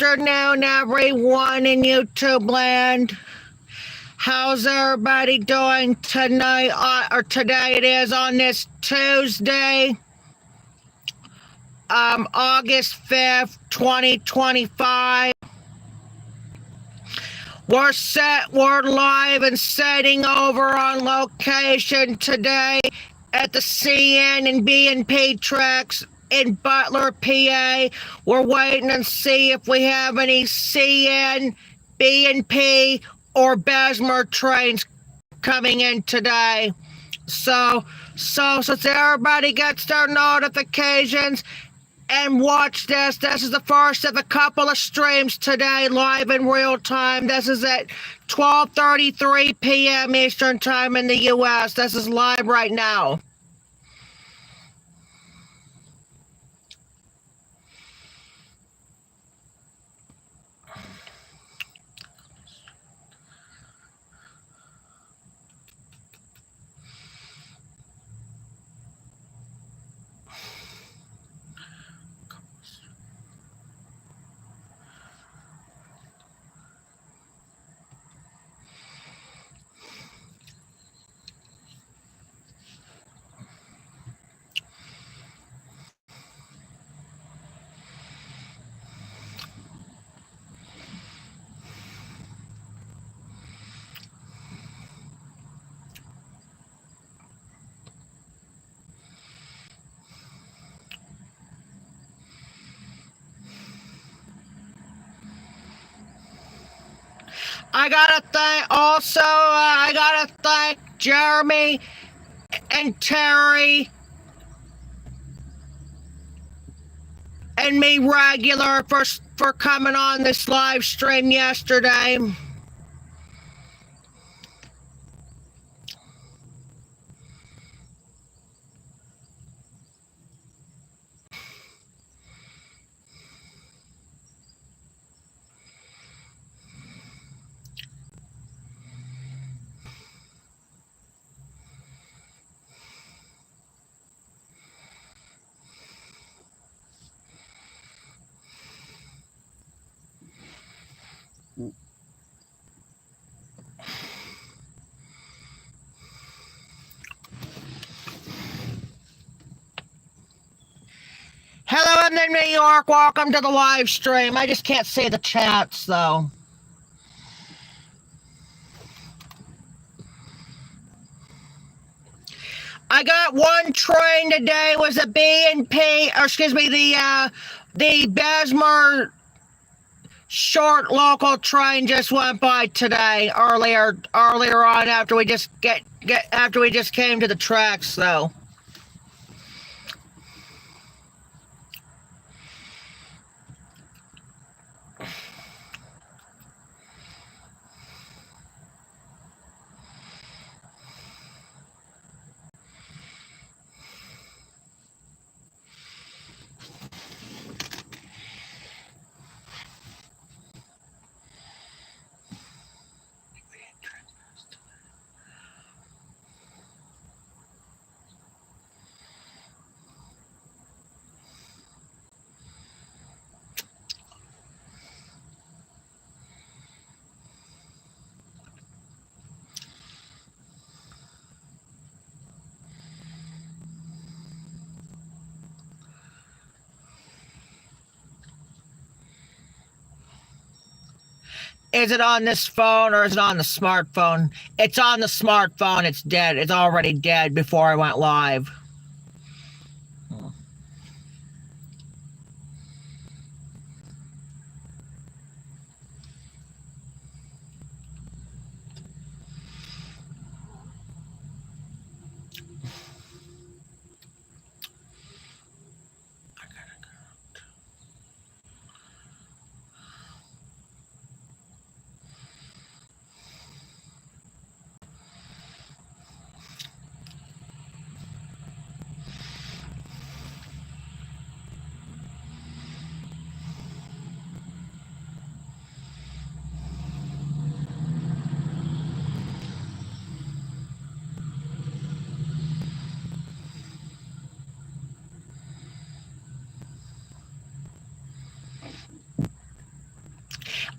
afternoon, everyone in YouTube land. How's everybody doing tonight, or today it is on this Tuesday, August 5th, 2025. We're live and setting over on location today at the CN and B&P tracks in Butler, PA. We're waiting to see if we have any CN, B&P, or Bessemer trains coming in today. So since everybody gets their notifications and watch this is the first of a couple of streams today, live in real time. This is at 12:33 p.m. Eastern Time in the U.S. This is live right now. I gotta thank Jeremy and Terry and me regular for coming on this live stream yesterday. Hello in New York, welcome to the live stream. I just can't see the chats though. I got one train today, was a B&P, or excuse me, the Bessemer short local train just went by today, earlier on after we just came to the tracks though. Is it on this phone or is it on the smartphone? It's on the smartphone. It's dead. It's already dead before I went live.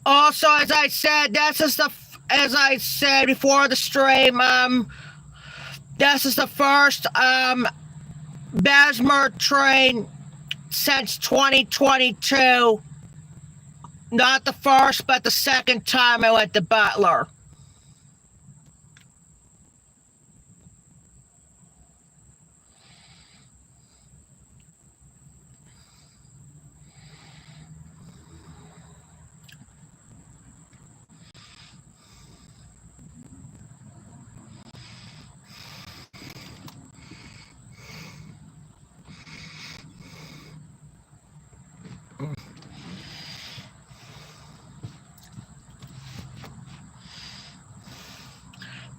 Also, as I said, as I said before the stream, this is the first Bessemer train since 2022. Not the first, but the second time I went to Butler.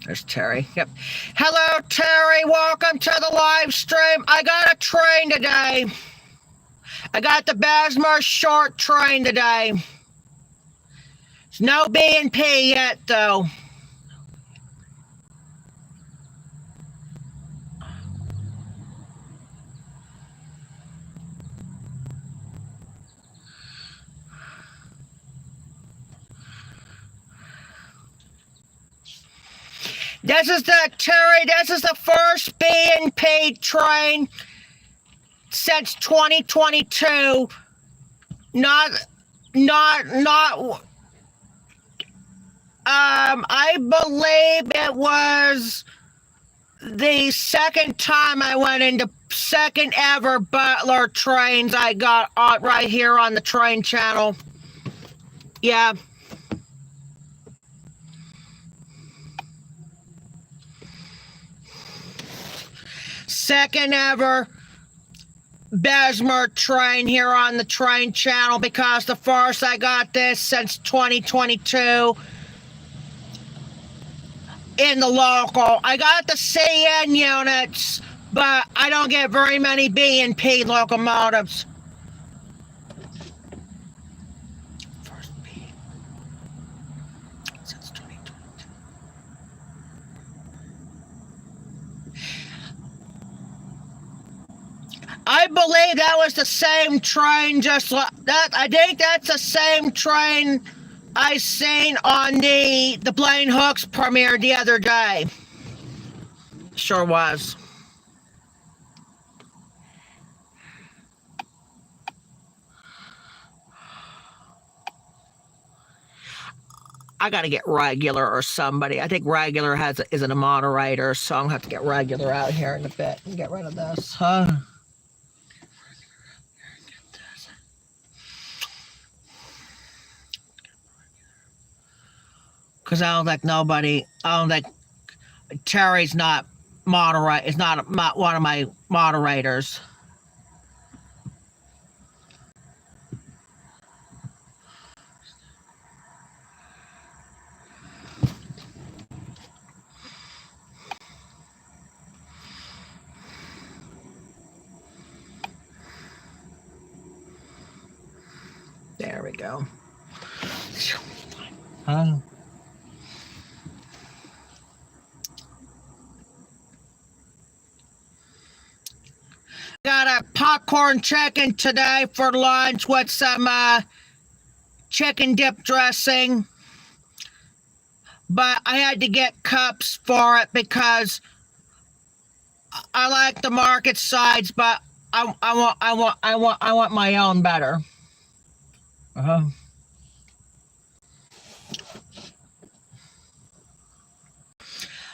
There's Terry. Yep. Hello, Terry. Welcome to the live stream. I got a train today. I got the Bessemer short train today. There's no B&P yet, though. This is the first B&P train since 2022. I believe it was the second time I went into second ever Butler trains I got right here on the train channel. Yeah. Second ever Bessemer train here on the train channel, because the first I got this since 2022 in the local. I got the CN units, but I don't get very many B&P locomotives. First B since 2022. I believe that was the same train, just like that. I think that's the same train I seen on the Blaine Hooks premiere the other day. Sure was. I gotta get Regular or somebody. I think Regular isn't a moderator, so I'm gonna have to get Regular out here in a bit and get rid of this. Because I don't think Terry's not is not one of my moderators. There we go. Got a popcorn chicken today for lunch with some chicken dip dressing. But I had to get cups for it because I like the market sides, but I want my own better.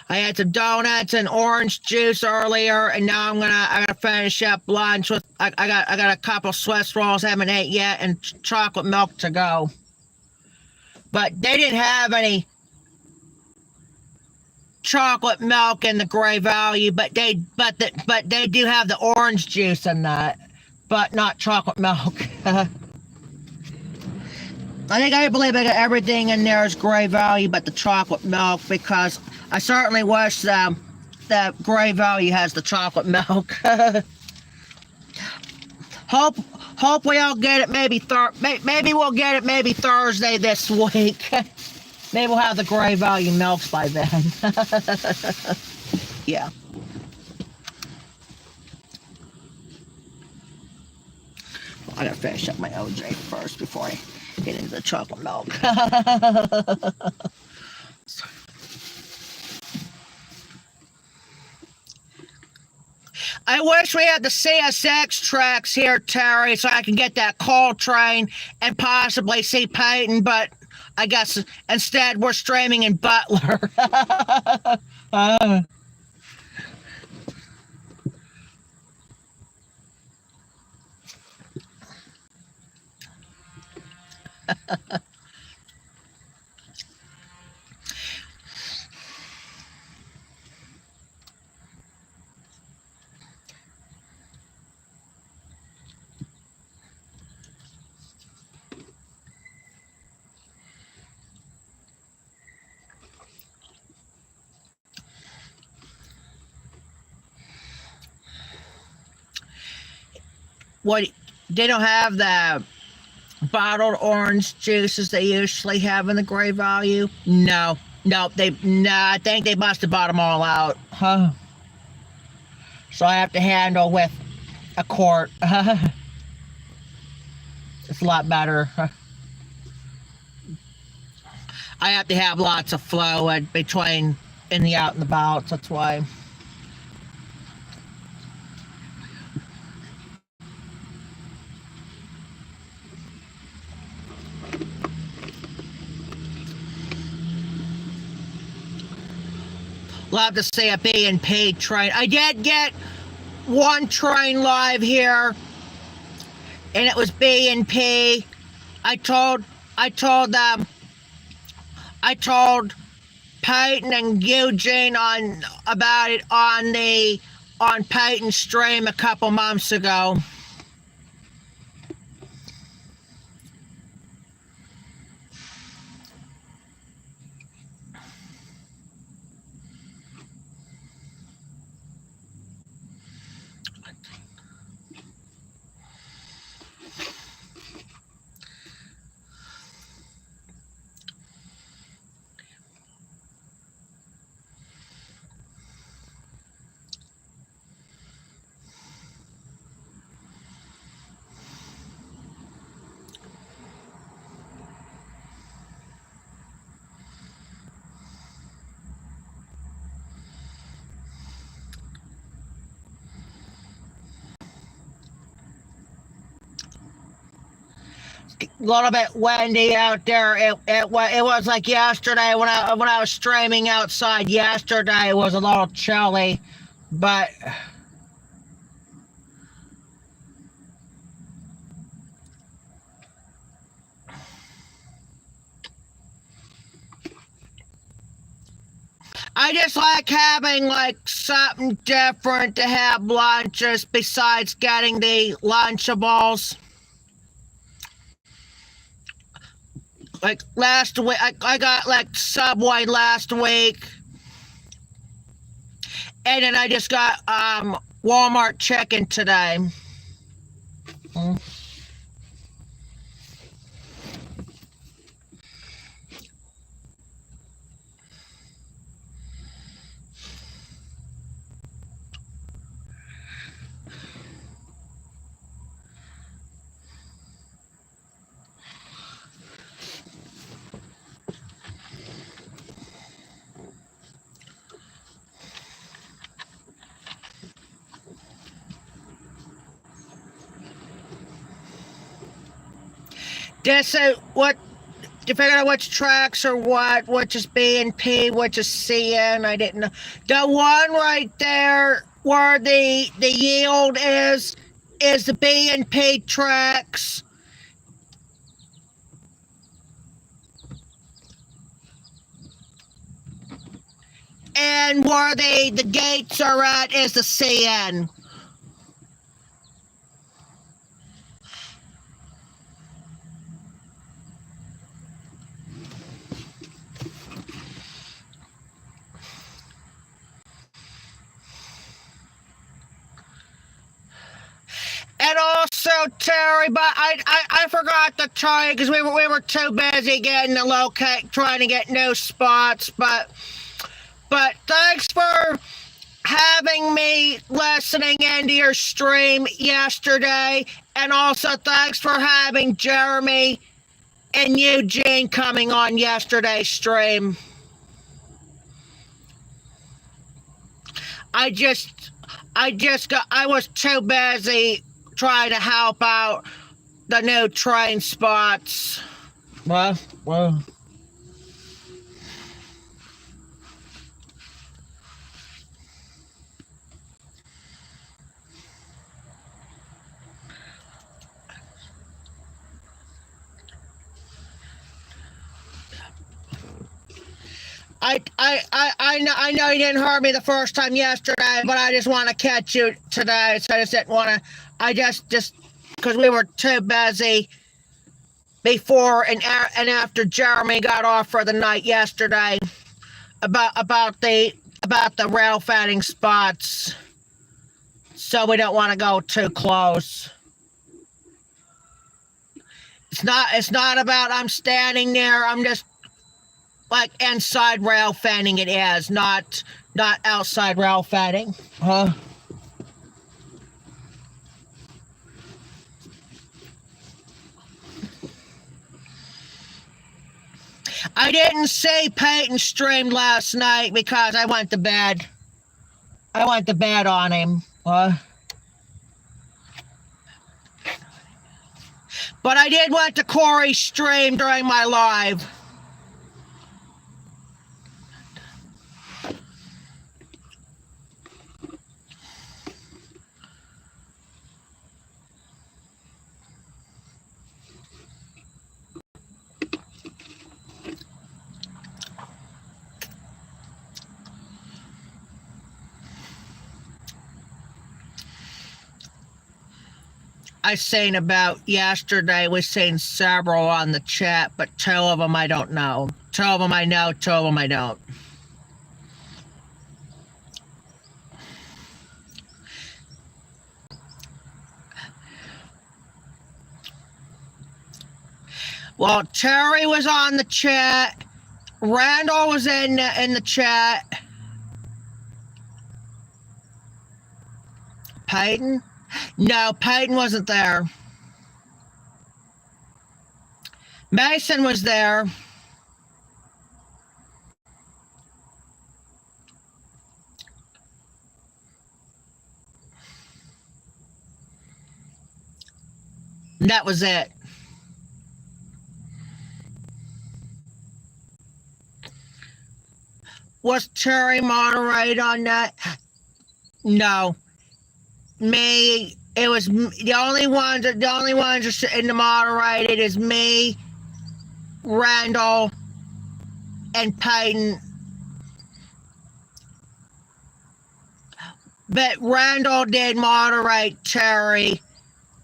I had some donuts and orange juice earlier, and now I'm gonna finish up lunch with I got a couple Swiss rolls I haven't ate yet, and chocolate milk to go. But they didn't have any chocolate milk in the Gray Value, but they do have the orange juice in that, but not chocolate milk. I believe I got everything in there is Gray Value but the chocolate milk, because I certainly wish that Gray Value has the chocolate milk. Hope we all get it maybe we'll get it maybe Thursday this week. Maybe we'll have the Gray Value milks by then. Yeah. Well, I gotta finish up my OJ first before I Get into the chocolate milk. I wish we had the CSX tracks here, Terry, so I can get that call train and possibly see Peyton, but I guess instead we're streaming in Butler. What, they don't have the bottled orange juices they usually have in the Gray Value? No, I think they must have bought them all out. Huh? So I have to handle with a quart. It's a lot better. I have to have lots of fluid between in the out and the bouts, that's why. Love to see a B&P train. I did get one train live here, and it was B&P. I told Peyton and Eugene about it on Peyton's stream a couple months ago. A little bit windy out there. It was like yesterday when I was streaming outside yesterday. It was a little chilly, but I just like having like something different to have lunches besides getting the Lunchables. Like last week, I got like Subway last week. And then I just got Walmart chicken today. This is what, you figure out which tracks or what, which is B&P, which is CN, I didn't know. The one right there where the yield is the B&P tracks. And where the gates are at is the CN. And also, Terry, but I forgot to tell you because we were too busy getting the trying to get new spots. But thanks for having me listening into your stream yesterday, and also thanks for having Jeremy and Eugene coming on yesterday's stream. I was too busy trying to help out the new train spots. Well. I know you didn't hear me the first time yesterday, but I just want to catch you today. So I just didn't want to. I just because we were too busy before and after Jeremy got off for the night yesterday about the rail fanning spots. So we don't want to go too close. It's not about I'm standing there. I'm just like inside rail fanning. It is not outside rail fanning. Huh? I didn't see Peyton stream last night because I went to bed. I went to bed on him. But I did went to Corey's stream during my live. I seen about yesterday, we seen several on the chat, but 2 of them I don't know. 2 of them I know, 2 of them I don't. Well, Terry was on the chat. Randall was in the chat. Peyton? No, Peyton wasn't there. Mason was there. That was it. Was Terry moderate on that? No. Me. It was the only ones in the moderated is me, Randall, and Peyton. But Randall did moderate Terry,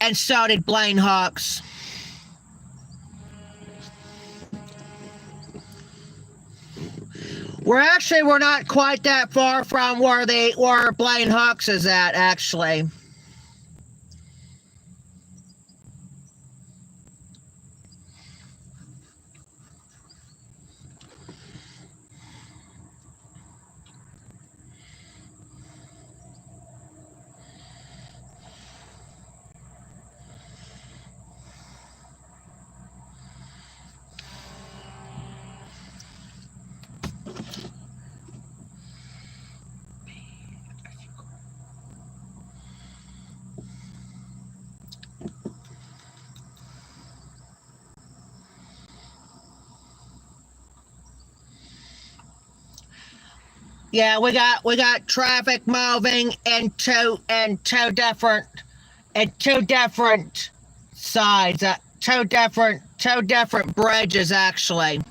and so did Blaine Hawks. We're not quite that far from where Blaine Hawks is at, actually. Yeah, we got traffic moving in two different sides, two different bridges actually.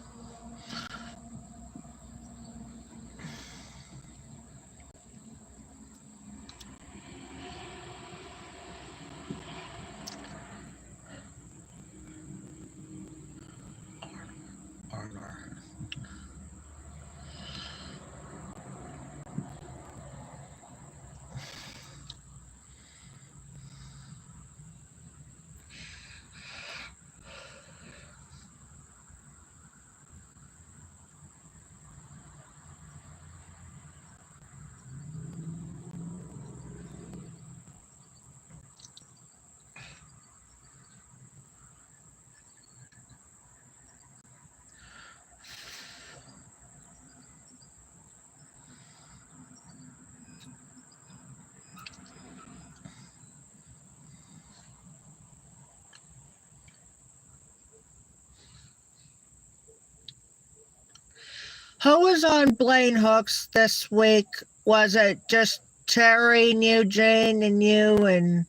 Who was on Blaine Hooks this week? Was it just Terry and Eugene and you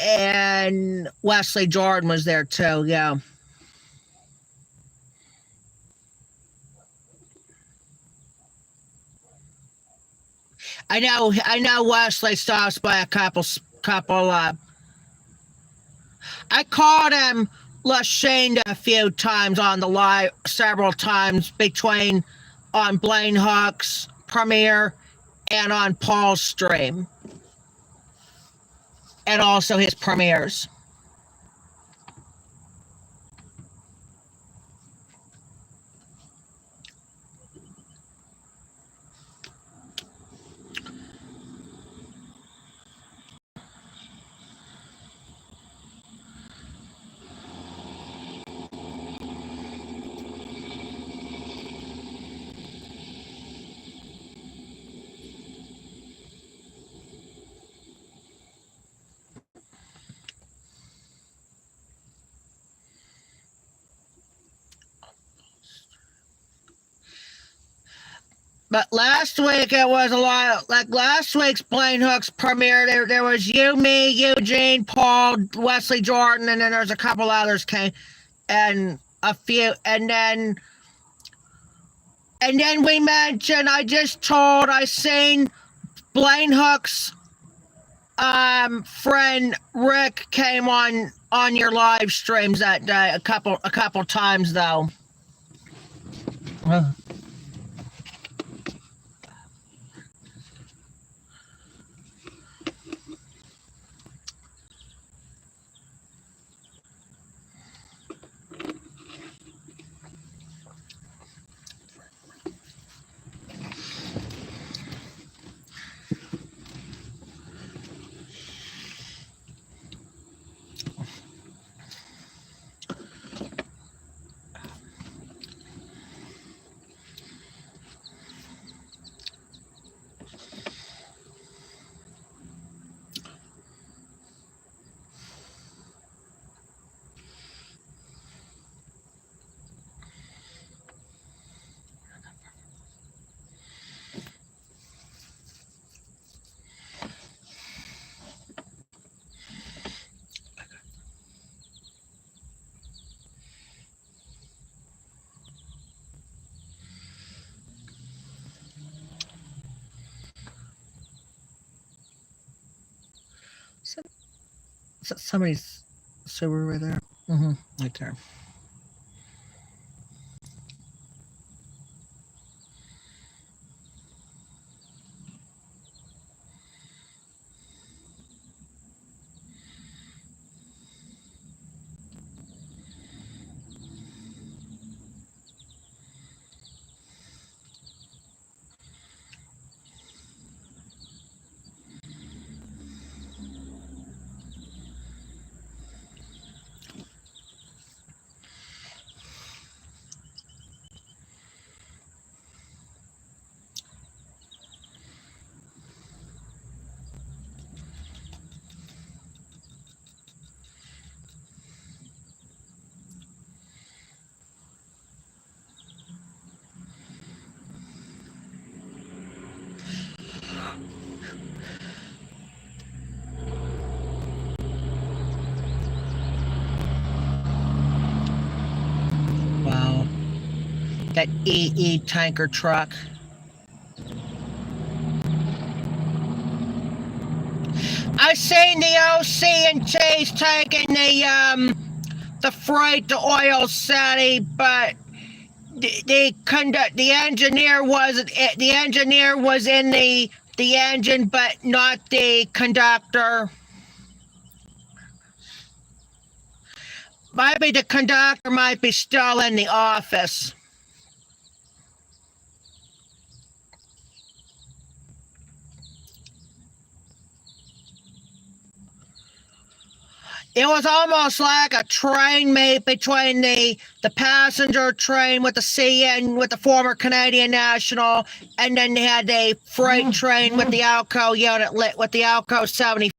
and Wesley Jordan was there too? Yeah. I know Wesley stops by a couple I called him Lashane a few times on the live, several times between on Blaine Hooks premiere and on Paul's stream, and also his premieres. But last week it was a lot like last week's Blaine Hooks premiere. There was you, me, Eugene, Paul, Wesley Jordan, and then there's a couple others came, and a few, and then we mentioned. I seen Blaine Hooks friend Rick came on your live streams that day a couple times though. Somebody's server right there. Right there. Wow. That EE tanker truck. I seen the OC and Chase taking the freight to Oil City, but the engineer was in the engine, but not the conductor. Maybe the conductor might be still in the office. It was almost like a train meet between the passenger train with the CN with the former Canadian National, and then they had the freight train with the Alco unit lit with the Alco 70.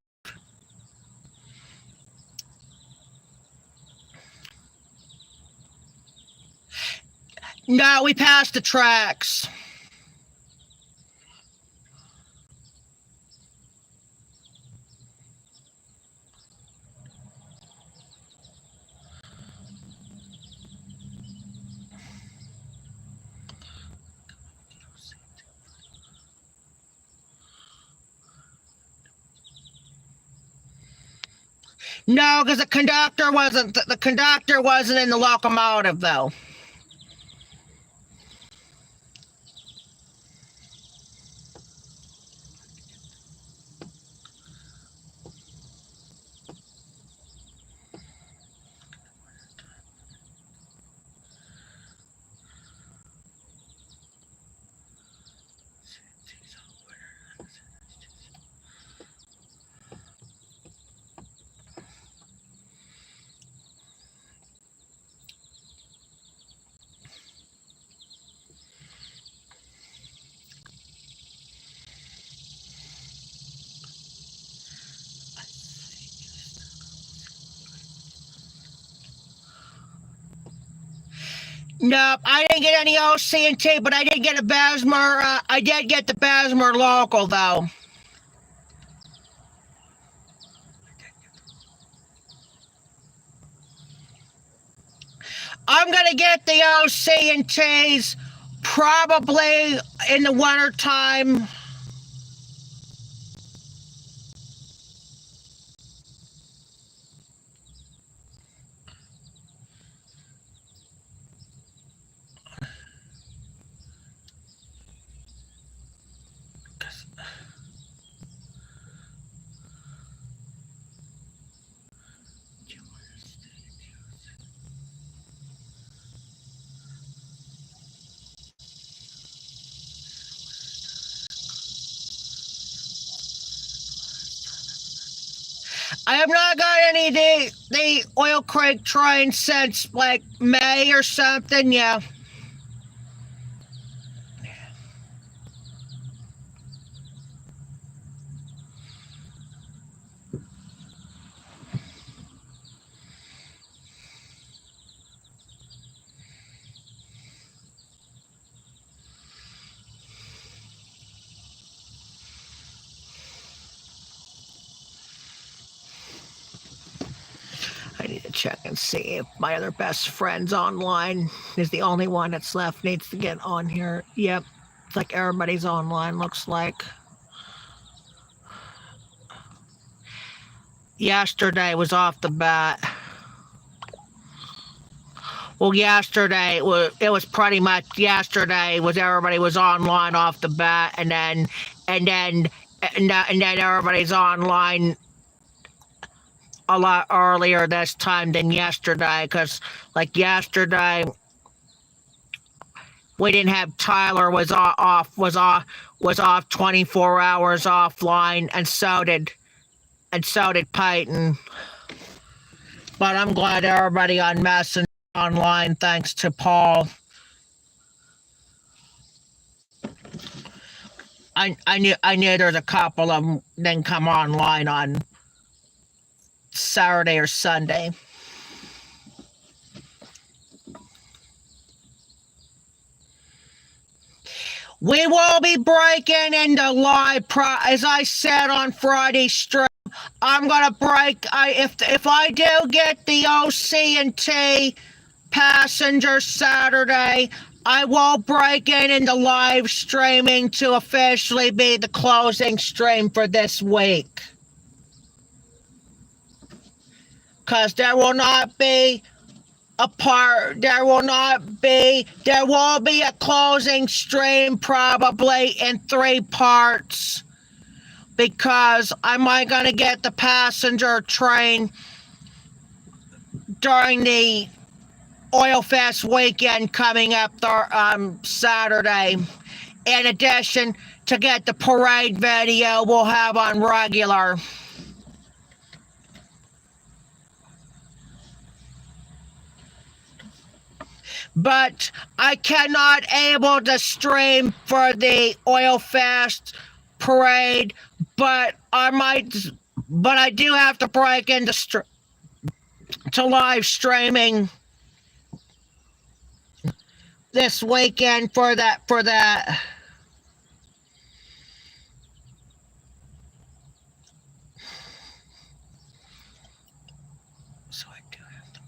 No, we passed the tracks. No, because the conductor wasn't in the locomotive though. Nope, I didn't get any OC&T, but I did get a Bessemer. I did get the Bessemer local though. I'm gonna get the OC&Ts probably in the winter time. I have not got any the Oil Creek train since like May or something. Yeah. I need to check and see if my other best friend's online. Is the only one that's left. Needs to get on here. Yep. It's like everybody's online, looks like. Yesterday was off the bat. Well, yesterday it was pretty much yesterday was everybody was online off the bat, and then everybody's online a lot earlier this time than yesterday, because like yesterday we didn't have Tyler was off 24 hours offline, and so did Peyton. But I'm glad everybody on Messenger online, thanks to Paul. I knew there's a couple of them didn't come online on Saturday or Sunday. We will be breaking into live as I said on Friday stream. I'm gonna break. If I do get the OC&T passenger Saturday, I will break into live streaming to officially be the closing stream for this week. Because there will be a closing stream probably in 3 parts, because I might gonna get the passenger train during the Oil Fest weekend coming up Saturday. In addition to get the parade video we'll have on regular. But I cannot able to stream for the Oil Fest parade, but I do have to break into live streaming this weekend for that. So I do have to.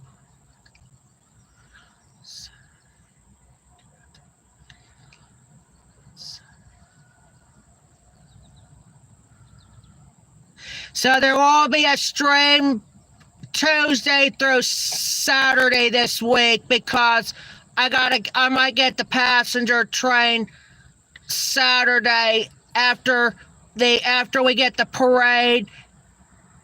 So there will be a stream Tuesday through Saturday this week because I might get the passenger train Saturday after we get the parade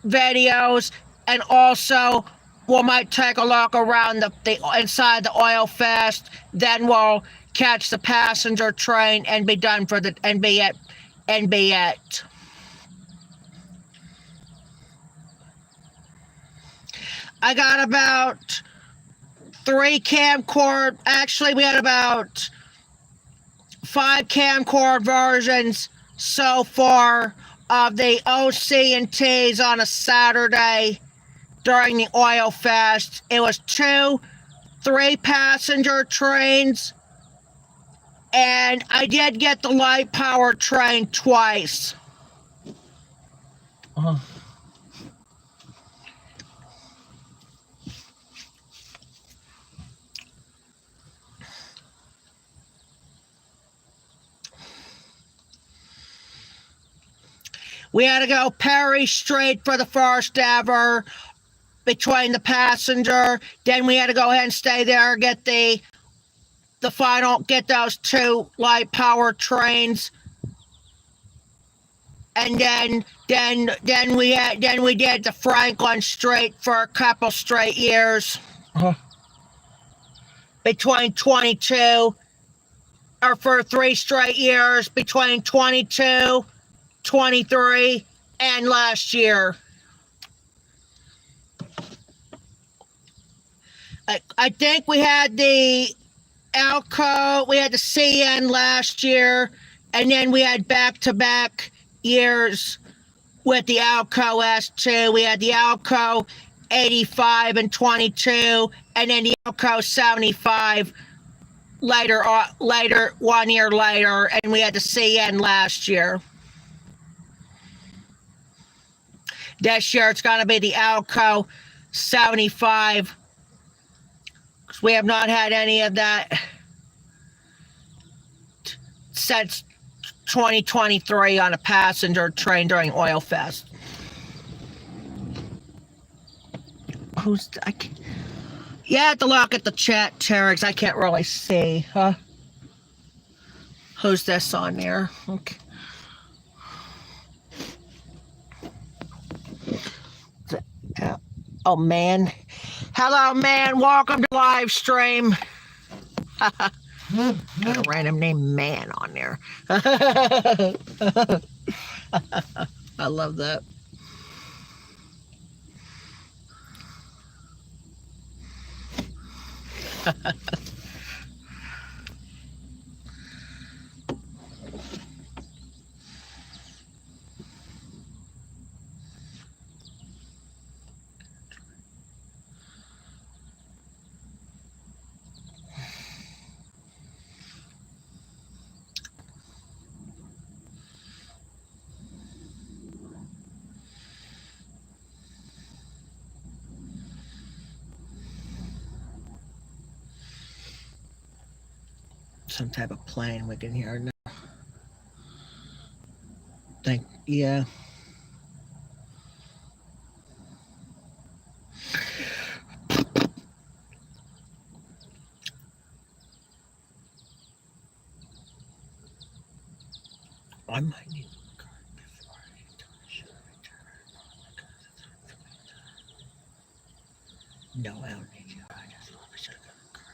videos, and also we might take a look around the inside the oil fest. Then we'll catch the passenger train and be done for the and be at. I got about 3 camcord. Actually, we had about 5 camcord versions so far of the OC&Ts on a Saturday during the oil fest. It was 2 3-passenger trains, and I did get the light power train twice. We had to go Perry Street for the first ever between the passenger. Then we had to go ahead and stay there, get get those 2 light power trains. And then we did the Franklin Street for a couple straight years. Between 22, or for 3 straight years, between 22, 23, and last year. I think we had the Alco, we had the CN last year, and then we had back-to-back years with the Alco S2. We had the Alco 85 and 22, and then the Alco 75 later, 1 year later, and we had the CN last year. This year it's going to be the Alco 75. We have not had any of that since 2023 on a passenger train during Oil Fest. You have to look at the chat, Terex. I can't really see, huh? Who's this on there? Okay. Oh, man. Hello, man. Welcome to live stream. Got a random name man on there. I love that. Some type of plane we can hear now. Yeah. I might need a card before I should return. No, I don't need you. I just probably should have got a card.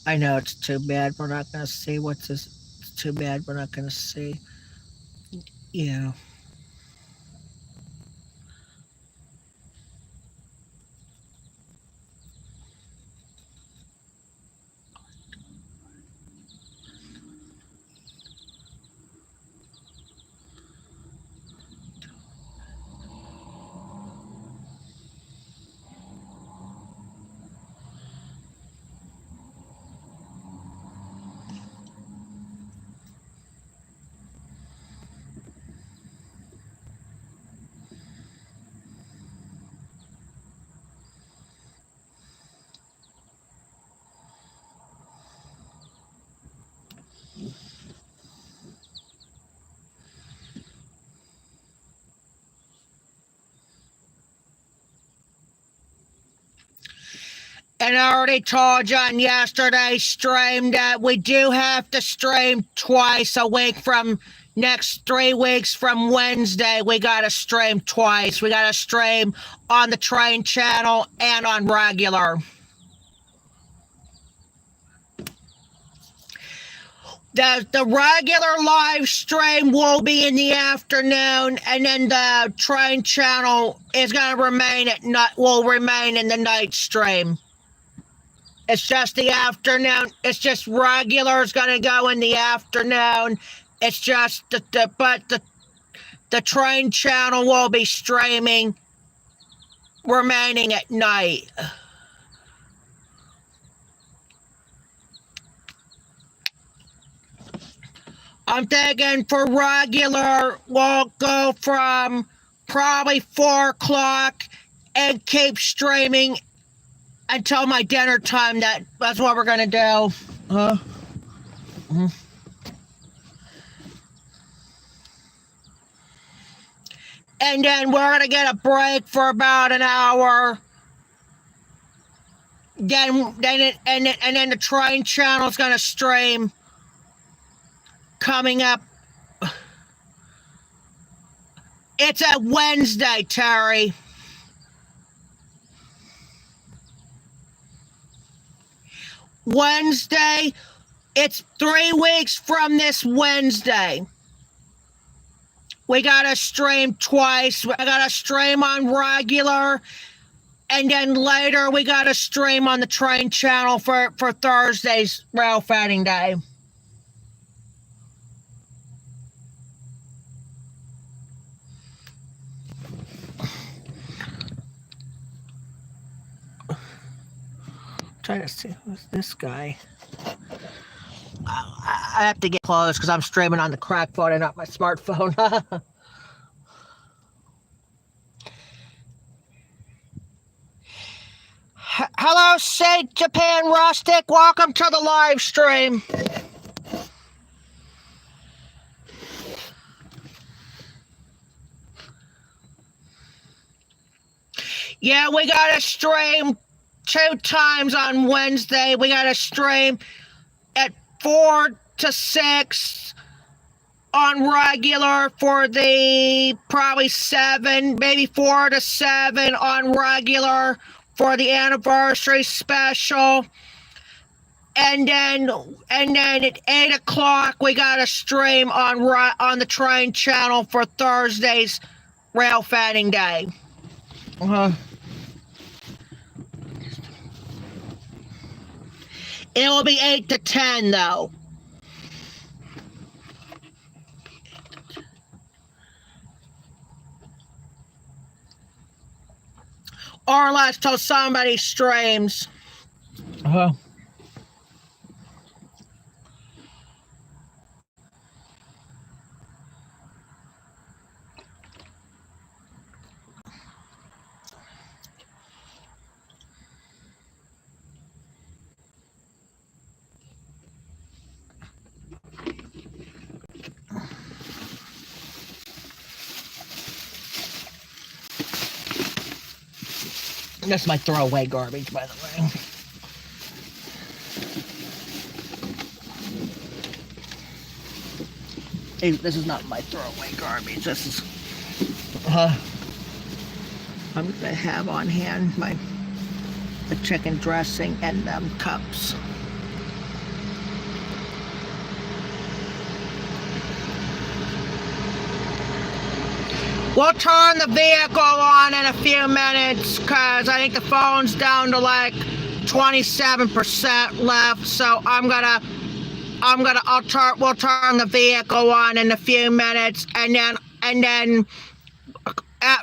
I know it's too bad we're not going to see what's this. It's too bad we're not going to see. Yeah. And I already told you on yesterday's stream that we do have to stream twice a week from next 3 weeks from Wednesday. We got to stream twice. We got to stream on the train channel and on regular. The regular live stream will be in the afternoon, and then the train channel is going to remain will remain in the night stream. It's just the afternoon. It's just regular is going to go in the afternoon. It's just the train channel will be streaming, remaining at night. I'm thinking for regular, we'll go from probably 4 o'clock and keep streaming until my dinner time. That's what we're going to do. And then we're going to get a break for about an hour. Then the train channel is going to stream coming up. It's a Wednesday, Terry. Wednesday. It's 3 weeks from this Wednesday. We got to stream twice. I got to stream on regular. And then later we got to stream on the train channel for Thursday's rail fatting day. Trying to see who's this guy. I have to get close because I'm streaming on the crack phone and not my smartphone. Hello, St. Japan Rustic. Welcome to the live stream. Yeah, we got to stream 2 times on Wednesday. We got to stream at 4 to 6 on regular for the probably 7, maybe 4 to 7 on regular for the anniversary special. And then at 8 o'clock we got to stream on the train channel for Thursday's rail fatting day. It will be 8 to 10, though. Or less till somebody streams. That's my throwaway garbage, by the way. Hey, this is not my throwaway garbage. This is... I'm going to have on hand the chicken dressing and cups. We'll turn the vehicle on in a few minutes because I think the phone's down to like 27% left. So we'll turn the vehicle on in a few minutes, and then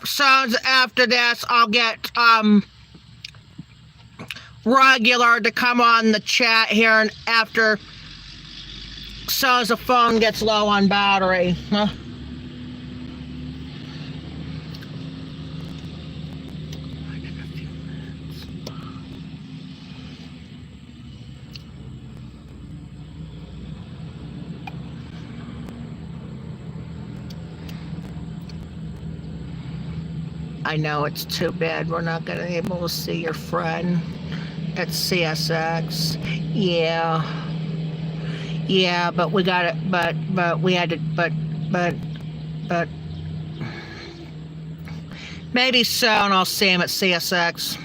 soon after this, I'll get regular to come on the chat here, and after soon as the phone gets low on battery. Huh? I know it's too bad we're not gonna be able to see your friend at CSX. Yeah, but we got it. But we had to. But maybe soon I'll see him at CSX.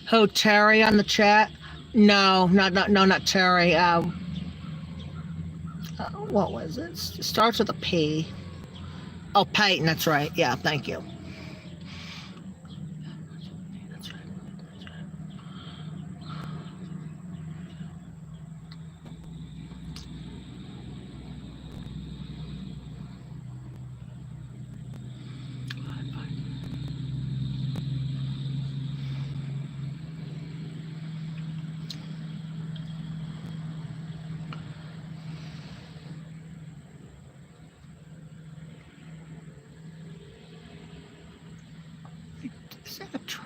Who, Terry on the chat? No, not Terry. What was it? It starts with a P. Oh, Peyton, that's right. Yeah, thank you. Is that a tree?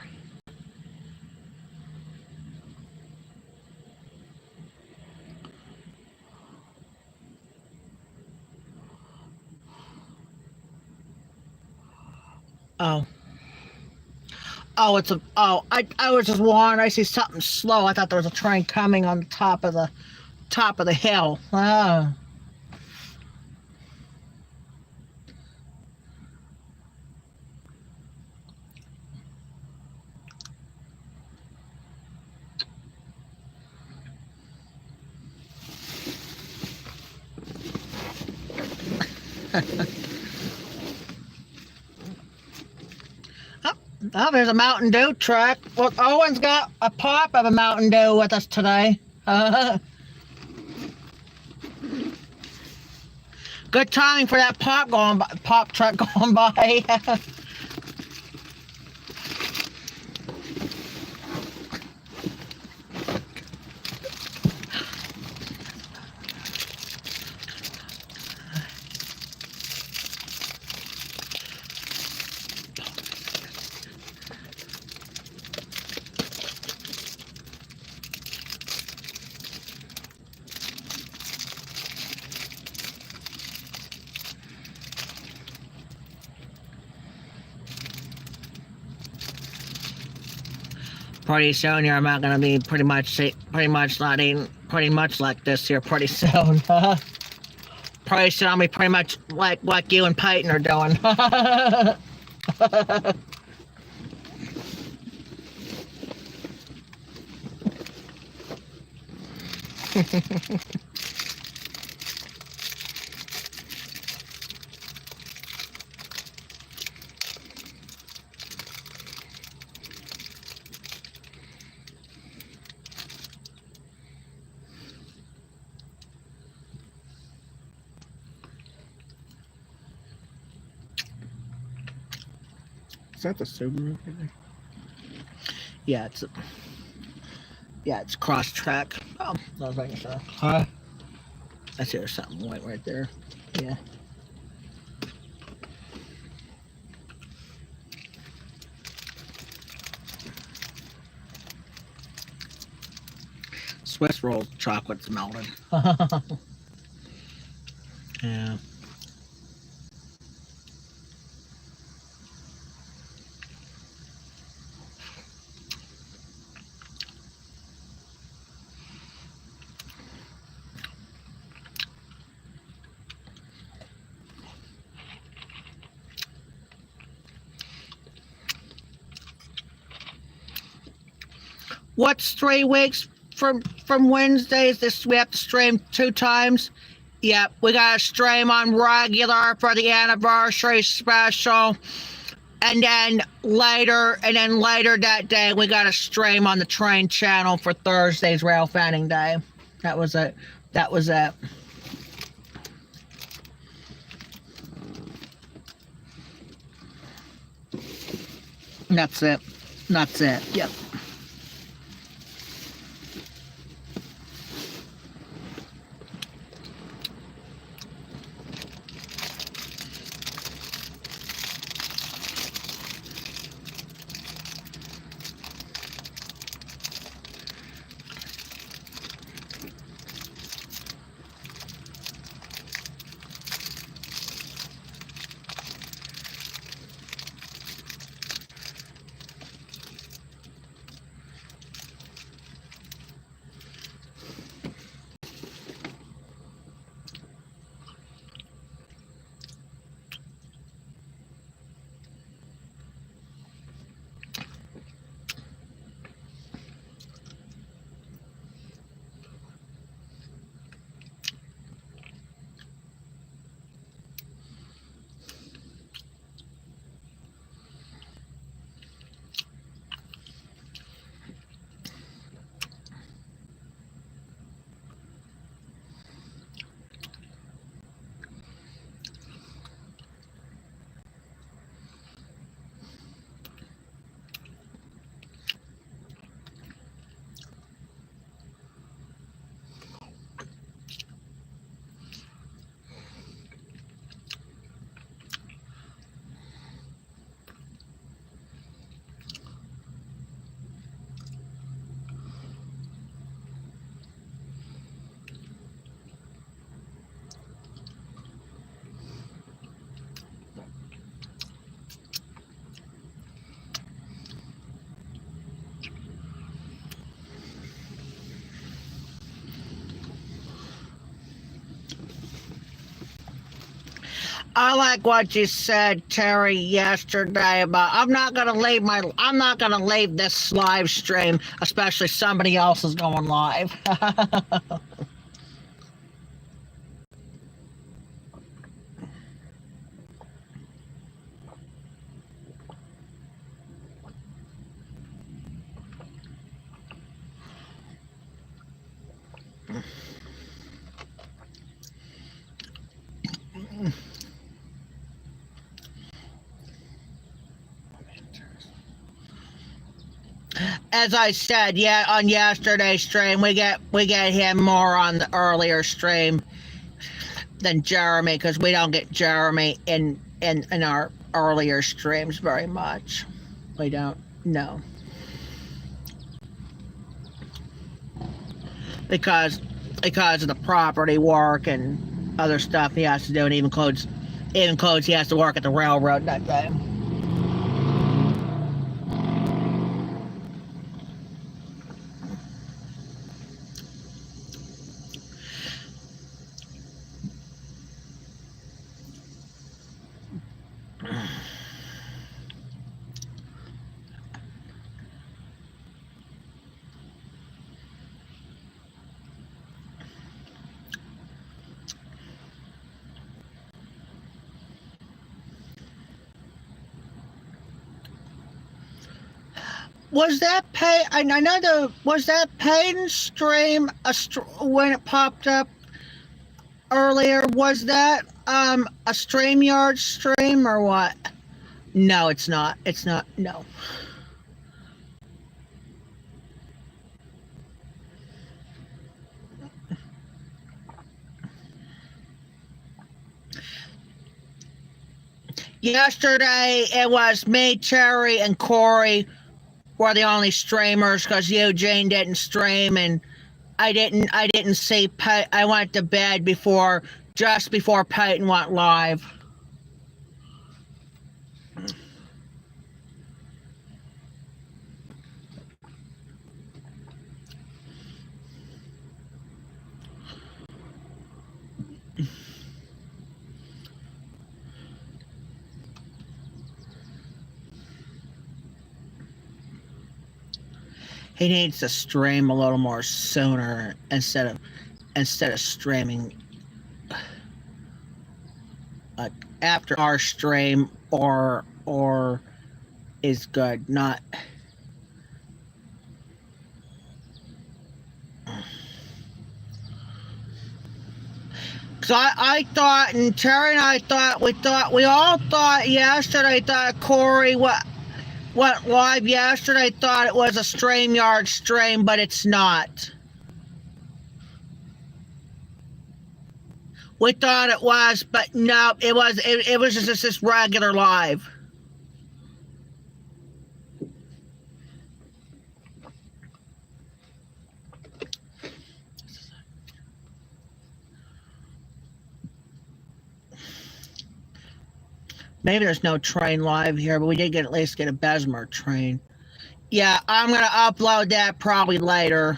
Oh. Oh, it's a. Oh, I was just wondering. I see something slow. I thought there was a train coming on the top of the hill. Oh. Oh, there's a Mountain Dew truck. Well, Owen's got a pop of a Mountain Dew with us today. Good timing for that pop truck going by. Pretty soon here, I'm not gonna be pretty much like this here pretty soon. Pretty soon I'll be pretty much like you and Peyton are doing. Is that the Subaru? Yeah, it's cross track. Oh, I was making sure. Huh? I see there's something white right there. Yeah. Swiss roll chocolate's melted. Yeah. What's 3 weeks from Wednesdays. This we have to stream 2 times. Yep, we got to stream on regular for the anniversary special, and then later that day we got to stream on the train channel for Thursday's rail fanning day. That was it. That was it. That's it. That's it. Yep. I like what you said, Terry, yesterday about I'm not gonna leave this live stream, especially somebody else is going live. As I said, yeah, on yesterday's stream, we get him more on the earlier stream than Jeremy, because we don't get Jeremy in our earlier streams very much. We don't. No. Because of the property work and other stuff he has to do, and even includes he has to work at the railroad that day. Was that was that Payton stream when it popped up earlier? Was that a StreamYard stream or what? No, it's not. It's not. No. Yesterday it was me, Terry, and Corey were the only streamers because Eugene didn't stream, and I didn't see I went to bed just before Peyton went live. He needs to stream a little more sooner instead of streaming like after our stream or is good, not. Cause I thought, and Terry and I thought, we all thought yesterday that Corey went live yesterday, thought it was a StreamYard stream, but it's not. We thought it was, but no, it was just this regular live. Maybe there's no train live here, but we did at least get a Bessemer train. Yeah, I'm gonna upload that probably later.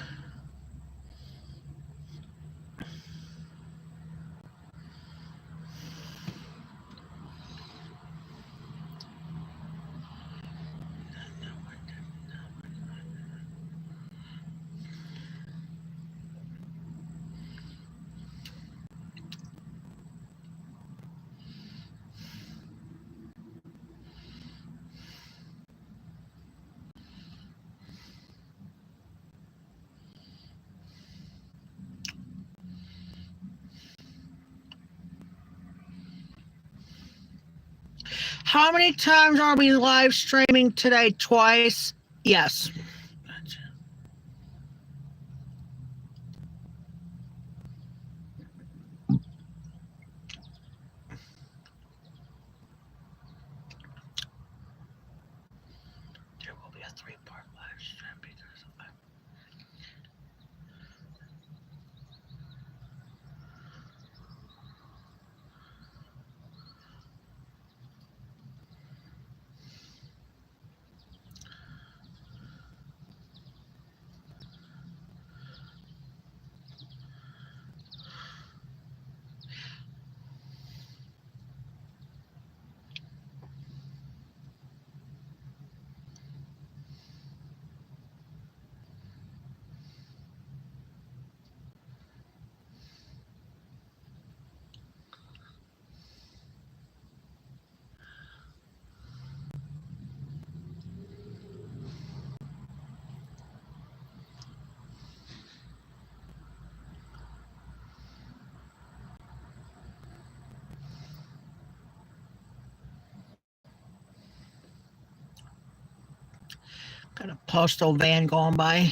How many times are we live streaming today? Twice? Yes. There will be a 3-part live stream because of that. Got a postal van going by.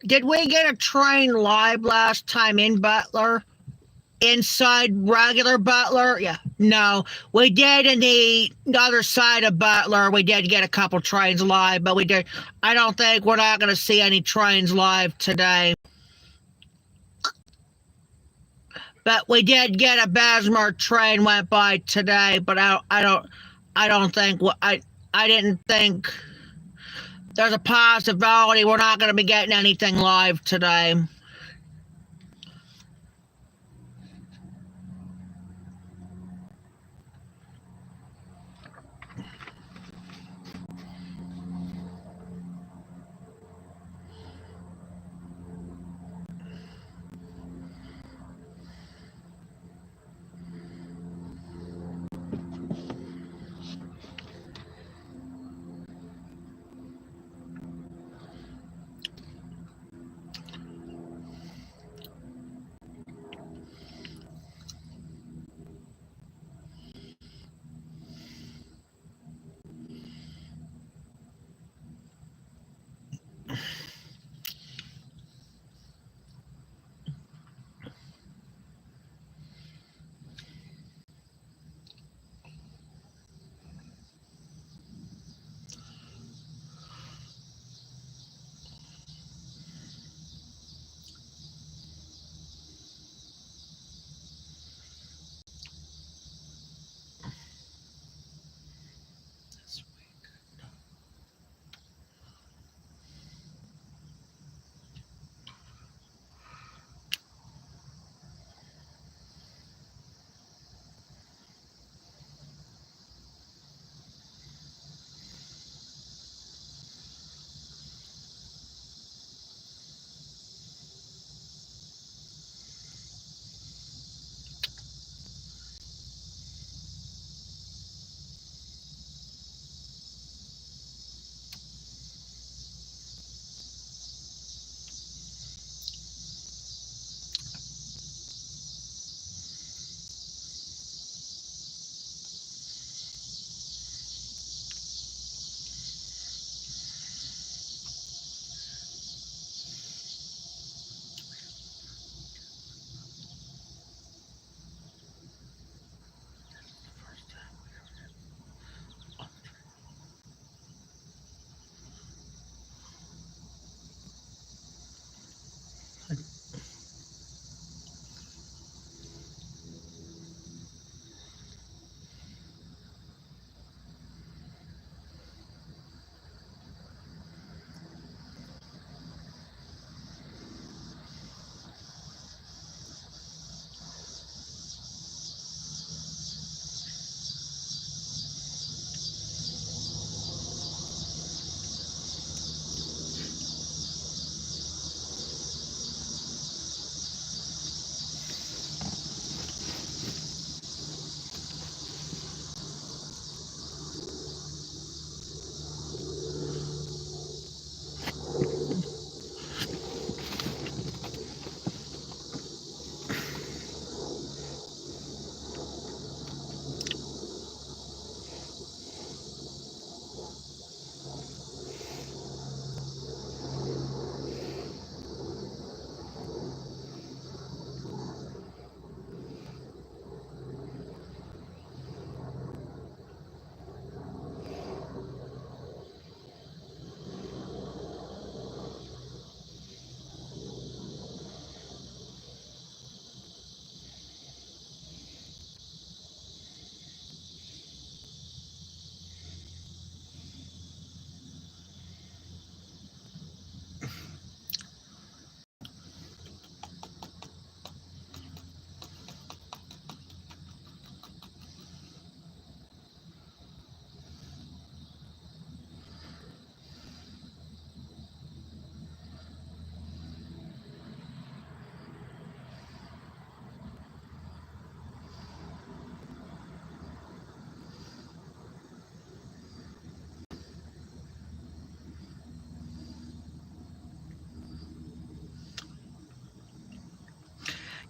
Did we get a train live last time in Butler? Inside regular Butler? Yeah. No. We did in the other side of Butler. We did get a couple trains live, but we did. I don't think we're not going to see any trains live today. But we did get a Bessemer train went by today, but I don't think I didn't think there's a possibility we're not going to be getting anything live today.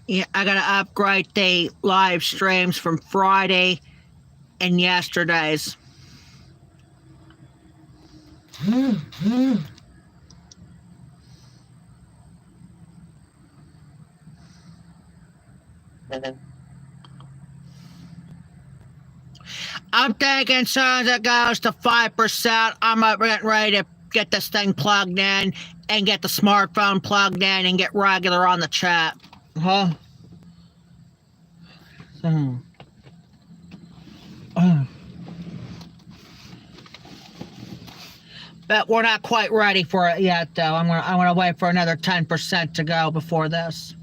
Yeah, I gotta upgrade the live streams from Friday and yesterday's. I'm thinking as soon as it goes to 5%, I'm getting ready to get this thing plugged in and get the smartphone plugged in and get regular on the chat. Huh? But we're not quite ready for it yet, though. I'm gonna wait for another 10% to go before this.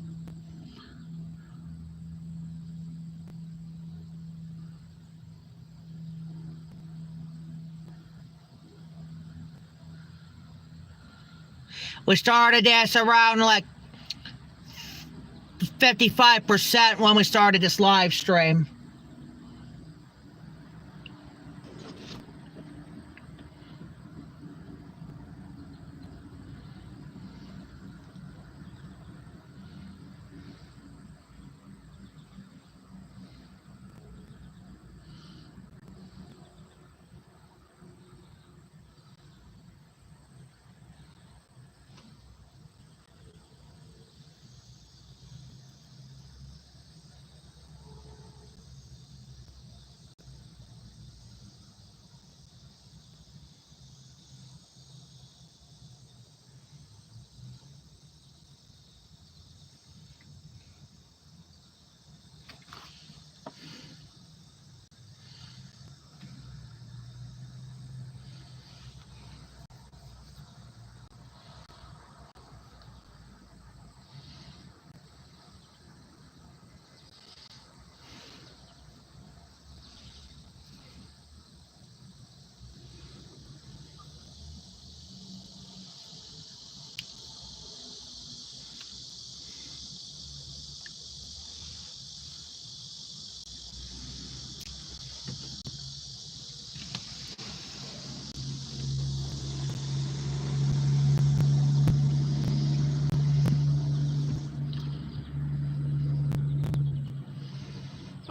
We started this around like 55% when we started this live stream.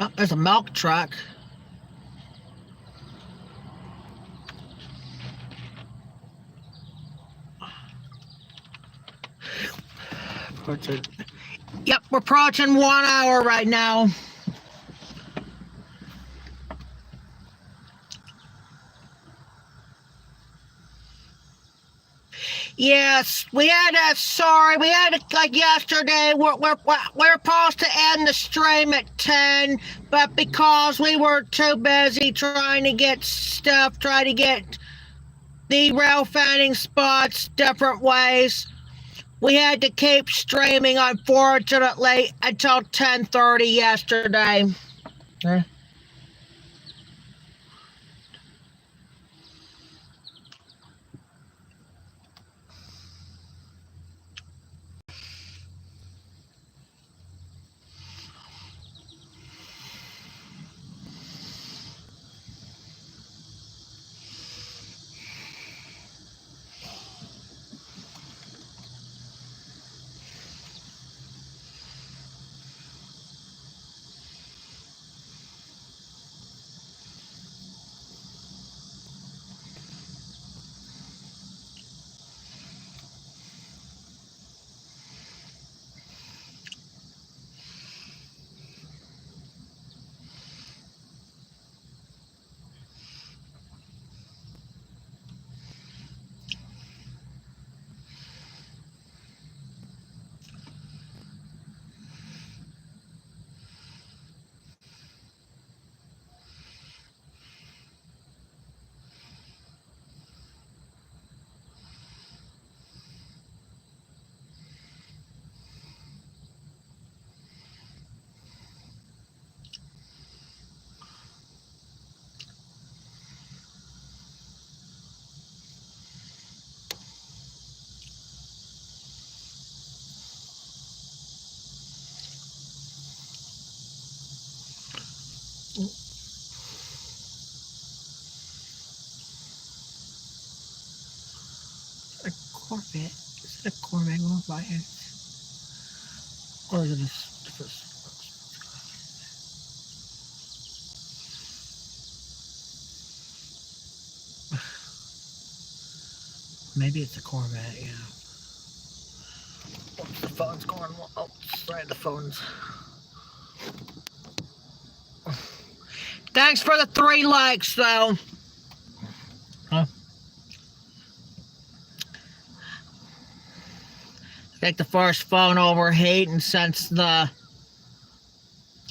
Oh, there's a milk truck. Yep, we're approaching 1 hour right now. Yes, we had like yesterday, we're supposed to end the stream at 10, but because we were too busy trying to get the rail fanning spots different ways, we had to keep streaming, unfortunately, until 10:30 yesterday. Huh? A Corvette? Is it a Corvette going by? Or is it a Maybe it's a Corvette, yeah. Oops, the phone's going. Oh, sorry, the phone's. Thanks for the 3 likes, though. Huh? I think the first phone overheating since the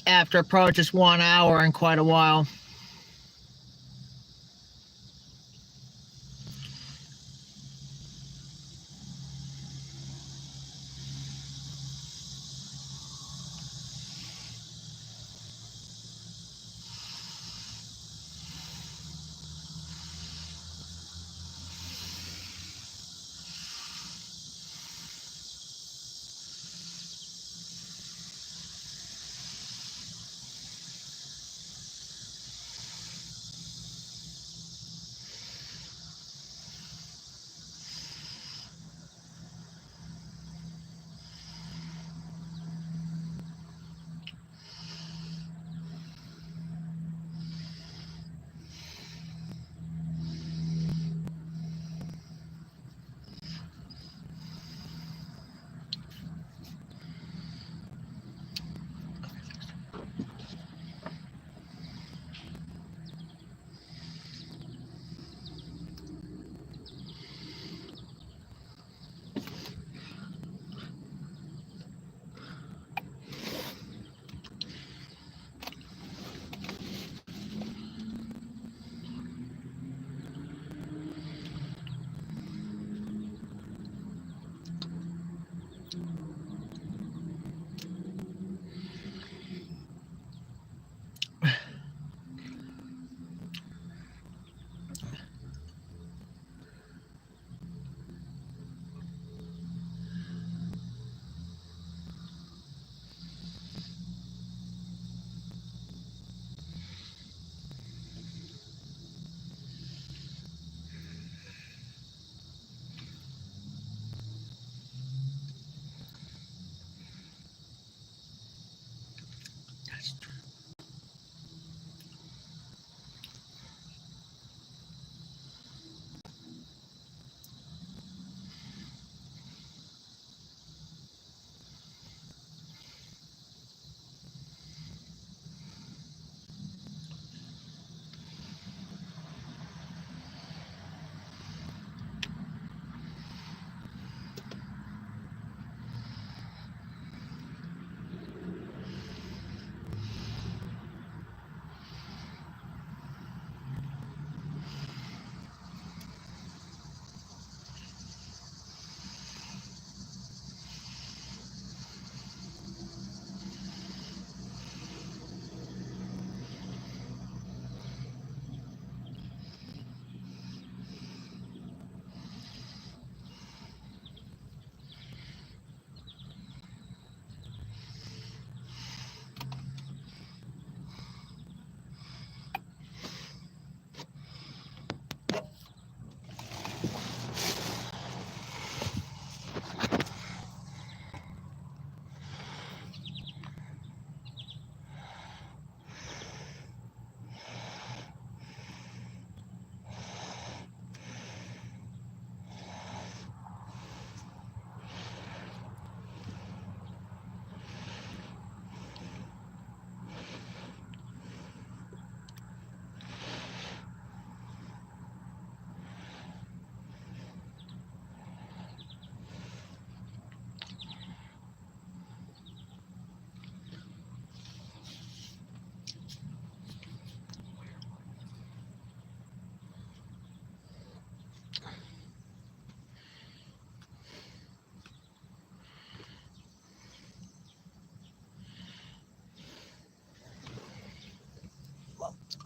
after approaches 1 hour in quite a while.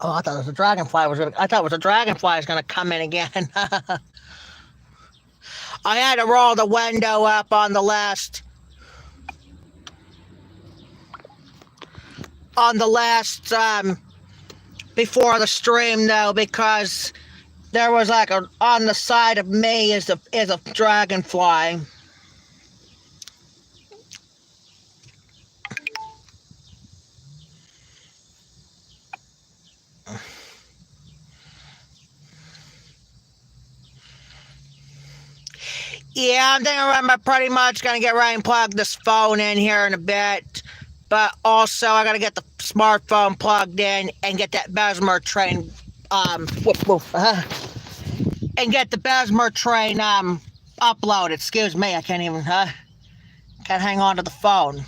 Oh, I thought it was a dragonfly. I thought it was a dragonfly was gonna come in again. I had to roll the window up on the last before the stream though, because there was like on the side of me is a dragonfly. Yeah, I think I'm pretty much gonna get ready and plug this phone in here in a bit. But also, I gotta get the smartphone plugged in and get that Bessemer train, woof, woof, and get the Bessemer train, uploaded. Excuse me, I can't even, can't hang on to the phone,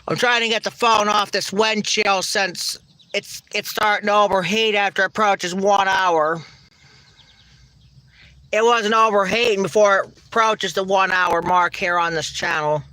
I'm trying to get the phone off this wind chill since it's starting to overheat after it approaches 1 hour. It wasn't overheating before it approaches the 1 hour mark here on this channel.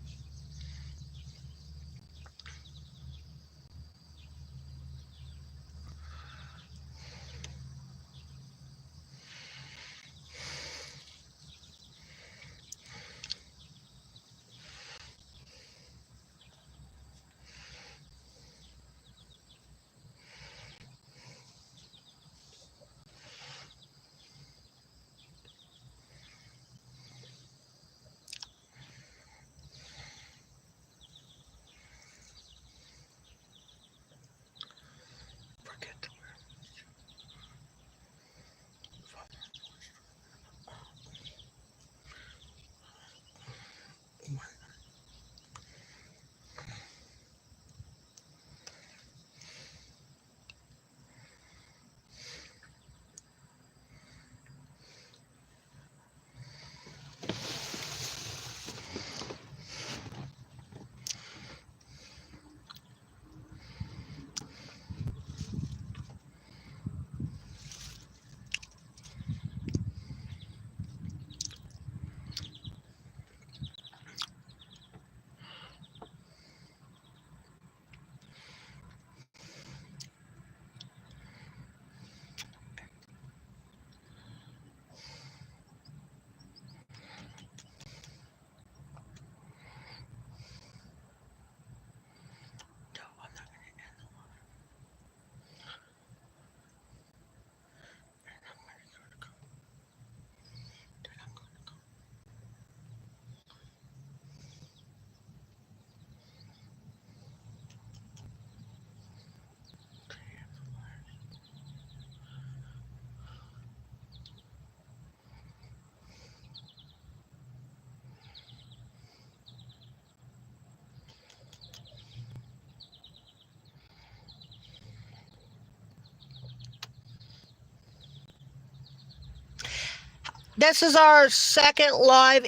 This is our second live.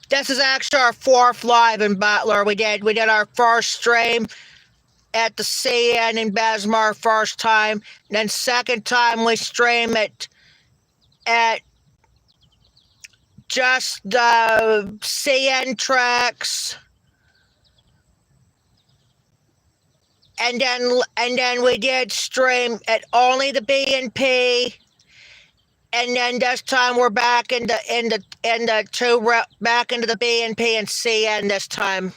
This is actually our fourth live in Butler. We did our first stream at the CN in Bessemer first time. Then second time we stream it at just the CN tracks. And then we did stream at only the BNP. And then this time we're back into back into the BNP and CN this time.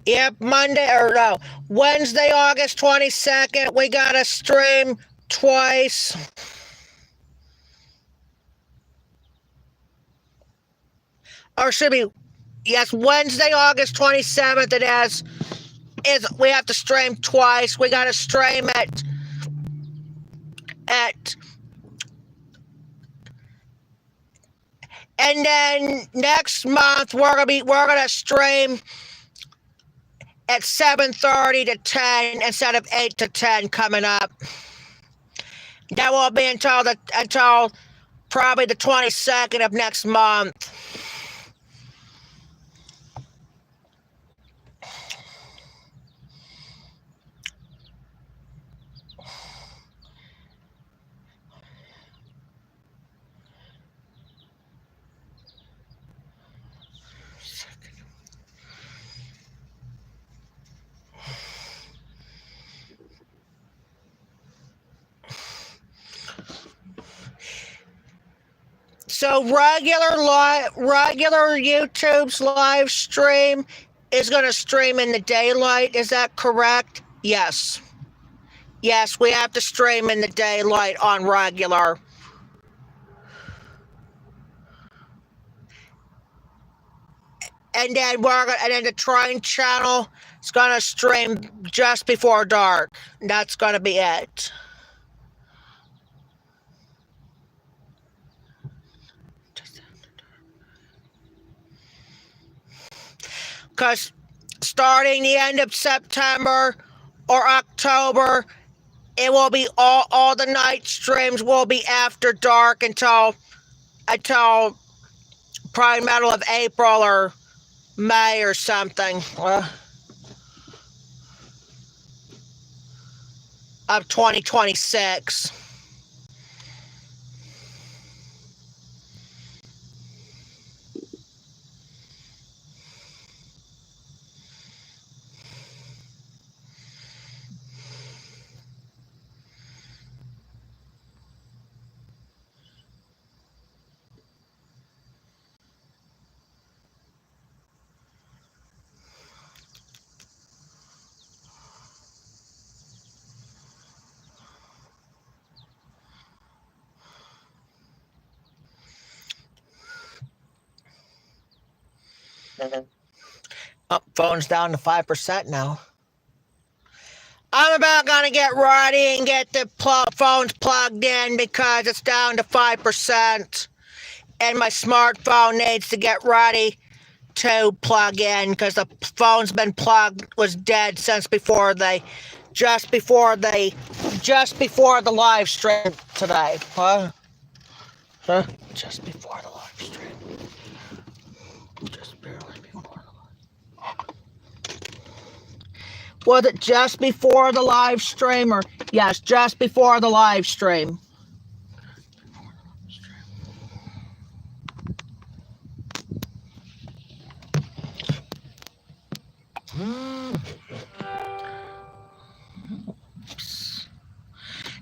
Yep, Wednesday, August 22nd, we got a stream twice. Or should be, yes, Wednesday, August 27th, we have to stream twice. We got to stream at and then next month we're gonna stream at 7:30 to 10 instead of 8 to 10 coming up. That will be until probably the 22nd of next month. So regular YouTube's live stream is going to stream in the daylight. Is that correct? Yes. Yes, we have to stream in the daylight on regular. And then the Train channel is going to stream just before dark. That's going to be it. Because starting the end of September or October, it will be all the night streams will be after dark until probably middle of April or May or something of 2026. Oh, phone's down to 5% now. I'm about going to get ready and get the phones plugged in because it's down to 5%. And my smartphone needs to get ready to plug in because the phone's been was dead since just before the live stream today. Huh? Just before the live stream. Just barely before the live. Was it just before the live stream or yes, just before the live stream.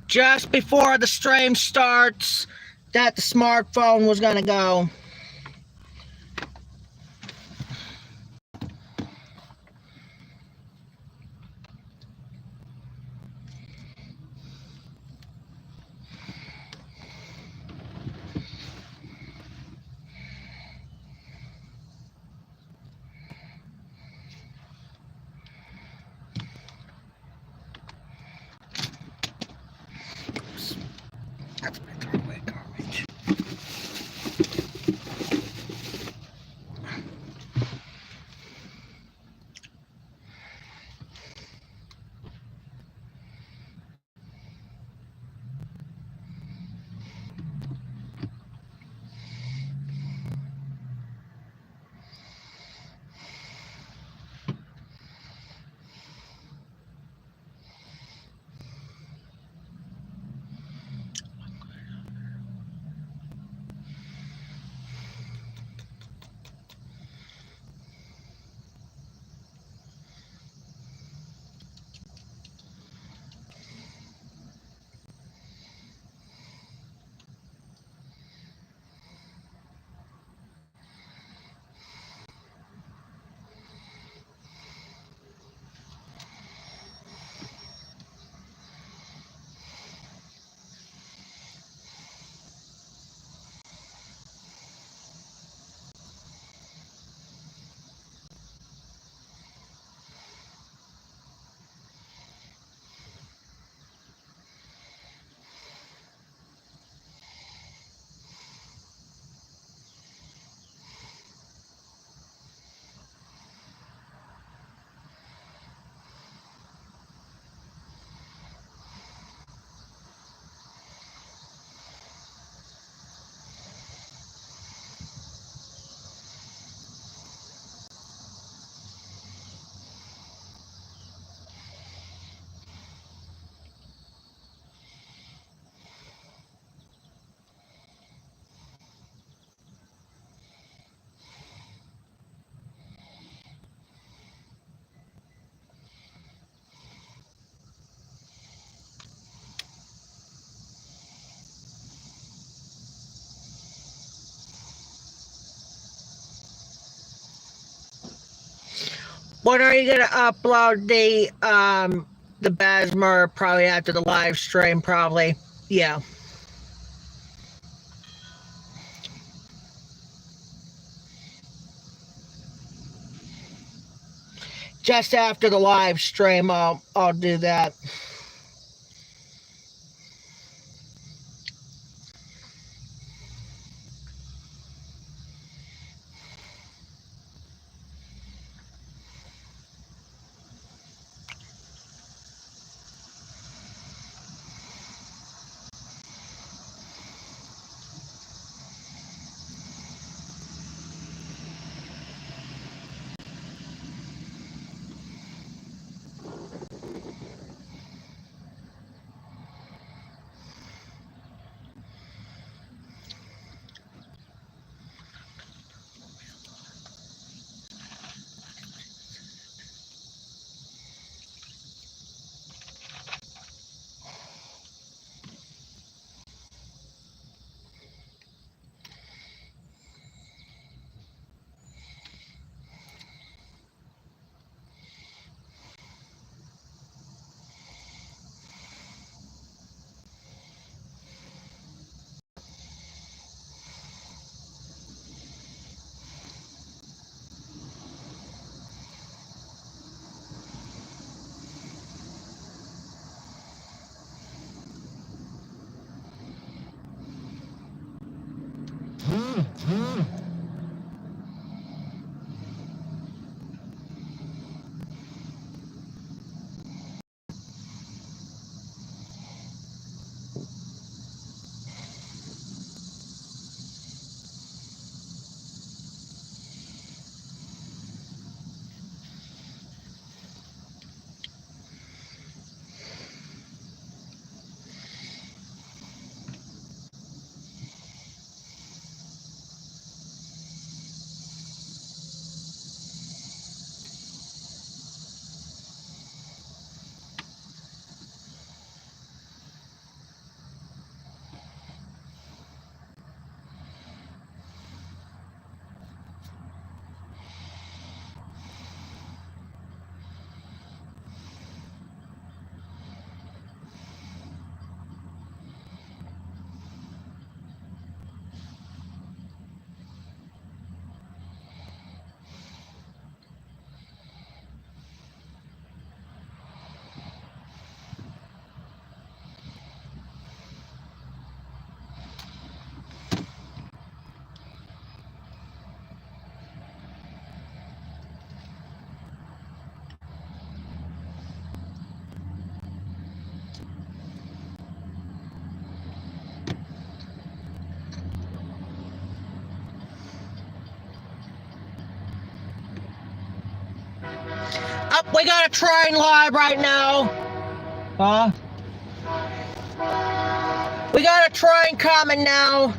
Just before the stream starts, that the smartphone was going to go. That's my throwaway garbage. When are you gonna upload the Besmer? Probably after the live stream, probably. Yeah. Just after the live stream, I'll do that. We got a train live right now. Huh? We got a train coming now.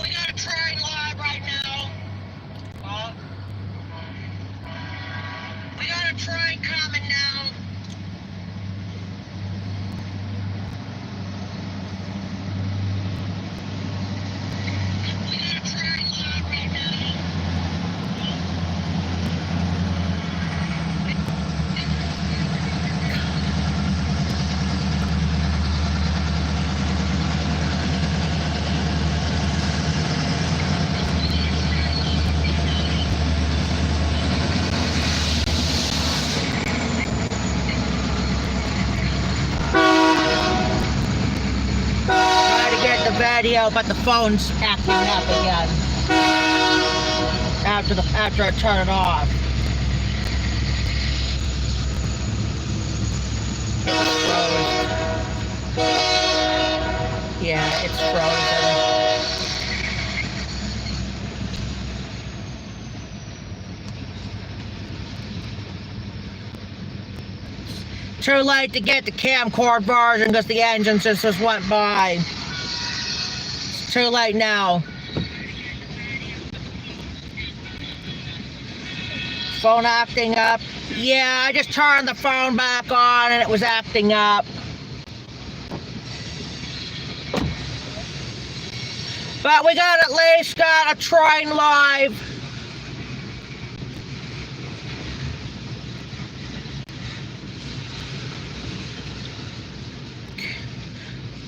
We got a train live right now. Huh? We got a train coming now. Video, but the phone's acting up again after I turn it off. It's frozen. Yeah, it's frozen. Too late to get the camcorder version because the engine just went by. Too late now. Phone acting up. Yeah, I just turned the phone back on and it was acting up. But we got at least got a train live.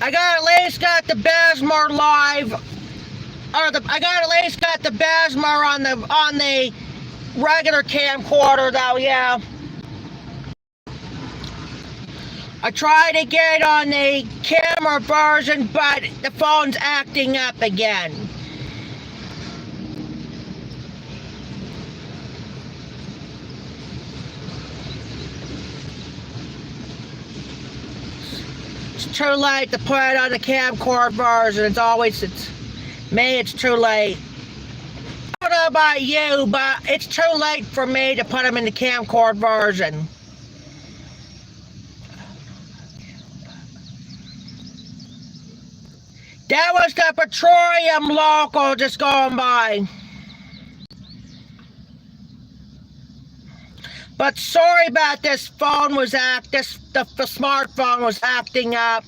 I got at least got the Besmer live, I got at least got the Besmer on the regular camcorder though, yeah. I tried to get on the camera version, but the phone's acting up again. It's too late to put it on the camcorder version. It's too late. I don't know about you, but it's too late for me to put them in the camcorder version. That was the petroleum local just going by. But sorry about this phone the smartphone was acting up.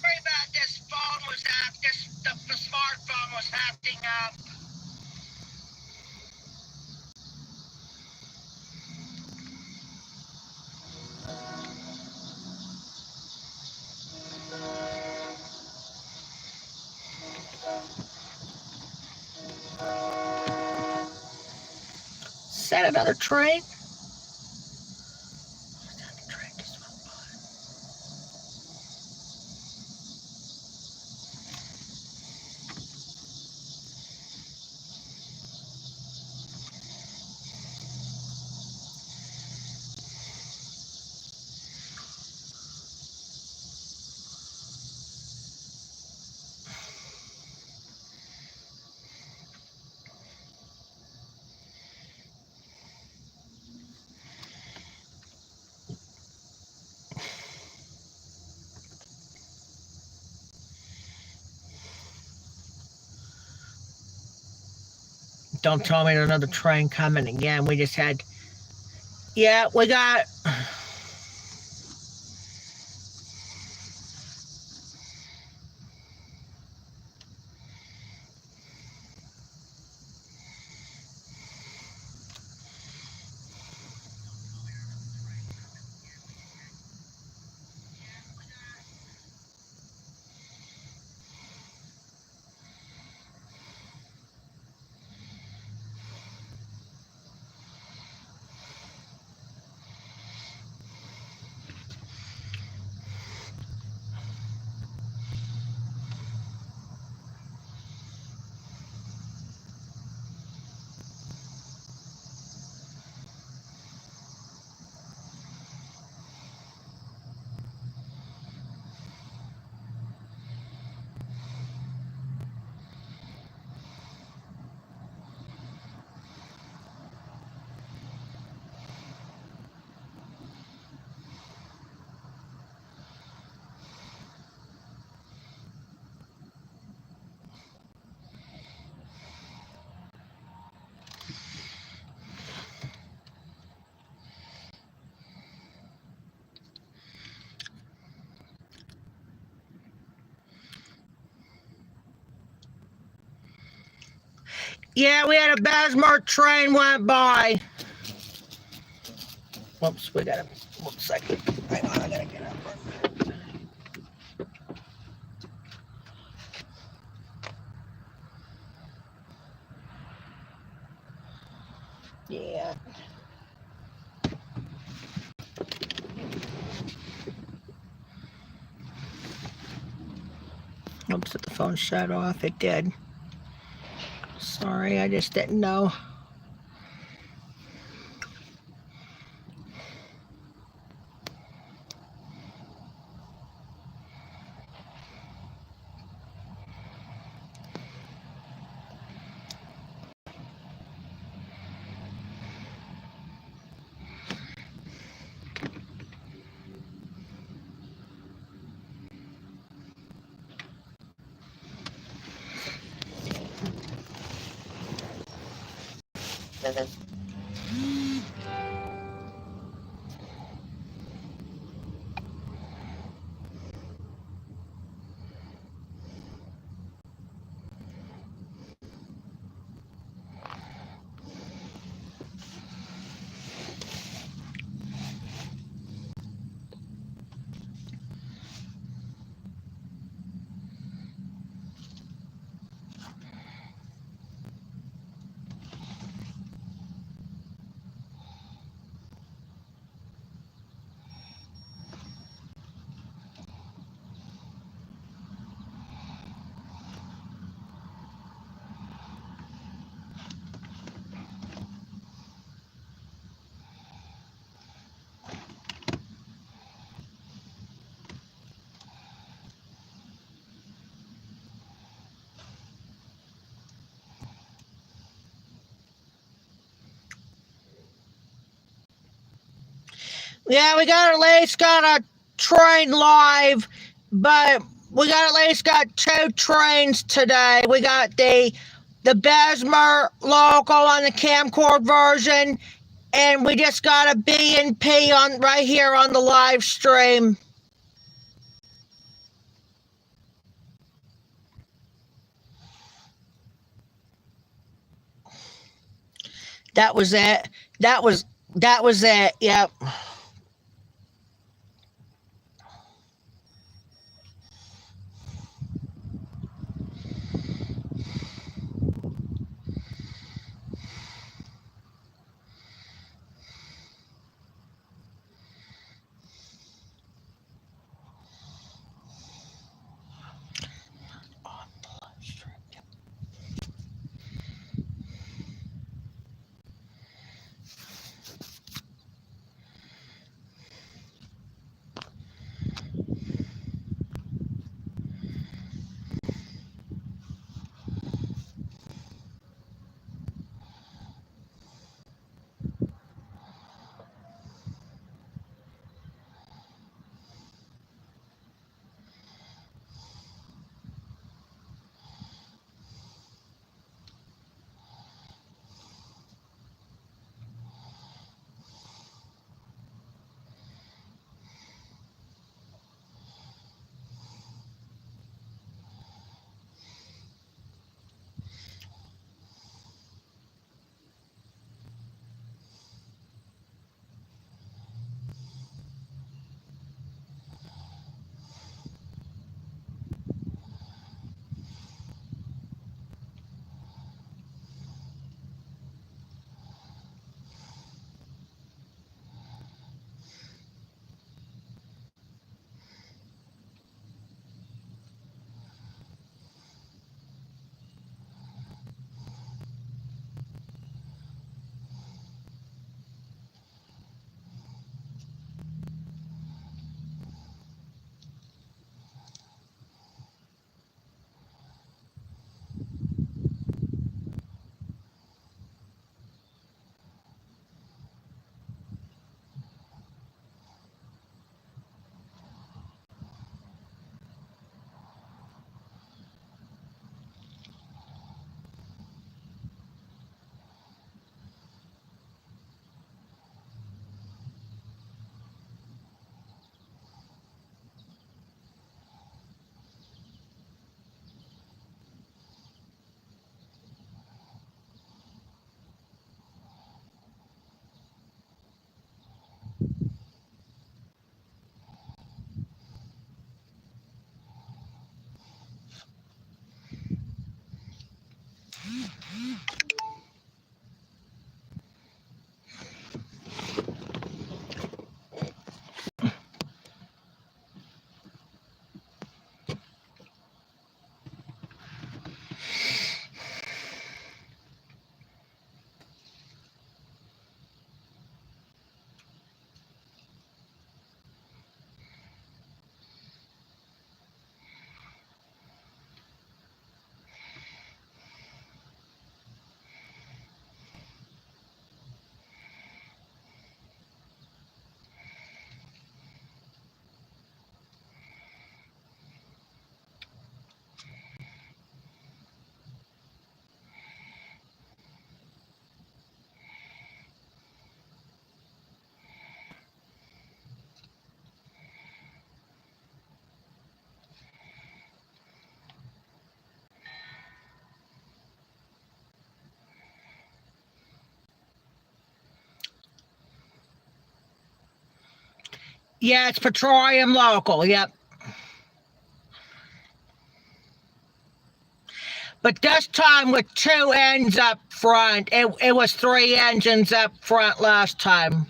Sorry about this phone the smartphone was acting up. Is that another train? Don't tell me there's another train coming again. We just had... Yeah, we got... Yeah, we had a Besmer train went by. Whoops, we got a... Whoops, second. Hang on, I gotta get up. Yeah. Oops, the phone shut off. It did. Sorry, I just didn't know. Yeah, we got at least got a train live, but we got at least got two trains today. We got the Bessemer local on the camcord version, and we just got a B&P on right here on the live stream. That was it. That was it. Yep. Yeah, it's petroleum local, yep. But this time with 2 ends up front. It was 3 engines up front last time.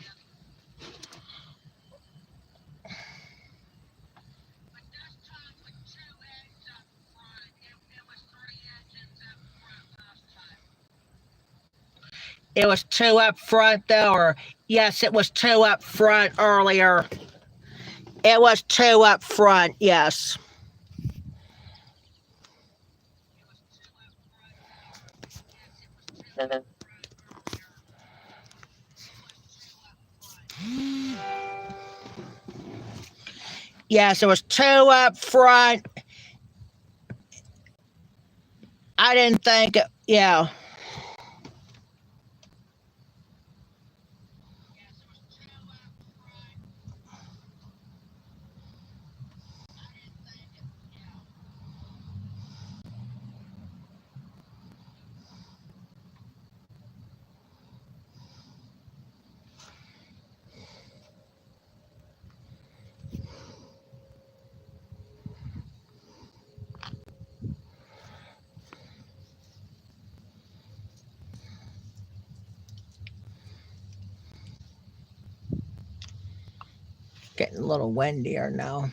It was 2 up front though, or yes, it was 2 up front earlier. It was 2 up front, yes. Yes, it was 2 up front. I didn't think it, yeah. Getting a little windier now.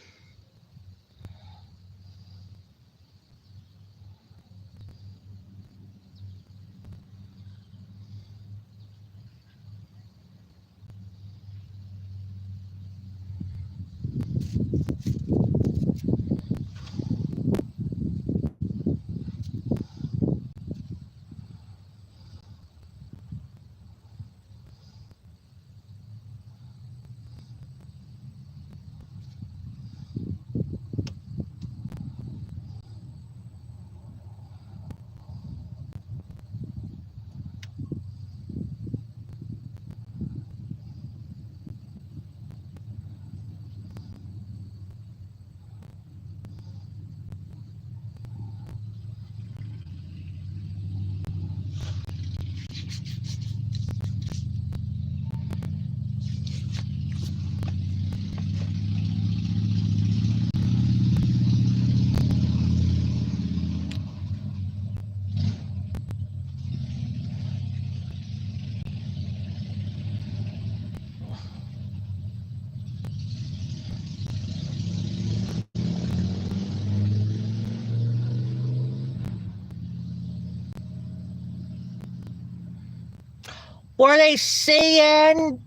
Were they seeing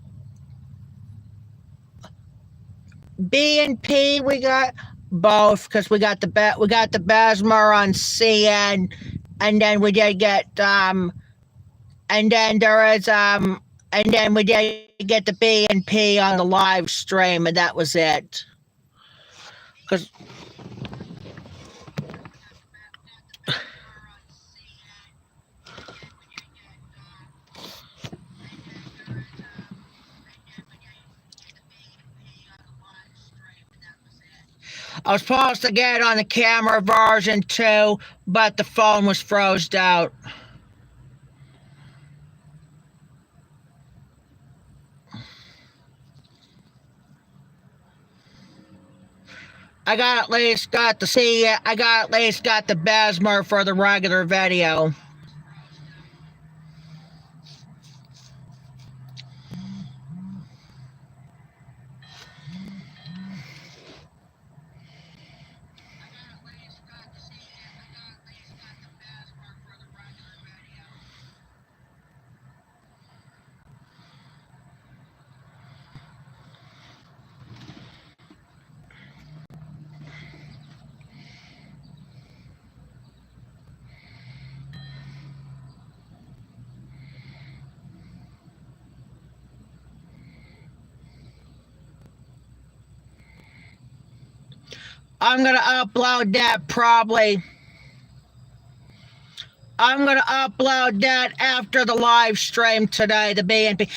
B and P? We got both because we got the Besmer on CN, and then we did get and then there is and then we did get the B and P on the live stream, and that was it. Because I was supposed to get on the camera version too, but the phone was frozen out. I got at least got the Besmer for the regular video. I'm gonna upload that probably. I'm gonna upload that after the live stream today. The BNP.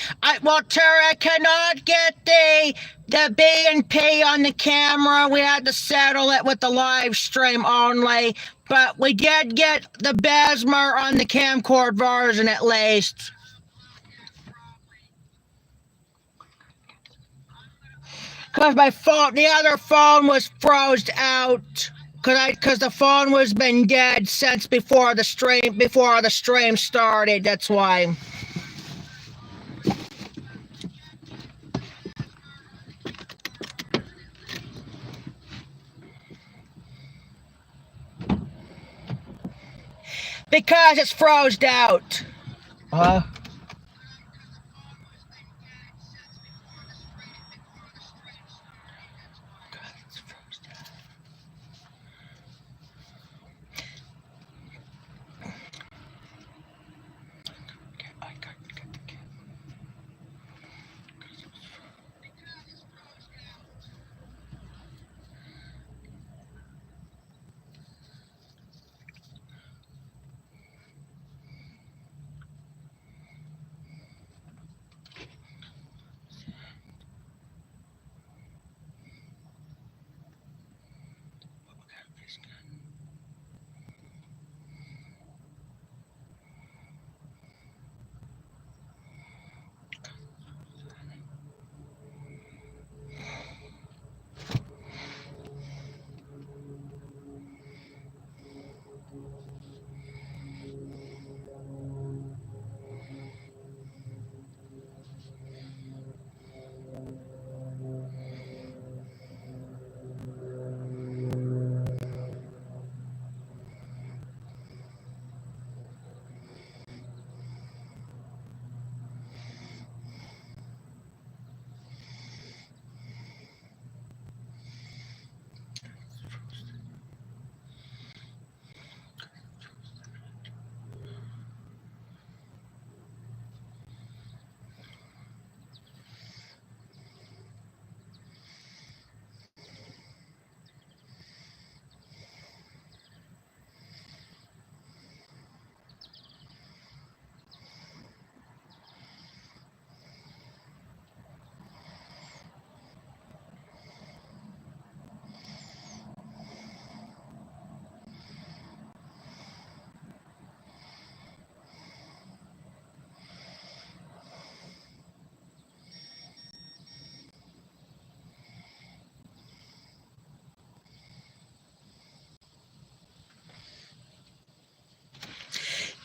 Well, Terry, I cannot get the BNP on the camera. We had to settle it with the live stream only. But we did get the Besmer on the camcorder version at least. Cause my phone, the other phone was froze out. Cause the phone was been dead since before the stream started. That's why. Because it's froze out. Uh.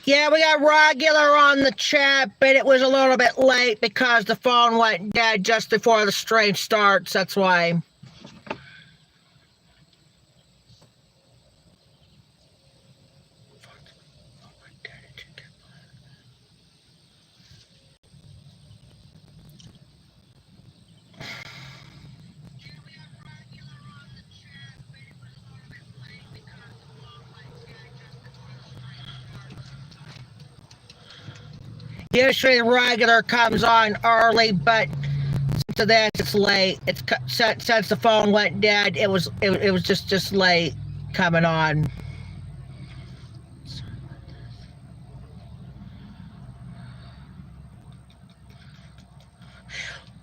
Yeah, we got regular on the chat, but it was a little bit late because the phone went dead just before the stream starts. That's why. Usually regular comes on early, but to this it's late. It's since the phone went dead. It was just late coming on.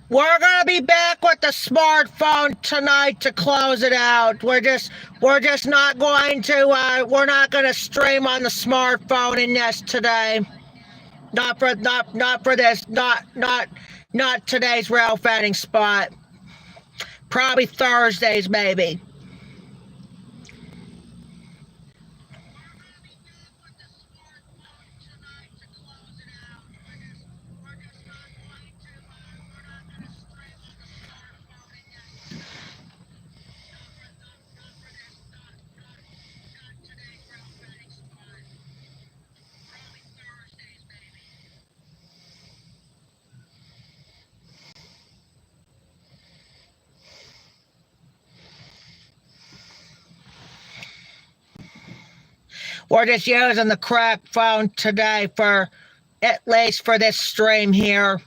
We're gonna be back with the smartphone tonight to close it out. We're just not going to we're not gonna stream on the smartphone in this today. Not for this. Not today's rail fanning spot. Probably Thursdays maybe. We're just using the crack phone today for, at least for this stream here.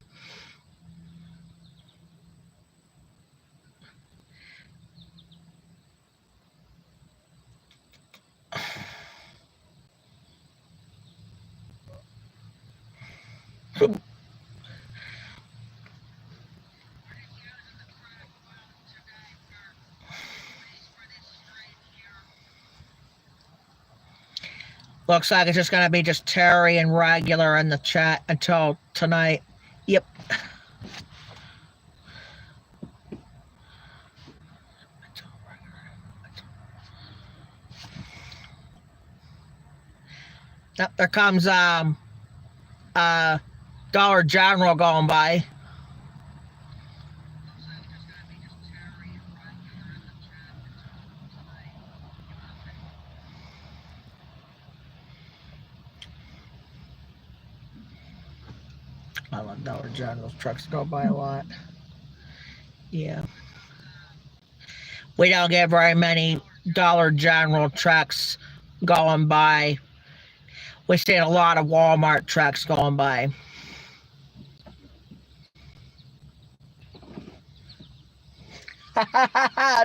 Looks like it's just going to be just Terry and regular in the chat until tonight. Yep. There comes Dollar General going by. I love Dollar General's trucks go by a lot. Yeah. We don't get very many Dollar General trucks going by. We see a lot of Walmart trucks going by.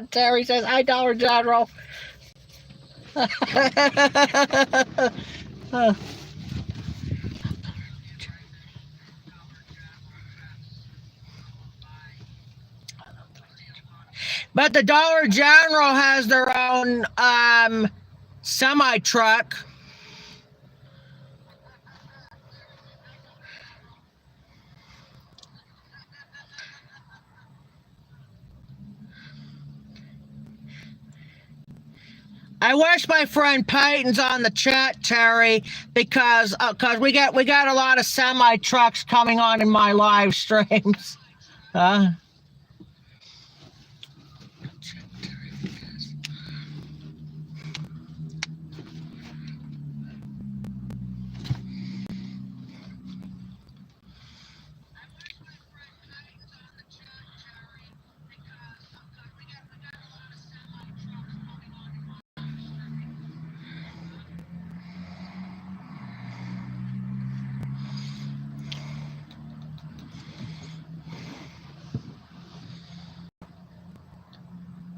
Terry says, "Hi, Dollar General." But the Dollar General has their own semi truck. I wish my friend Peyton's on the chat, Terry, because we got a lot of semi trucks coming on in my live streams.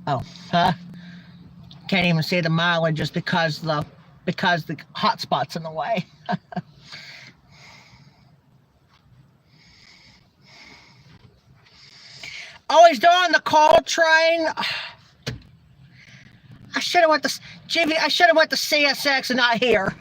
Oh, can't even see the mileage just because the hotspot's in the way. Oh, he's doing the coal train. I should have went to Jimmy. I should have went to CSX and not here.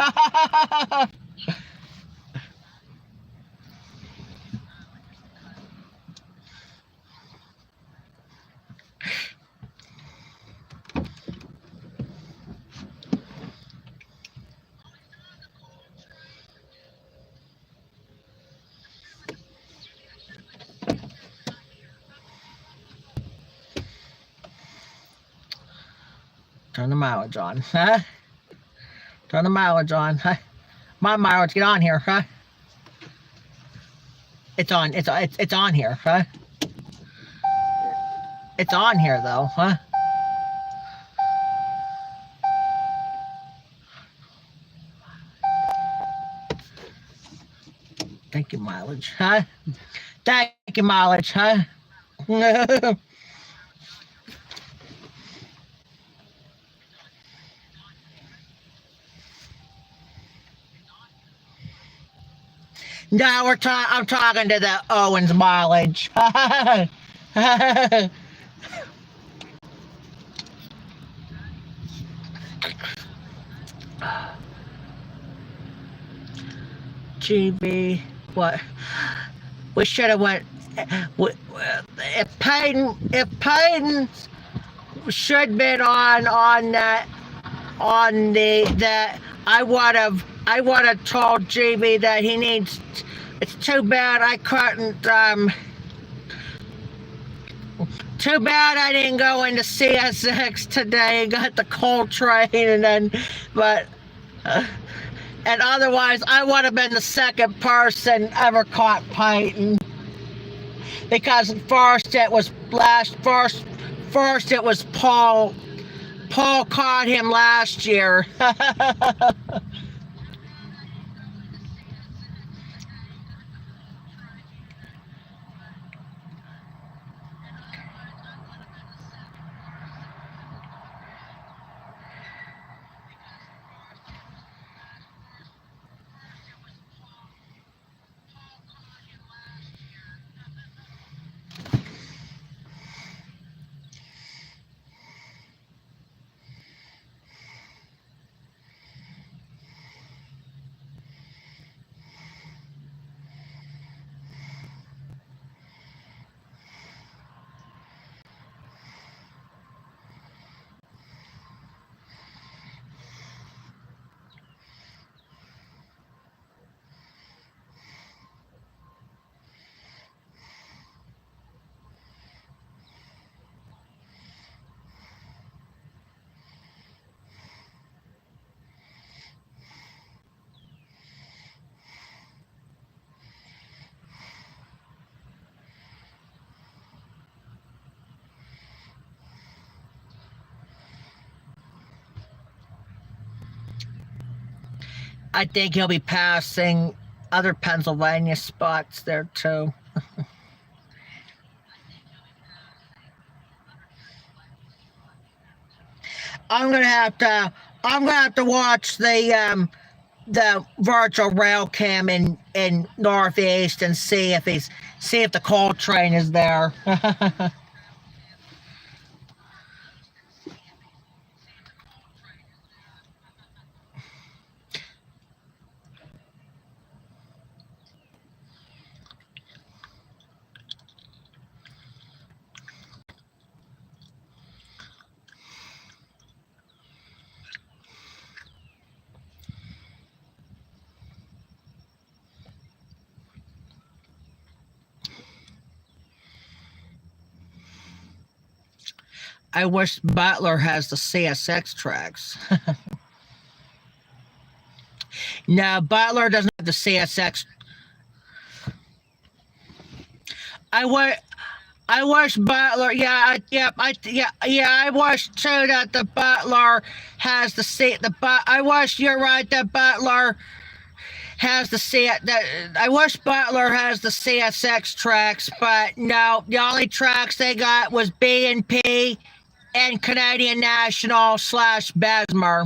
Turn the mileage on, huh? Turn the mileage on, huh? My mileage, get on here, huh? It's on. It's on here, huh? It's on here though, huh? Thank you, mileage, huh? Thank you, mileage, huh? No, I'm talking to the Owens mileage. GB, what? We should have went. If Payton should been on that that I would have told GB that he needs. It's too bad I couldn't. Too bad I didn't go into CSX today. Got the coal train and then, but. And otherwise, I would have been the second person ever caught Peyton. Because first it was first it was Paul. Paul caught him last year. I think he'll be passing other Pennsylvania spots there too. I'm gonna have to. I'm gonna have to watch the virtual rail cam in Northeast and see if the coal train is there. I wish Butler has the CSX tracks. No, Butler doesn't have the CSX. I wish. I wish Butler. Yeah. I wish too that the Butler has the C. I wish you're right that Butler has the C. That I wish Butler has the CSX tracks, but no. The only tracks they got was B&P and Canadian National / Bessemer.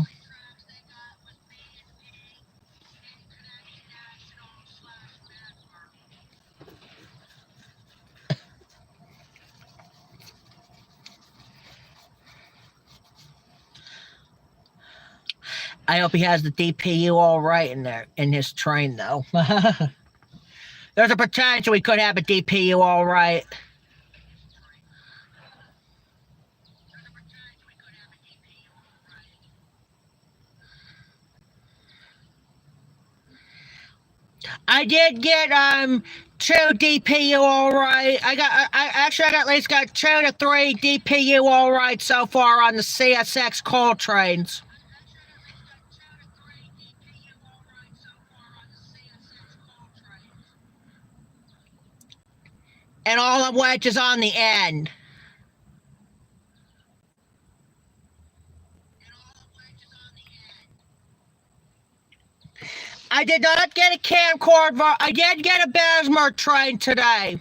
I hope he has the DPU all right in there in his train though. There's a potential we could have a DPU all right. I did get two DPU all right. I got at least got 2 to 3 DPU all right so far on the CSX coal trains. And all of which is on the end. I did not get a camcorder. I did get a Bessemer train today.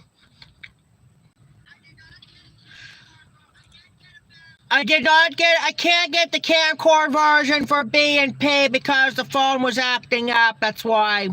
I can't get the camcorder version for B&P because the phone was acting up. That's why.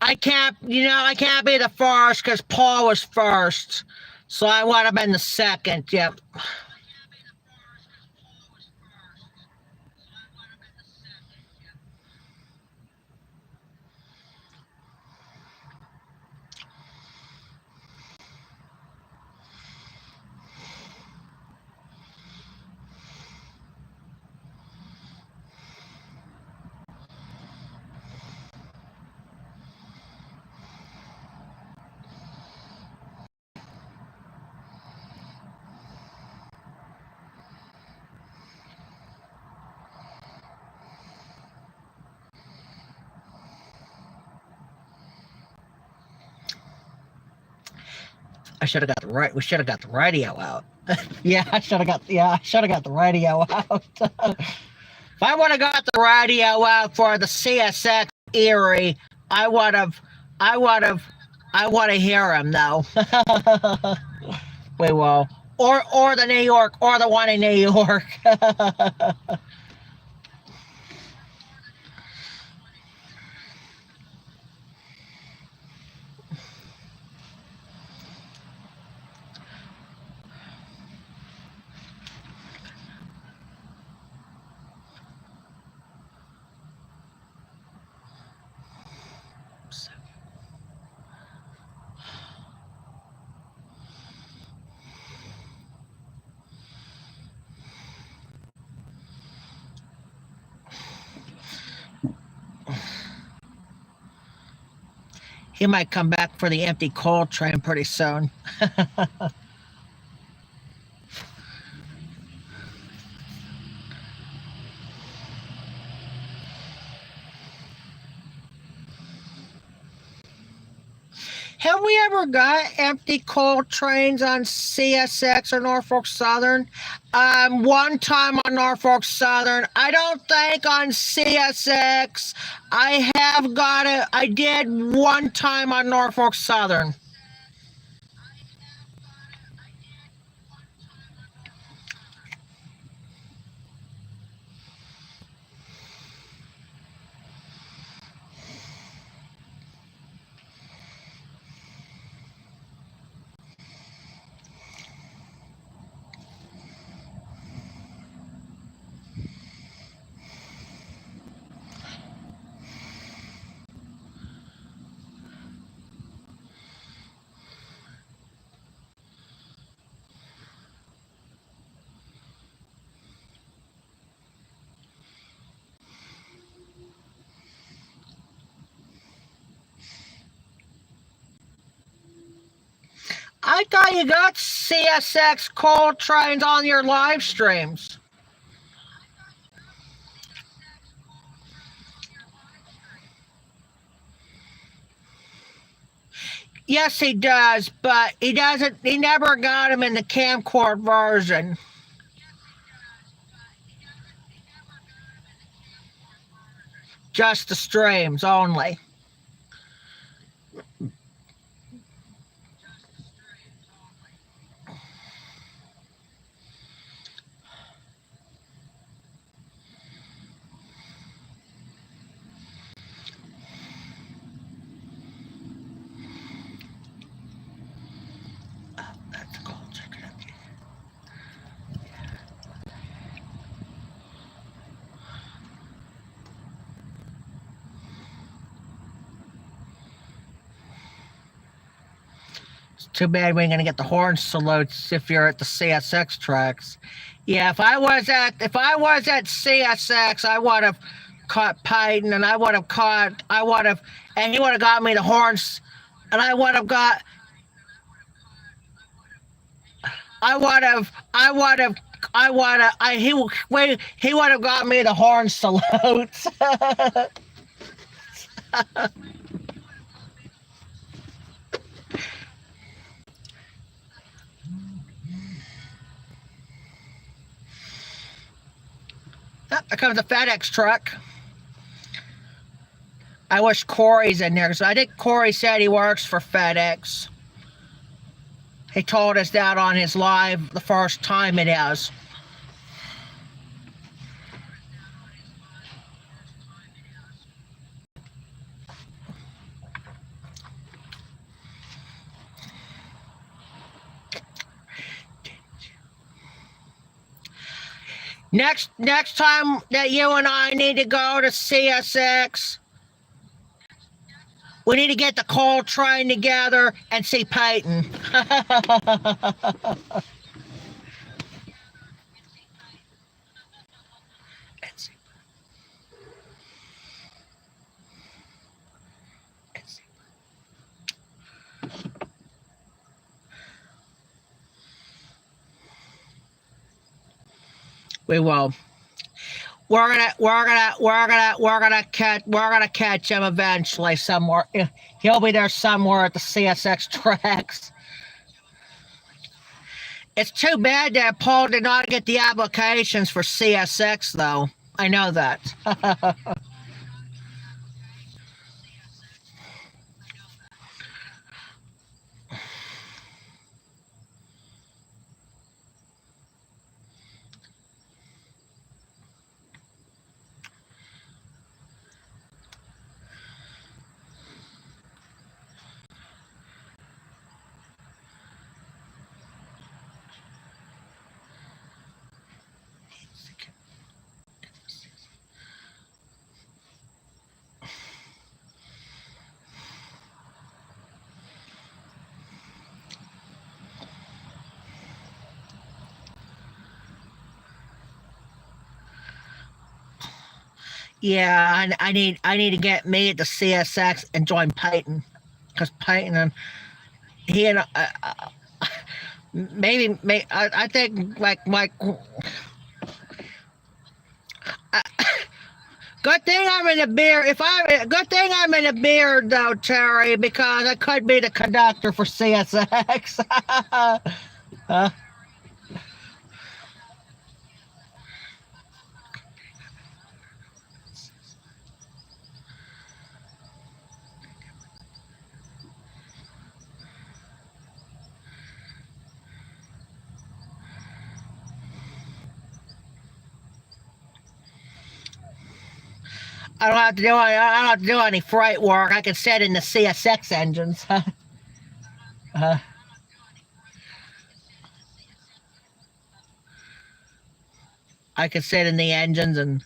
I can't, I can't be the first because Paul was first. So I would have been the second, yep. I should have got the right. We should have got the radio out. Yeah, I should have got. Yeah, I should have got the radio out. If I would have got the radio out for the CSX Erie, I would have. I would have. I want to hear him though. We will. Or the New York, or the one in New York. He might come back for the empty coal train pretty soon. Have we ever got empty coal trains on CSX or Norfolk Southern? One time on Norfolk Southern. I don't think on CSX. I have got it. I did one time on Norfolk Southern. I thought you got CSX coal trains on your live streams. Yes, he does, but he doesn't. He never got them in the camcorder version. Just the streams only. That's cool. Check it out. It's too bad we ain't gonna get the horn salutes if you're at the CSX tracks. Yeah, if I was at CSX, I would have caught Payton, and and he would have got me the horns, and I would have got, I would have, I would have, I would have, he would have got me the horn salutes. There comes the FedEx truck. I wish Corey's in there, because I think Corey said he works for FedEx. He told us that on his live the first time it is. Next time that you and I need to go to CSX, we need to get the coal train together and see Peyton. We will. We're gonna catch him eventually somewhere. He'll be there somewhere at the CSX tracks. It's too bad that Paul did not get the applications for CSX though. I know that. Yeah, I need to get me at the CSX and join Peyton, because Peyton and he and I think like uh, good thing I'm in a beard. Good thing I'm in a beard though, Terry, because I could be the conductor for CSX. uh, I don't have to do any freight work. I can sit in the CSX engines. uh, I can sit in the engines and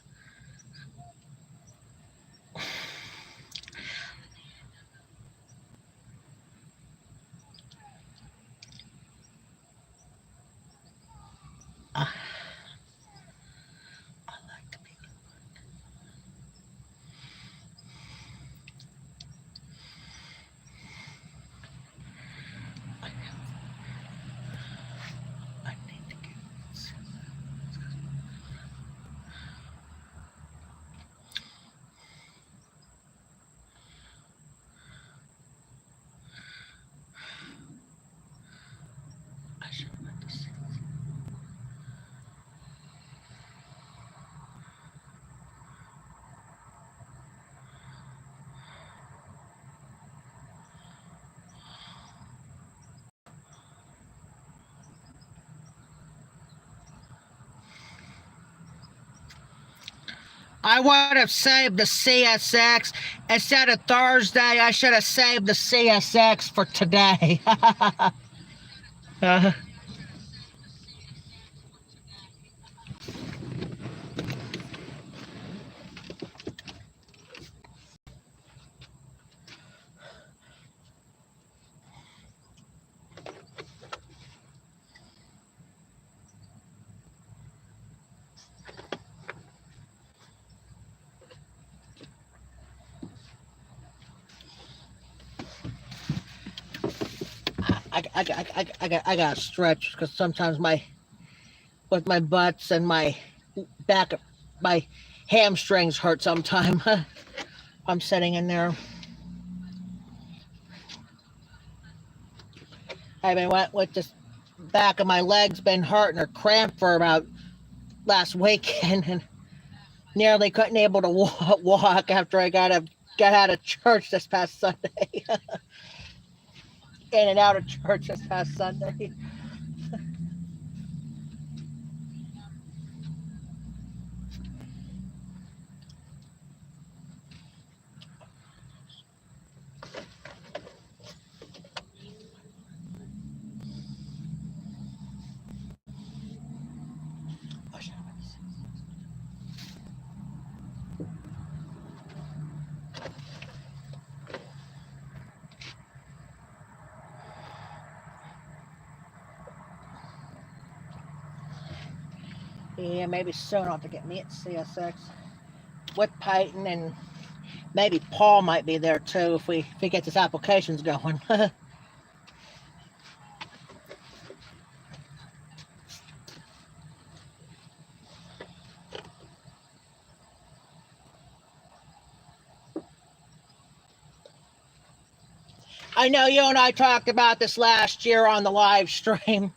uh, I would have saved the CSX instead of Thursday. I should have saved the CSX for today. uh, I got to stretch because sometimes with my butts and my back, my hamstrings hurt sometimes. I'm sitting in there. I mean, with this back of my legs been hurting or cramped for about last weekend, and nearly couldn't able to walk after I got out of church this past Sunday. In and out of church this past Sunday. Yeah, maybe soon I'll have to get me at CSX with Peyton, and maybe Paul might be there too if we get this applications going. I know you and I talked about this last year on the live stream.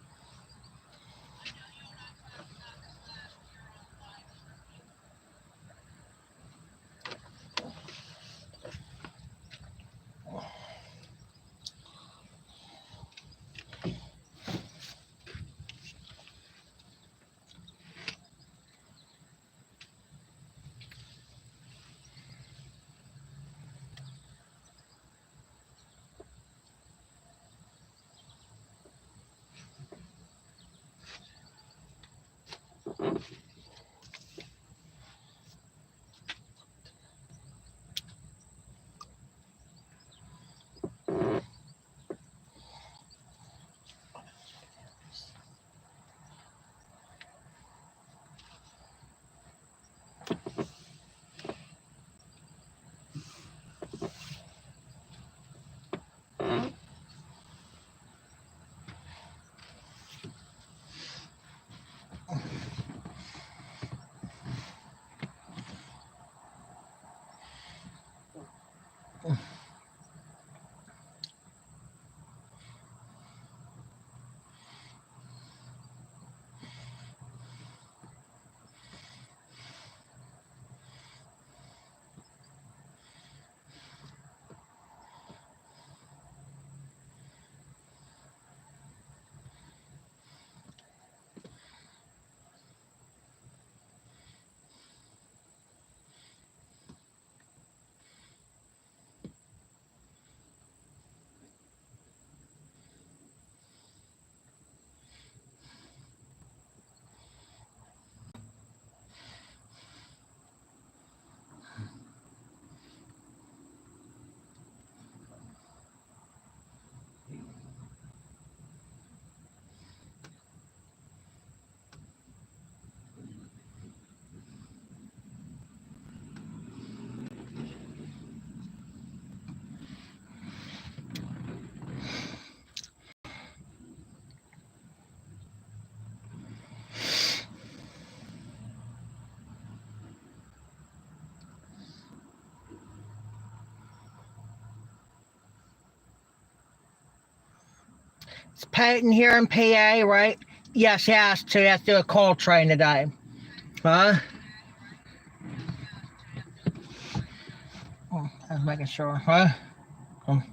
It's Peyton here in PA, right? Yes, he has to. He has to do a coal train today. Huh? I was making sure. Huh? Um,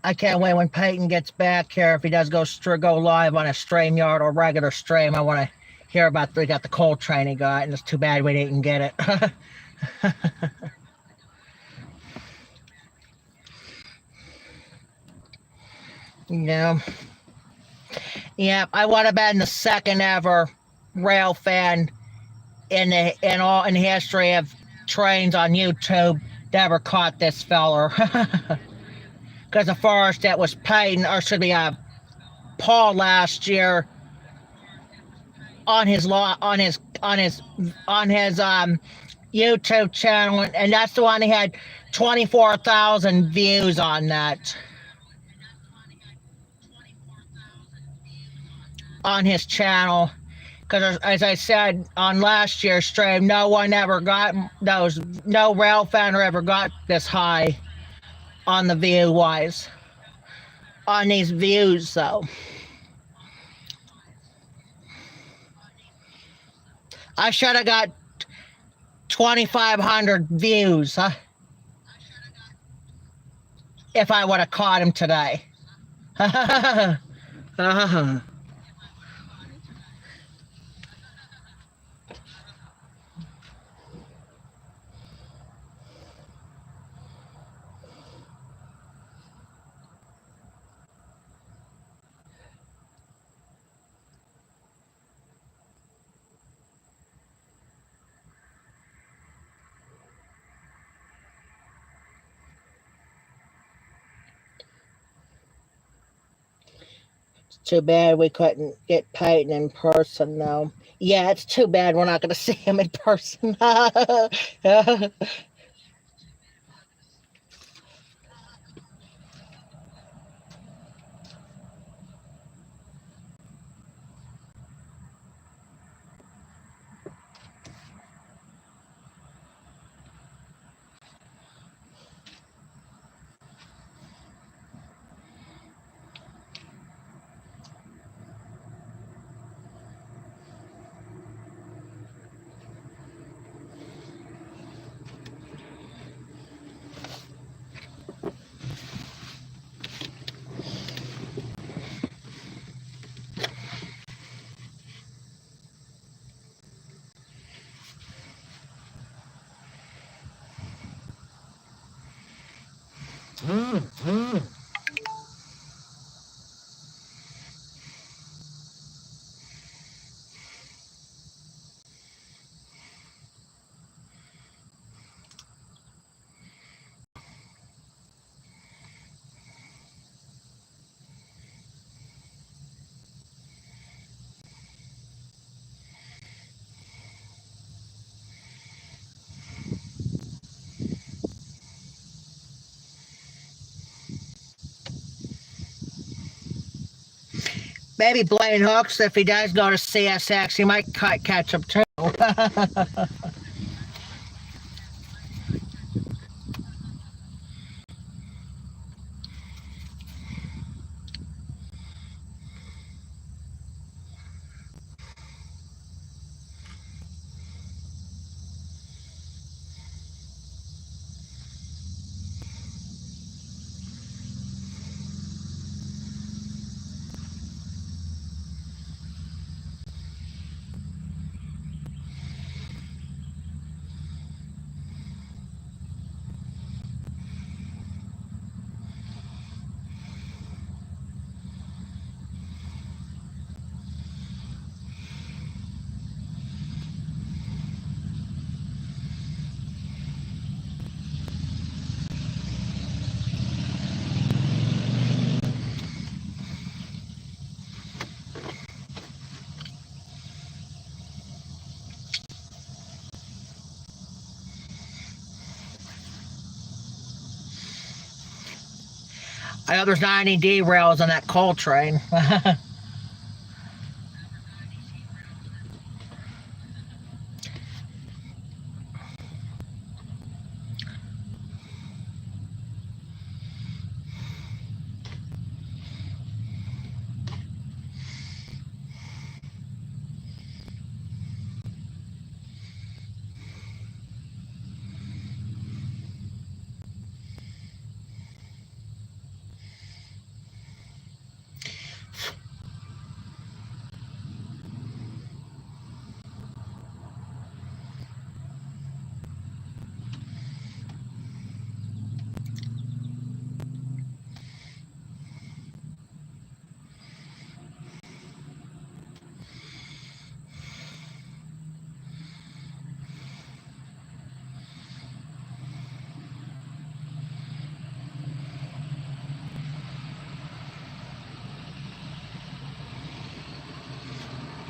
I can't wait when Peyton gets back here. If he does go live on a StreamYard or regular stream, I want to hear about we got the coal train he got, and it's too bad we didn't get it. Yeah. Yeah, I would have been the second ever rail fan in history of trains on YouTube that ever caught this feller. Because the first it was Peyton, or should be Paul last year on his YouTube channel, and that's the one he had 24,000 views on that on his channel. Because as I said on last year's stream, no one ever got no rail fan ever got this high on the view wise on these views. So I should have got 2,500 views, huh? If I would have caught him today. uh-huh. Too bad we couldn't get Peyton in person, though. Yeah, it's too bad we're not going to see him in person. Maybe Blaine Hooks, if he does go to CSX, he might catch up too. I know there's not any derails on that coal train.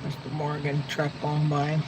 There's the Morgan truck going by.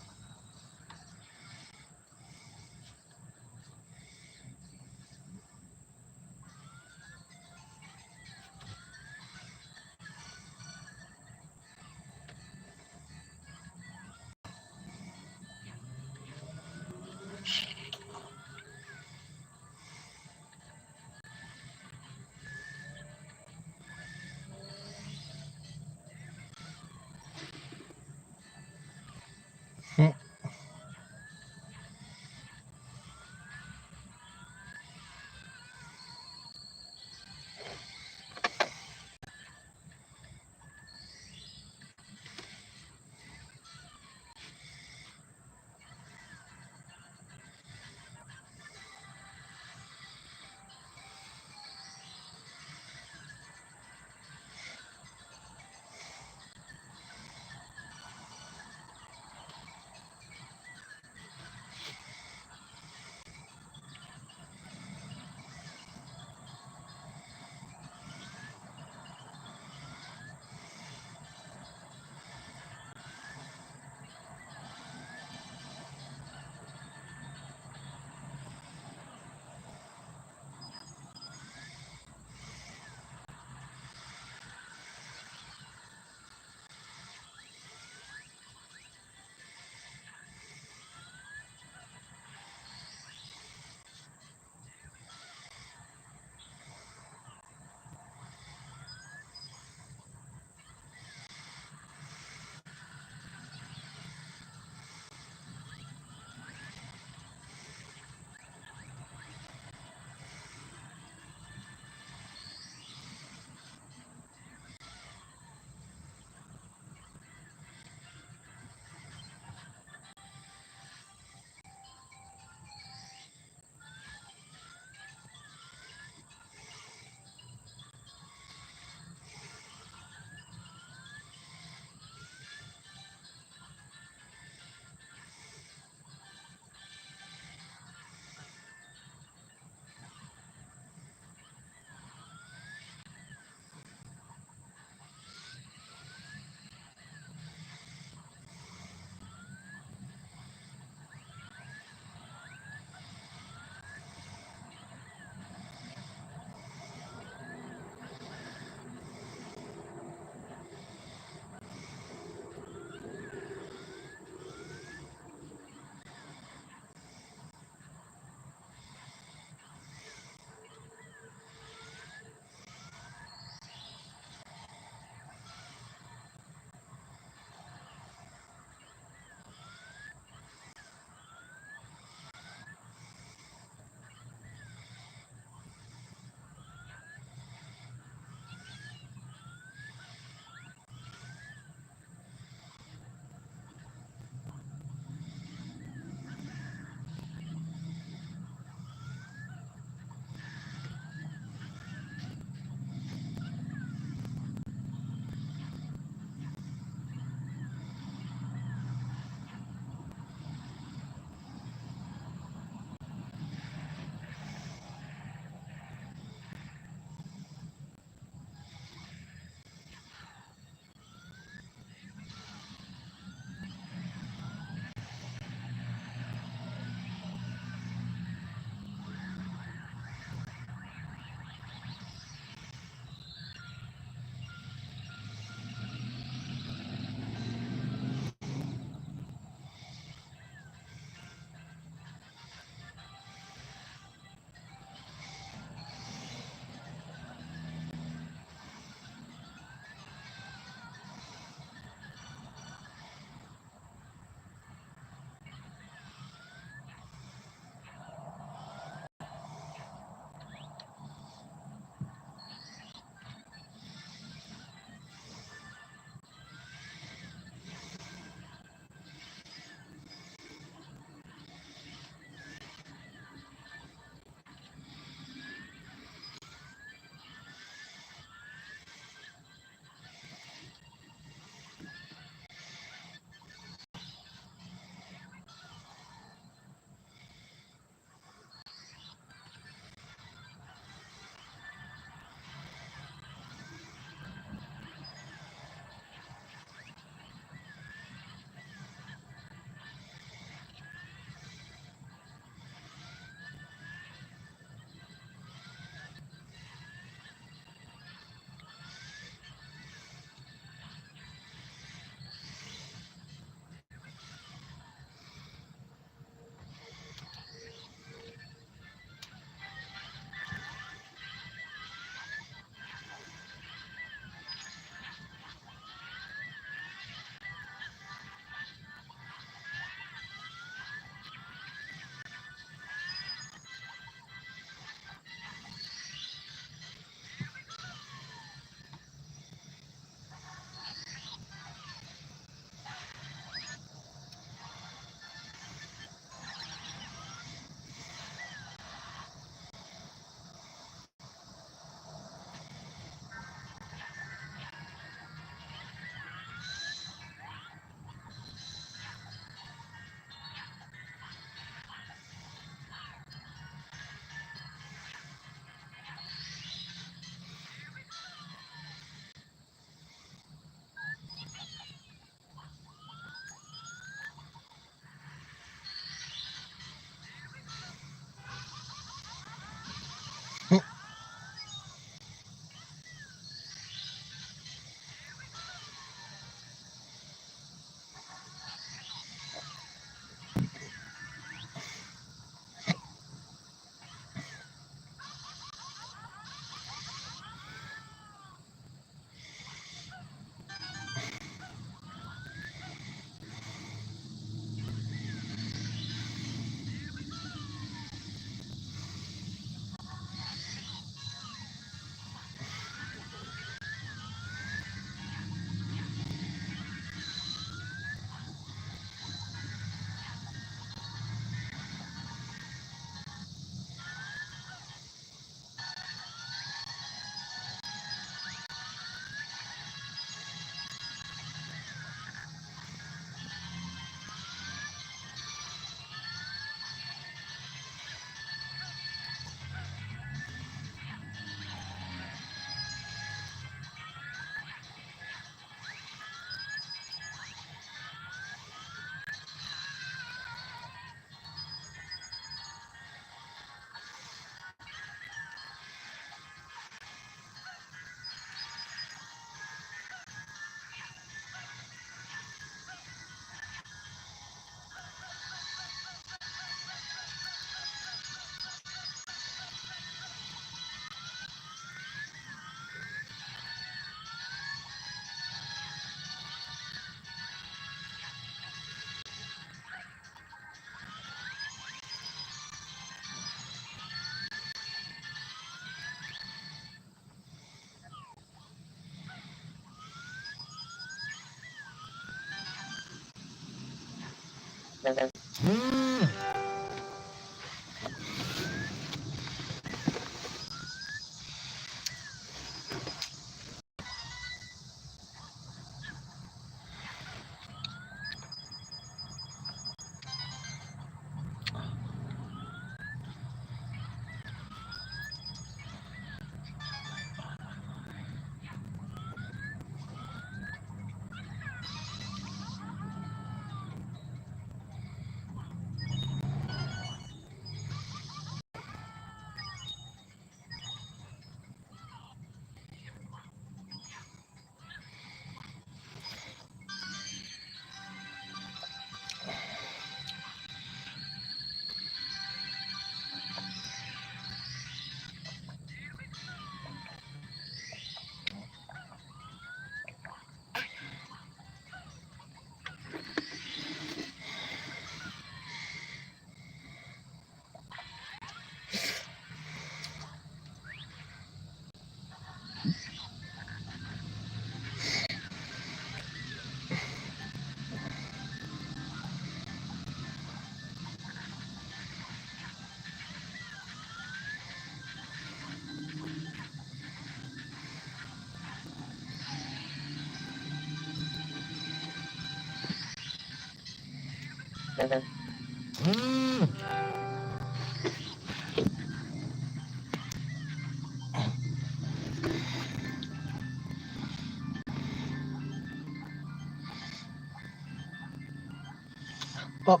Oh,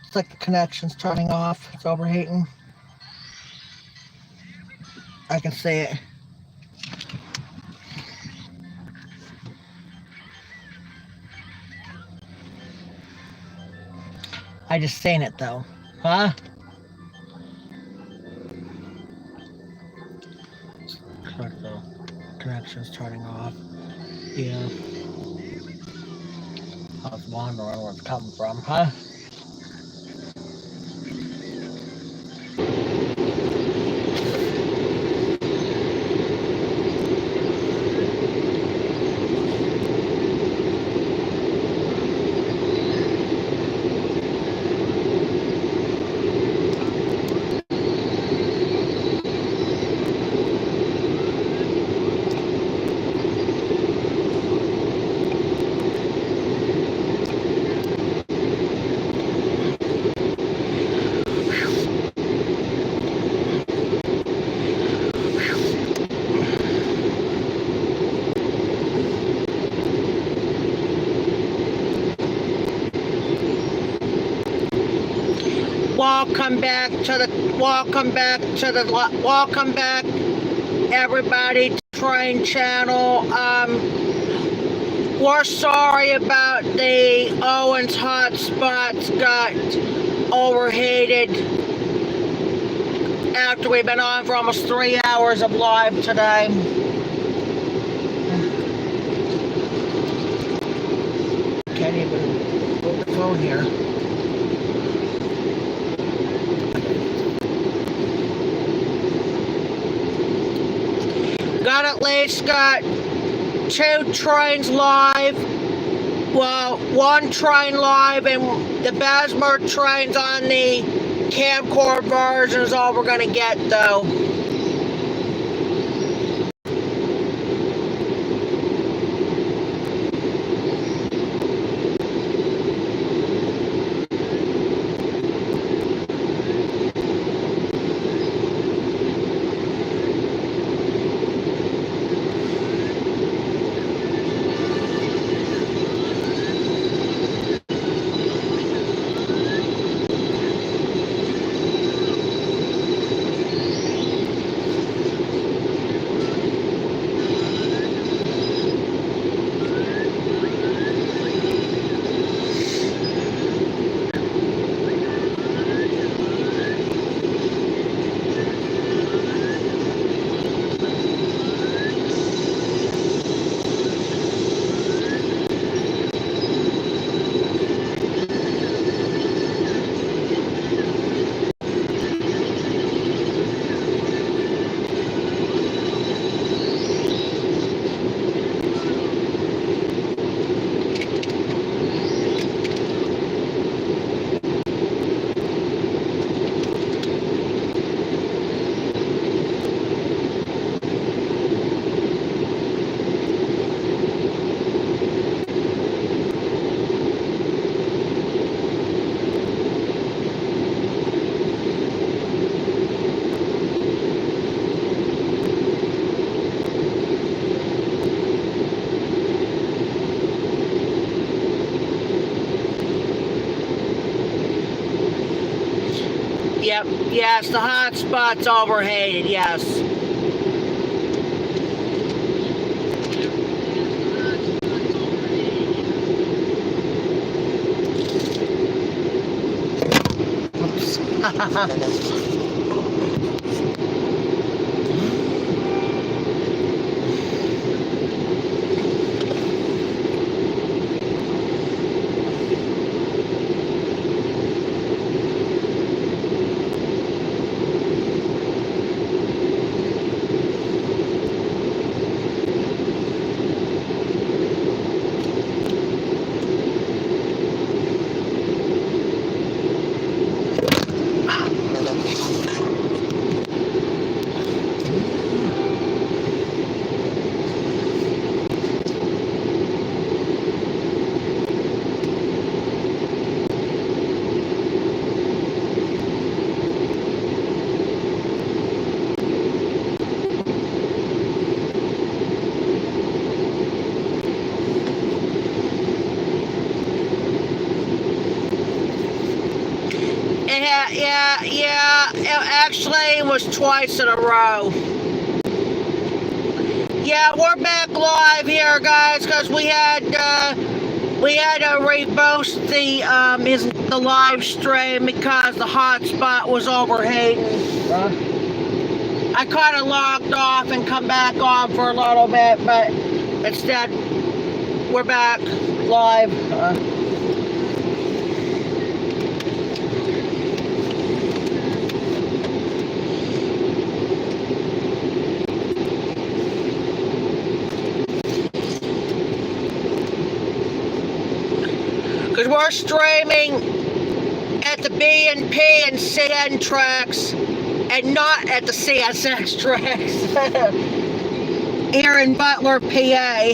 it's like the connection's turning off. It's overheating. I can see it. I just seen it though. Huh? Like the connection's turning off. Yeah. I was wondering where it's coming from, huh? Welcome back everybody to Train Channel. We're sorry about the Owens hotspots got overheated after we've been on for almost 3 hours of live today. Can't even put the phone here. At least got 2 trains live. Well, 1 train live, and the Bessemer trains on the camcorder version is all we're going to get, though. Yep, yes, the hot spot's overheated, yes. Yeah. Actually, it was twice in a row. Yeah, we're back live here, guys, because we had to reboost the live stream because the hotspot was overheating. I kind of logged off and come back on for a little bit, but instead we're back live. Because we're streaming at the B&P and CN tracks and not at the CSX tracks here in Butler, PA.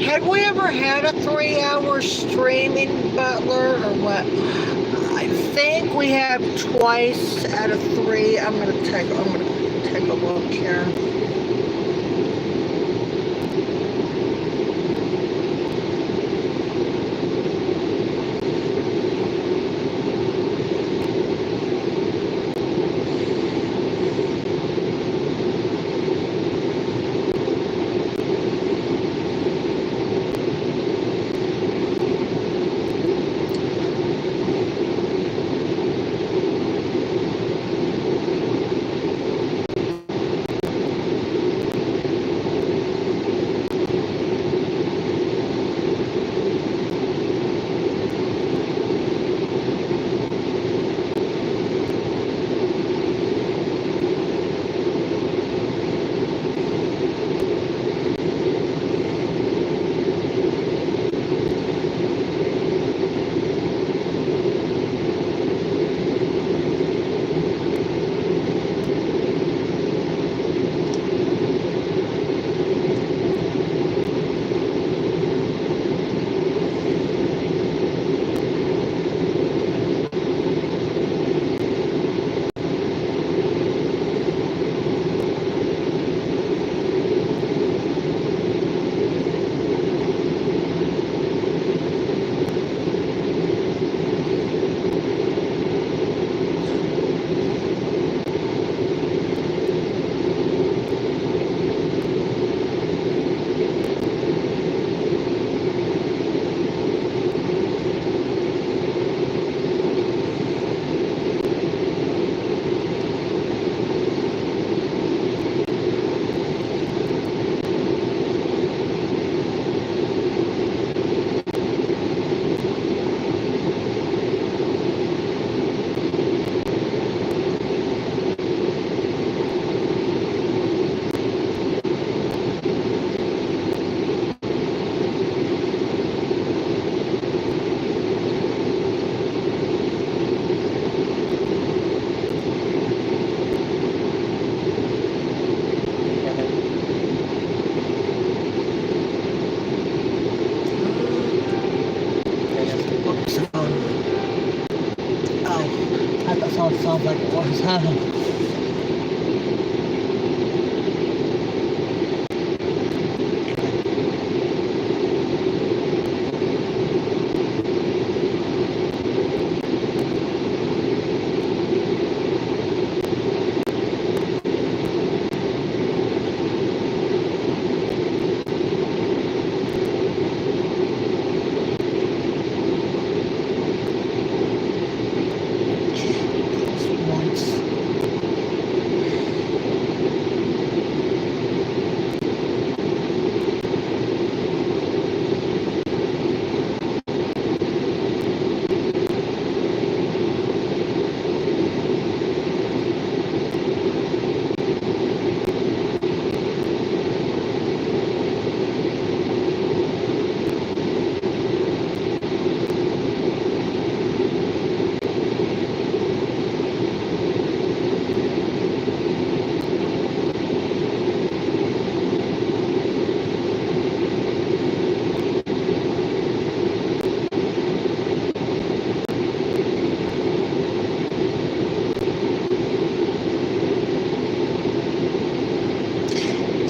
Had we ever had a 3-hour stream in Butler or what? I think we have twice out of 3. I'm gonna take a look here.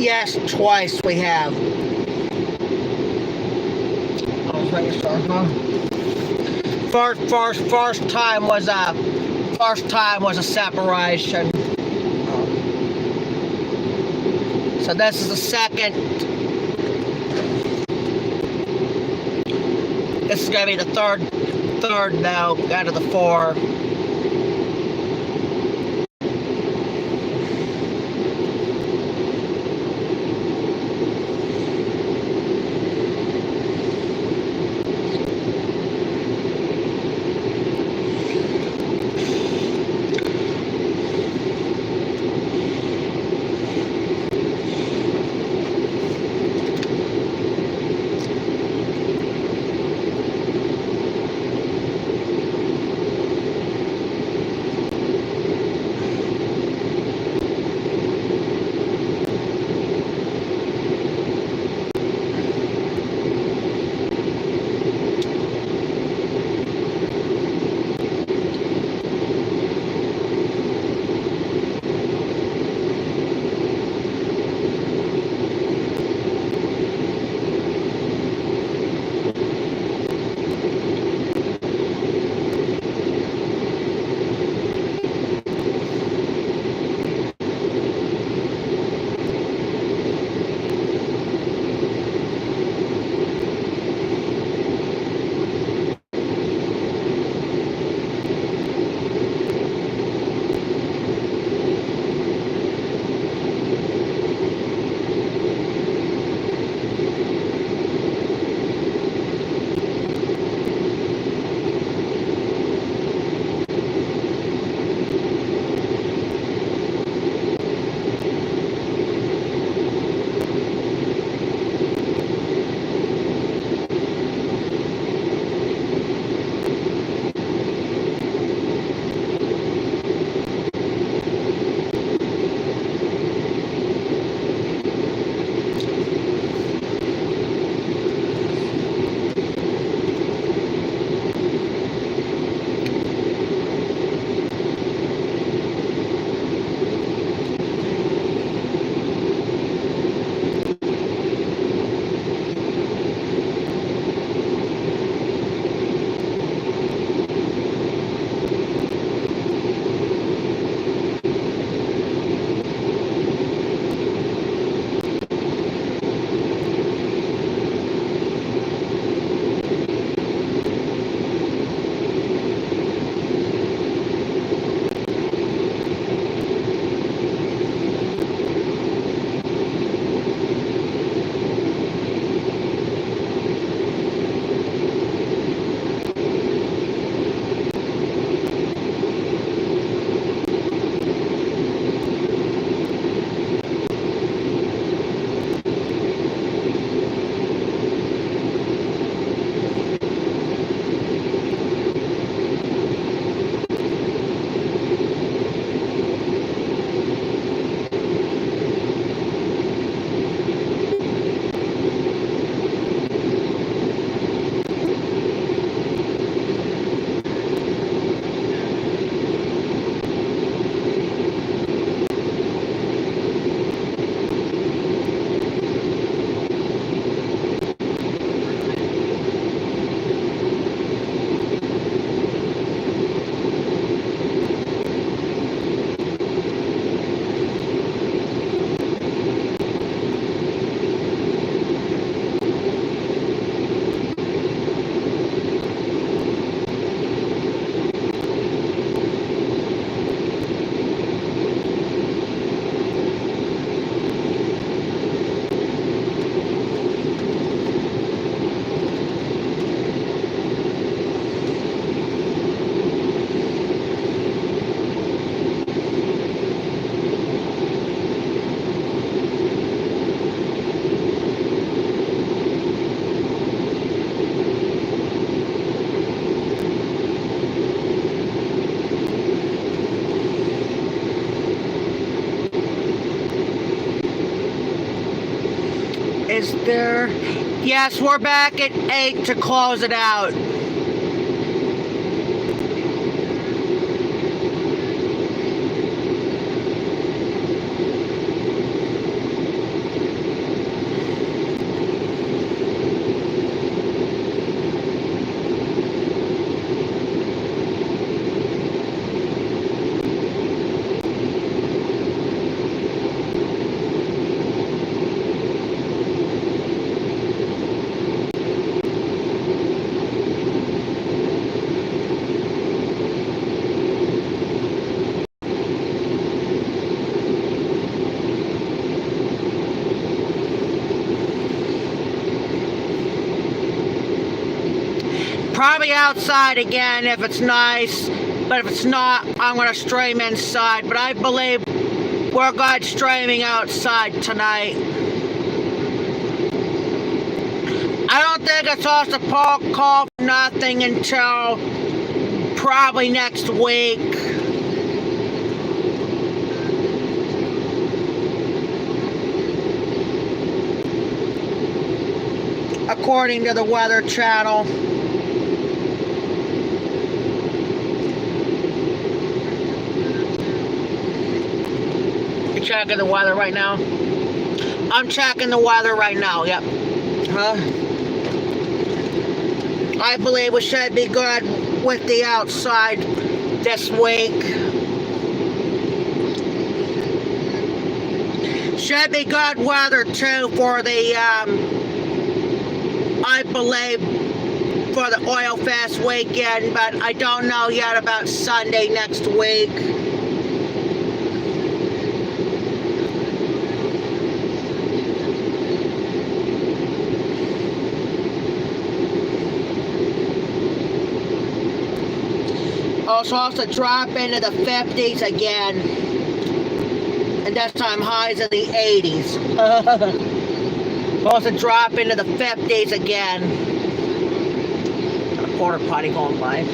Yes, twice we have. First time was a separation. So this is the second. This is gonna be the third now out of the four. Is there? Yes, we're back at 8 to close it out. Probably outside again if it's nice, but if it's not, I'm going to stream inside. But I believe we're good streaming outside tonight. I don't think it's supposed to call for nothing until probably next week. According to the Weather Channel. Checking the weather right now. I'm checking the weather right now. Yep. I believe we should be good with the outside this week. Should be good weather too for the I believe for the Oil Fest weekend, but I don't know yet about Sunday next week. Also drop into the 50s again, and this time highs in the 80s. Also drop into the 50s again. Got a porta potty going by.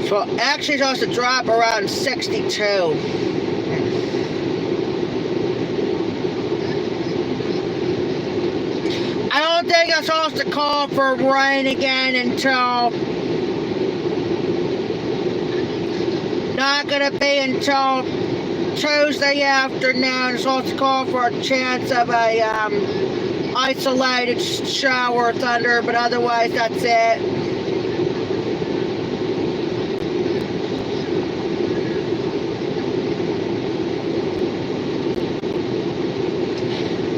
So actually it's supposed to drop around 62. I don't think I'm supposed to call for rain again until, not gonna be until Tuesday afternoon. I'm supposed to call for a chance of a isolated shower or thunder, but otherwise that's it.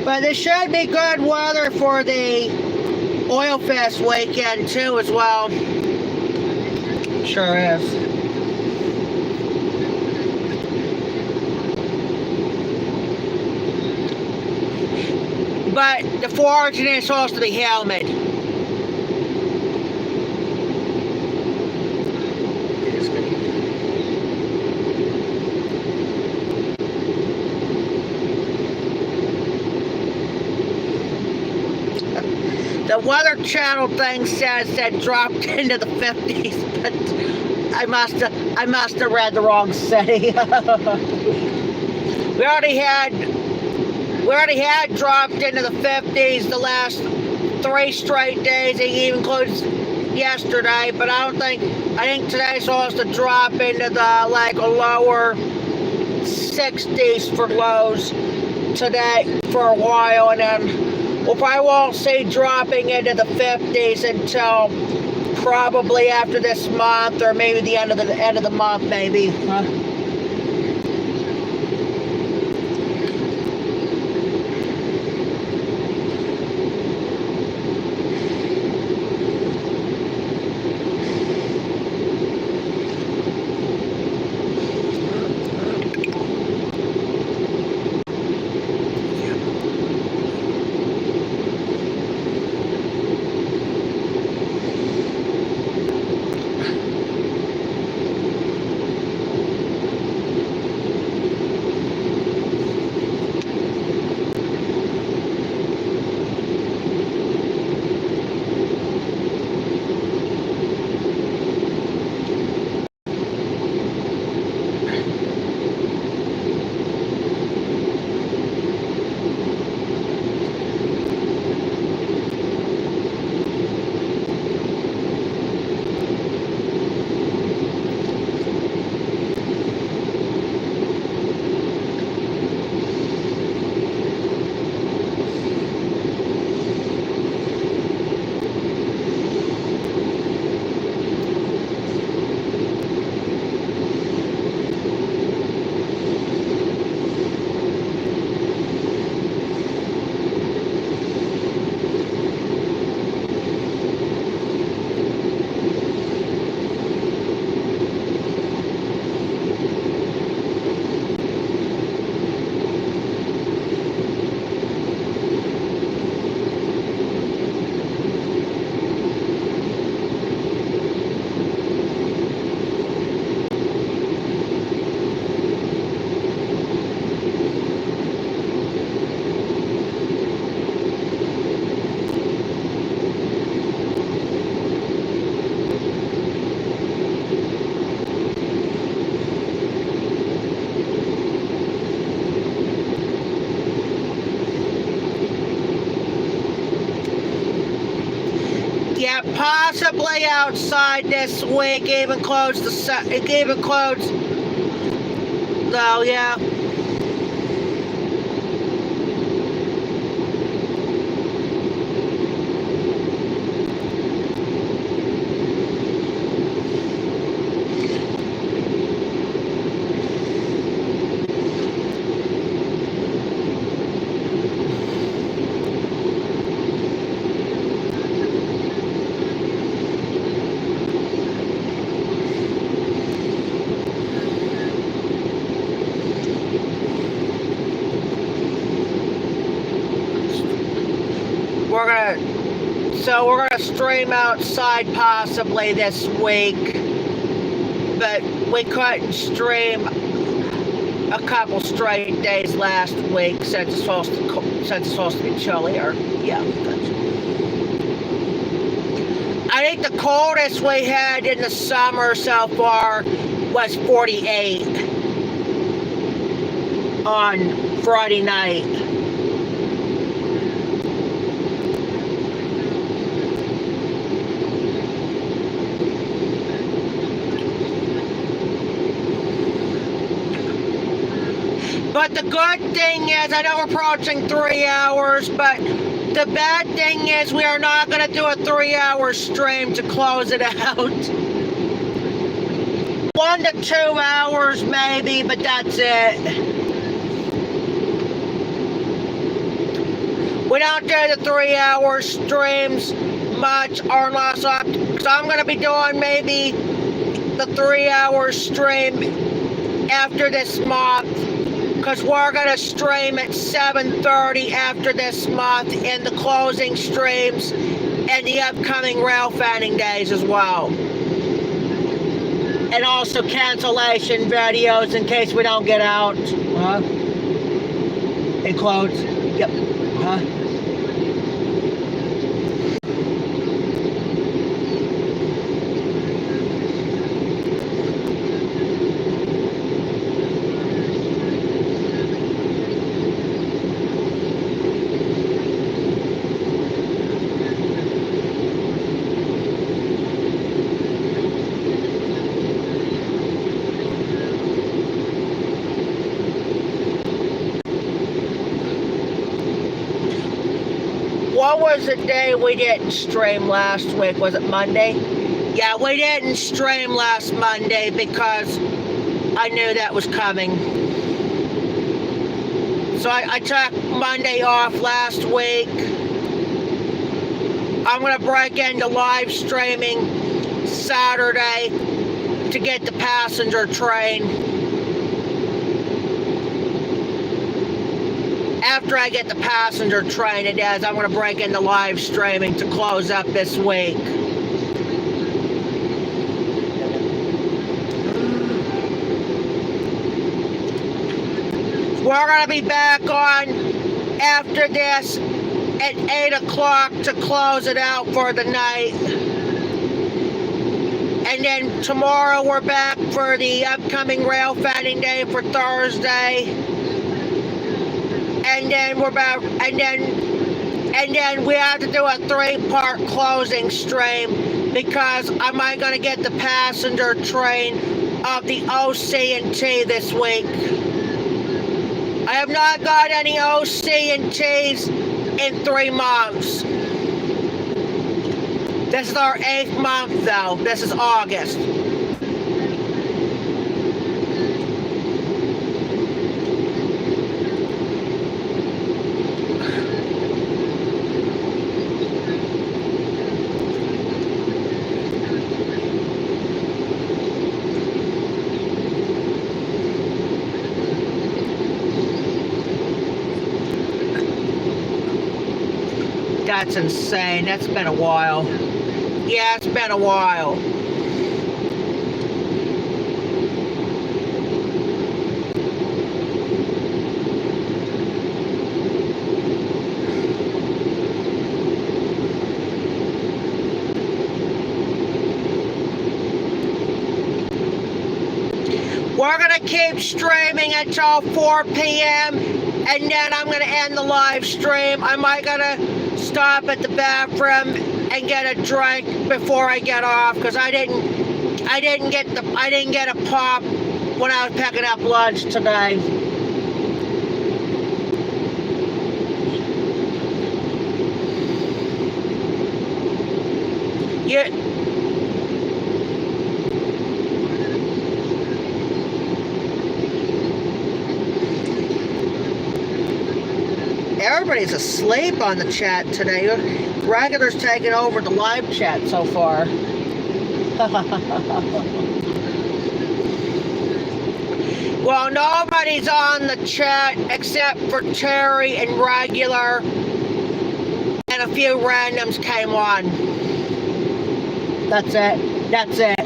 But there should be good weather for the Oil Fest weekend too as well. Sure is. But the foraging is supposed to be helmet. The Weather Channel thing says that dropped into the 50s, but I must have read the wrong city. we already had dropped into the 50s the last 3 straight days. It even includes yesterday, but I think today's supposed to drop into the like a lower 60s for lows today for a while, and then we'll probably won't see dropping into the 50s until probably after this month, or maybe the end of the month, maybe. Yeah, possibly outside this week. Even close even close. So yeah. We're gonna stream outside possibly this week, but we couldn't stream a couple straight days last week since it's supposed to be chillier. Yeah. I think the coldest we had in the summer so far was 48 on Friday night. But the good thing is, I know we're approaching 3 hours, but the bad thing is we are not going to do a 3-hour stream to close it out. 1 to 2 hours maybe, but that's it. We don't do the 3-hour streams much, or unless because I'm going to be doing maybe the 3-hour stream after this month. Because we're going to stream at 7:30 after this month in the closing streams and the upcoming rail fanning days as well. And also cancellation videos in case we don't get out. It closed. Yep. What was the day we didn't stream last week? Was it Monday? Yeah, we didn't stream last Monday because I knew that was coming. So I took Monday off last week. I'm going to break into live streaming Saturday to get the passenger train. After I get the passenger train, it is, I'm going to break into live streaming to close up this week. We're going to be back on after this at 8 o'clock to close it out for the night. And then tomorrow we're back for the upcoming rail fanning day for Thursday. And then and then we have to do a 3-part closing stream because am I going to get the passenger train of the OC&T this week? I have not got any OC&Ts in 3 months. This is our 8th month though. This is August. That's insane. That's been a while. Yeah, it's been a while. We're going to keep streaming until 4 p.m. and then I'm going to end the live stream. I might going to stop at the bathroom and get a drink before I get off, because I didn't get a pop when I was picking up lunch today. Everybody's asleep on the chat today. Regular's taking over the live chat so far. Well, nobody's on the chat except for Terry and Regular, and a few randoms came on. That's it. That's it.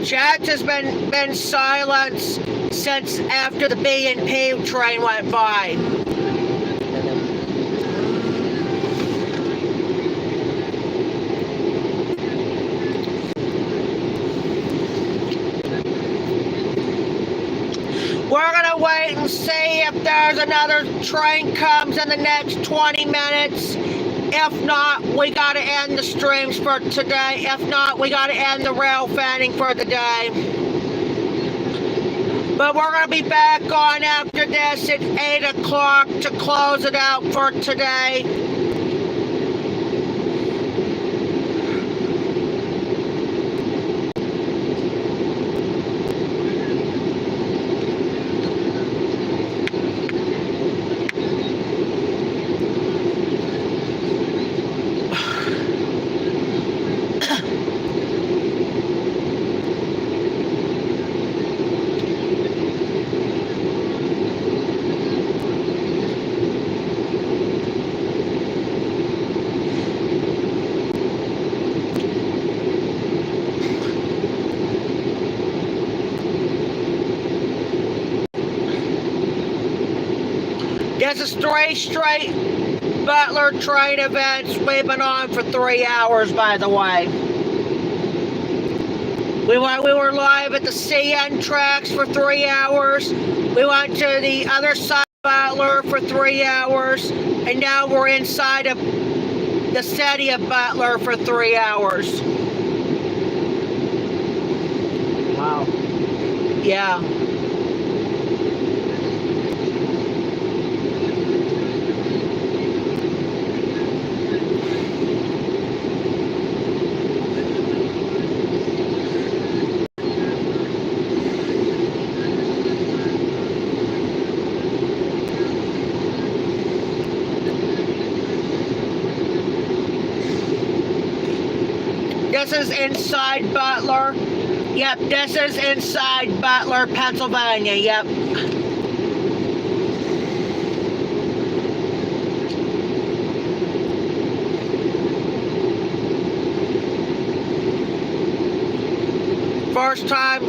Chat has been silent since after the B&P train went by. We're gonna wait and see if there's another train comes in the next 20 minutes. If not, we gotta end the streams for today. If not, we gotta end the rail fanning for the day. But we're gonna be back on after this at 8 o'clock to close it out for today. This is three straight Butler train events. We've been on for 3 hours, by the way. We were live at the CN tracks for 3 hours. We went to the other side of Butler for 3 hours. And now we're inside of the city of Butler for 3 hours. Wow. Yeah. This is inside Butler. Yep, this is inside Butler, Pennsylvania. Yep. First time.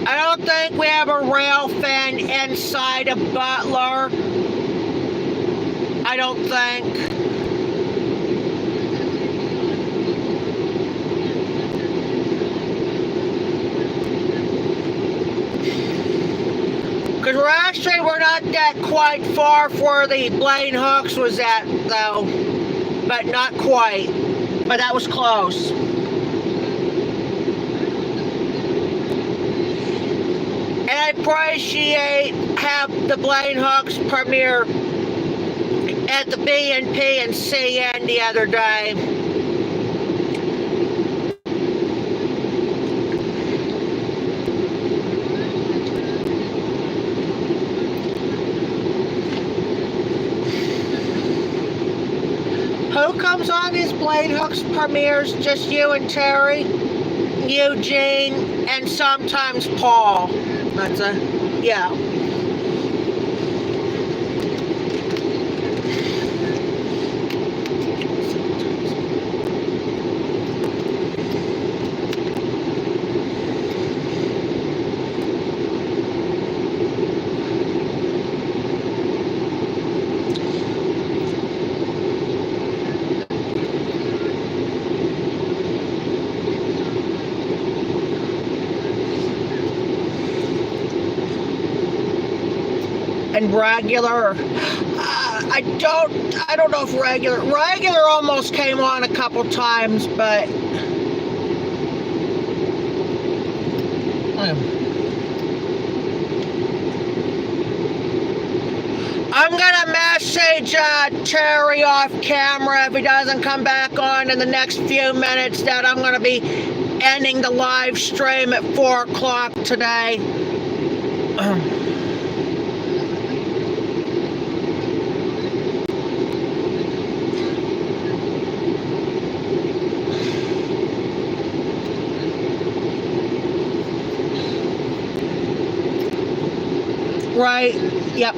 I don't think we have a rail fan inside of Butler. I don't think. Because we're not that quite far from where the Blaine Hooks was at, though. But not quite. But that was close. And I appreciate have the Blaine Hooks premiere at the B&P and CN the other day. Who comes on these Blaine Hooks premieres? Just you and Terry, Eugene, and sometimes Paul. That's yeah. and regular. I don't know if regular almost came on a couple times, but I'm gonna message Terry off camera if he doesn't come back on in the next few minutes that I'm gonna be ending the live stream at 4 o'clock today. Right, yep.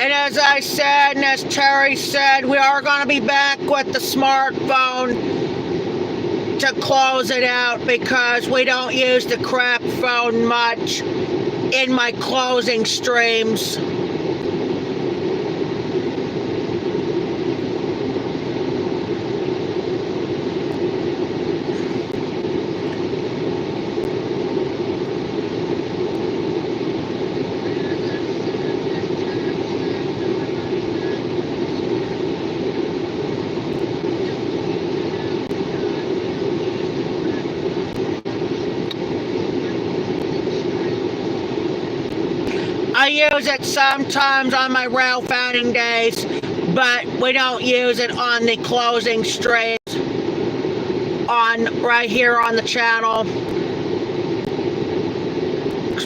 And as I said, and as Terry said, we are going to be back with the smartphone to close it out because we don't use the crap phone much in my closing streams. I use it sometimes on my rail fanning days, but we don't use it on the closing streams on right here on the channel.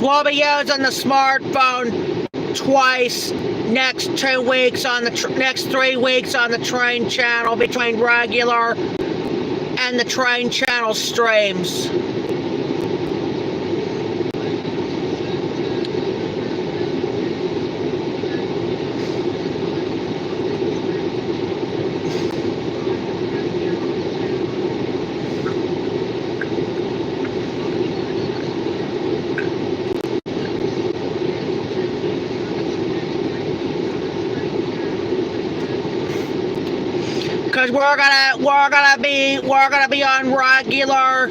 We'll be using the smartphone twice next 2 weeks on the next 3 weeks on the train channel between regular and the train channel streams. Because we're gonna be on regular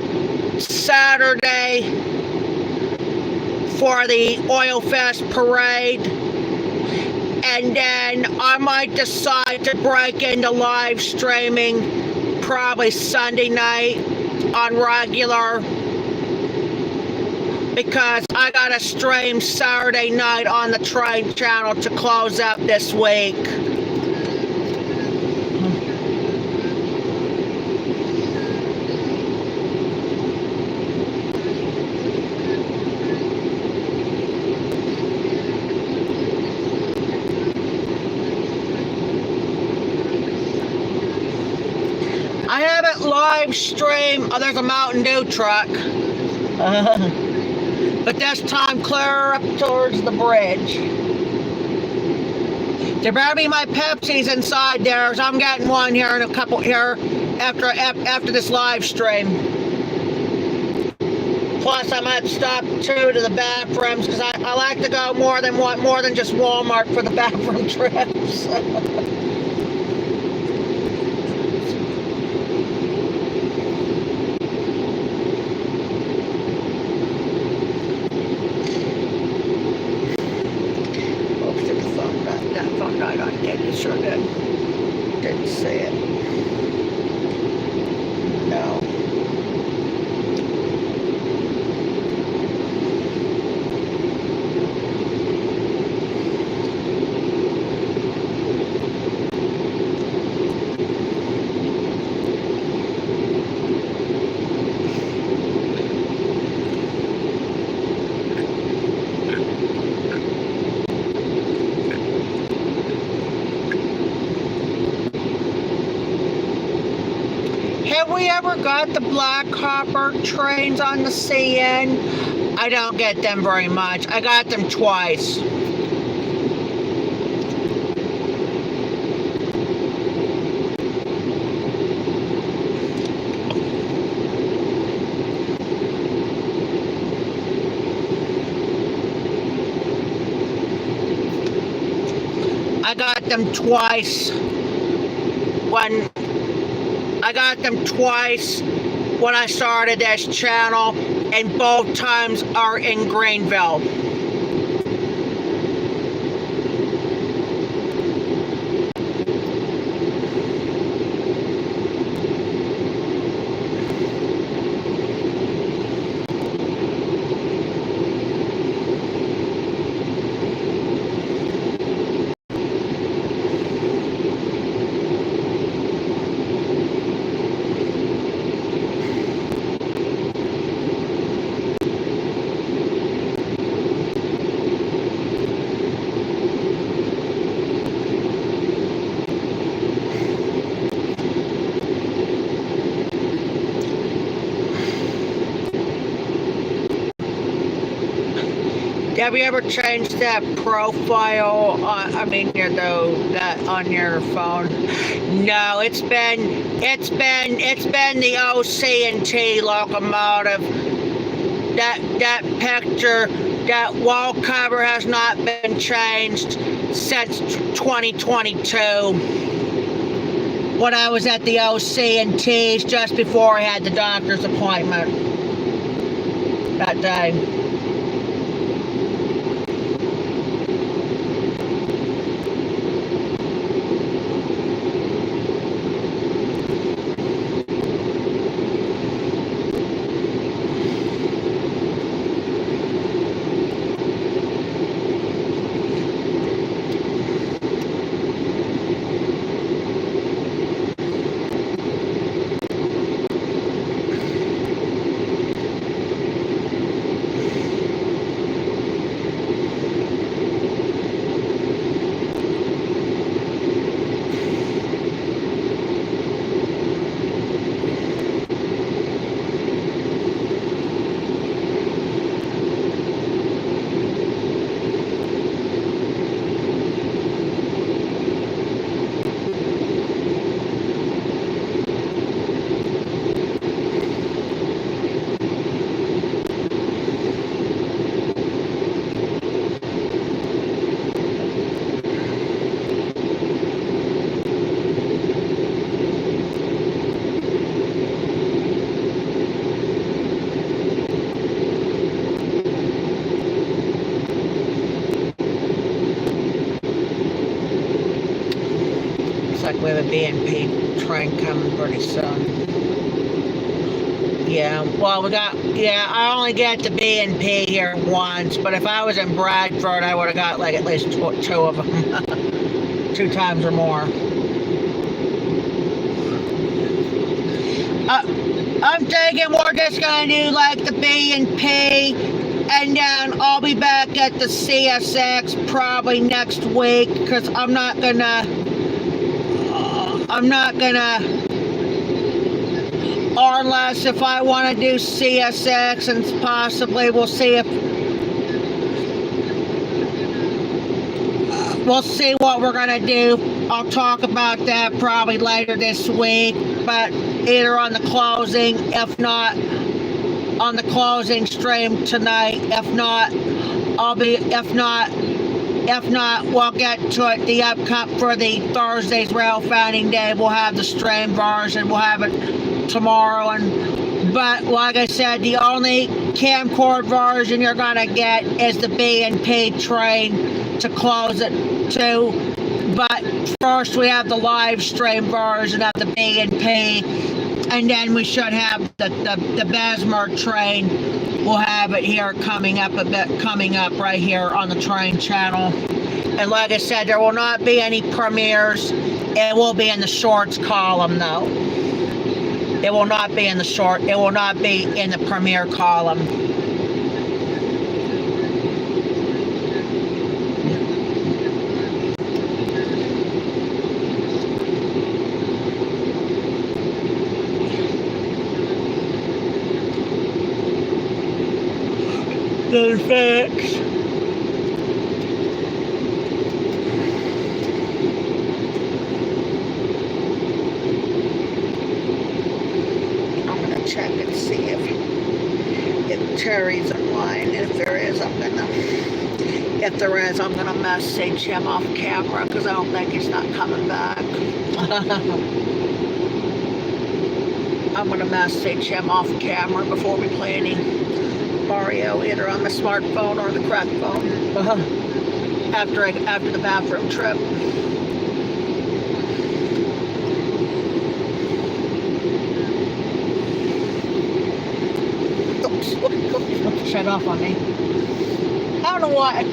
Saturday for the Oil Fest parade, and then I might decide to break into live streaming probably Sunday night on regular, because I gotta stream Saturday night on the train channel to close up this week. I haven't live streamed. Oh, there's a Mountain Dew truck. But this time clear up towards the bridge. There better be my Pepsis inside there, so I'm getting one here in a couple here after this live stream. Plus, I might stop too to the bathrooms because I like to go more than just Walmart for the bathroom trips. Sure did. Didn't see it. No. Have we ever got the black hopper trains on the CN? I don't get them very much. I got them twice. I got them twice when I started this channel, and both times are in Greenville. Have you ever changed that profile on, that on your phone? No, it's been the OC&T locomotive. That picture, that wall cover has not been changed since 2022. When I was at the OC&T's just before I had the doctor's appointment that day. Like we have a B&P train coming pretty soon. Yeah, well, I only get the B&P here once, but if I was in Bradford, I would have got like at least two of them. 2 times or more. I'm thinking we're just going to do like the B&P, and then I'll be back at the CSX probably next week, because I'm not gonna, or unless if I want to do CSX, and possibly we'll see what we're going to do. I'll talk about that probably later this week, but either on the closing, if not on the closing stream tonight, if not, we'll get to it the upcoming for the Thursday's rail founding day. We'll have the stream version. We'll have it tomorrow. But like I said, the only camcord version you're gonna get is the B&P train to close it too. But first we have the live stream version of the B&P, and then we should have the Bessemer train. We'll have it here coming up right here on the train channel. And like I said, there will not be any premieres. It will be in the shorts column though. It will not be in the premiere column. The facts. I'm gonna check and see if Terry's online. If there is, I'm gonna If there is, I'm gonna message him off camera because I don't think he's not coming back. I'm gonna message him off camera before we play any Mario, either on the smartphone or the crack phone. After the bathroom trip. Oops, shut off on me. I don't know why.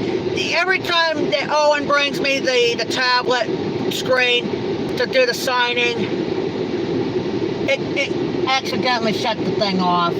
Every time that Owen brings me the tablet screen to do the signing, it accidentally shut the thing off.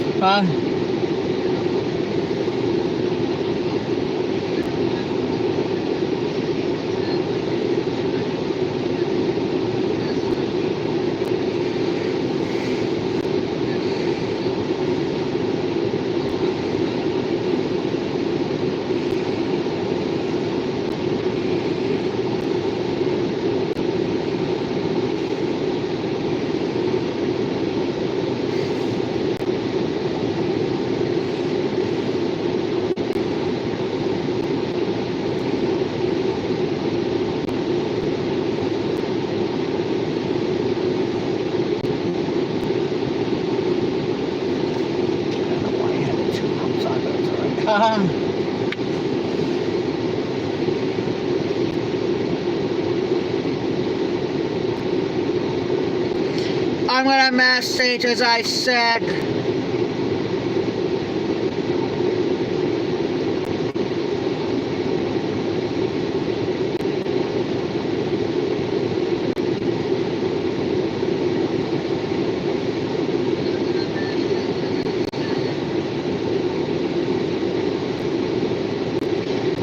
I'm gonna message, as I said.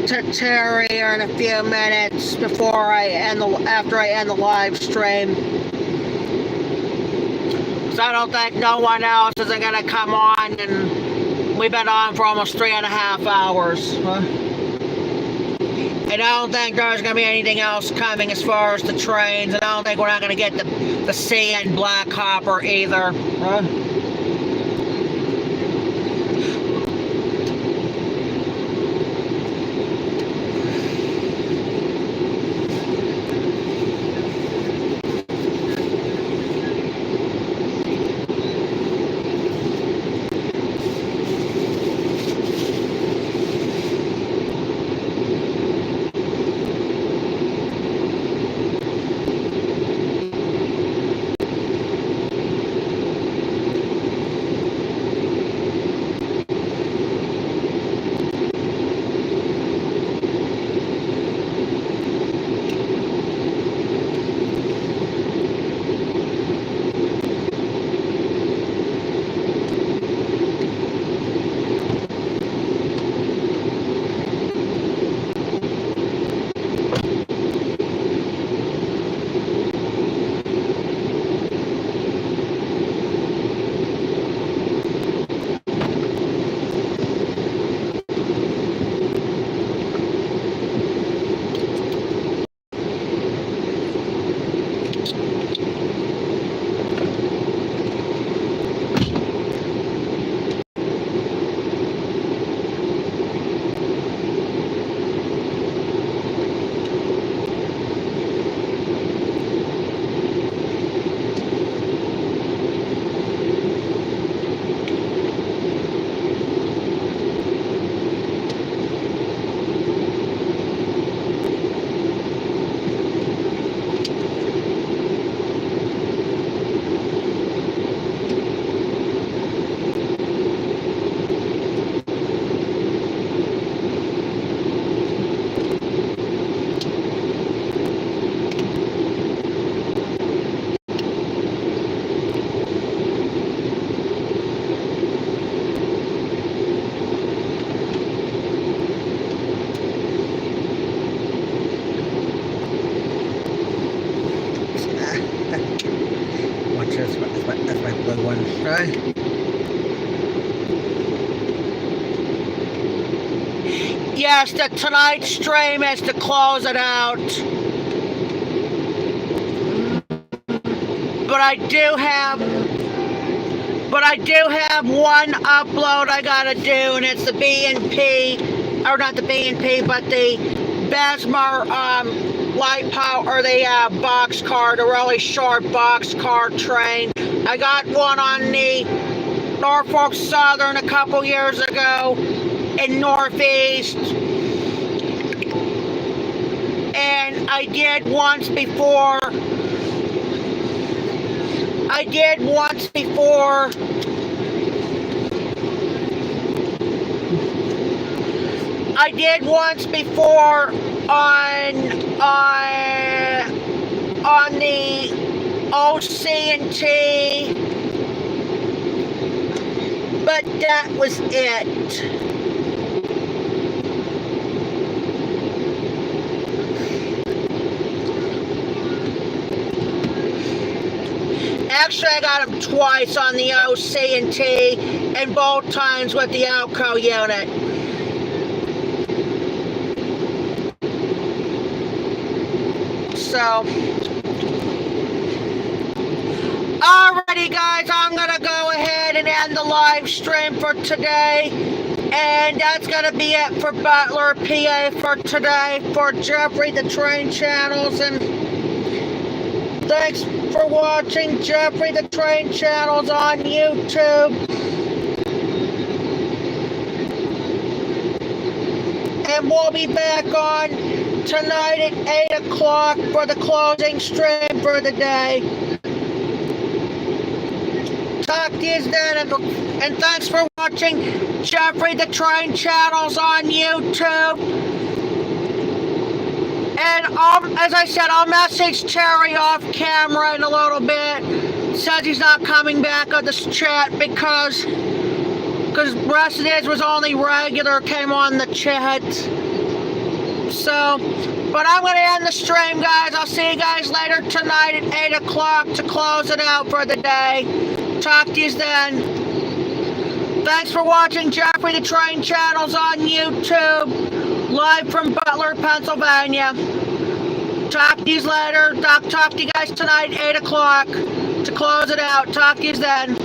To Terry in a few minutes after I end the live stream. So I don't think no one else is gonna come on, and we've been on for almost 3.5 hours. And I don't think there's gonna be anything else coming as far as the trains, and I don't think we're not gonna get the CN Black Hopper either. That's my blue one, right? Yes, tonight's stream is to close it out. But I do have one upload I gotta do, and it's the B&P or not the B&P, but the Bessemer light power, or the boxcar, the really short boxcar train. I got one on the Norfolk Southern a couple years ago in Northeast. And I did once before. On the OC&T, but that was it. Actually, I got them twice on the OC&T, and both times with the Alco unit. So, alrighty guys, I'm gonna go ahead and end the live stream for today. And that's gonna be it for Butler, PA for today, for Jeffrey the Train Channels. And thanks for watching Jeffrey the Train Channels on YouTube. And we'll be back on tonight at 8 o'clock for the closing stream for the day. Talk to you then, and thanks for watching Jeffrey the Train Channels on YouTube. And as I said, I'll message Terry off camera in a little bit. Says he's not coming back on this chat because the rest of his was only regular, came on the chat. So, but I'm going to end the stream, guys. I'll see you guys later tonight at 8 o'clock to close it out for the day. Talk to you then. Thanks for watching Jeffrey the Train Channels on YouTube, live from Butler, Pennsylvania. Talk to you later. Talk to you guys tonight at 8 o'clock to close it out. Talk to you then.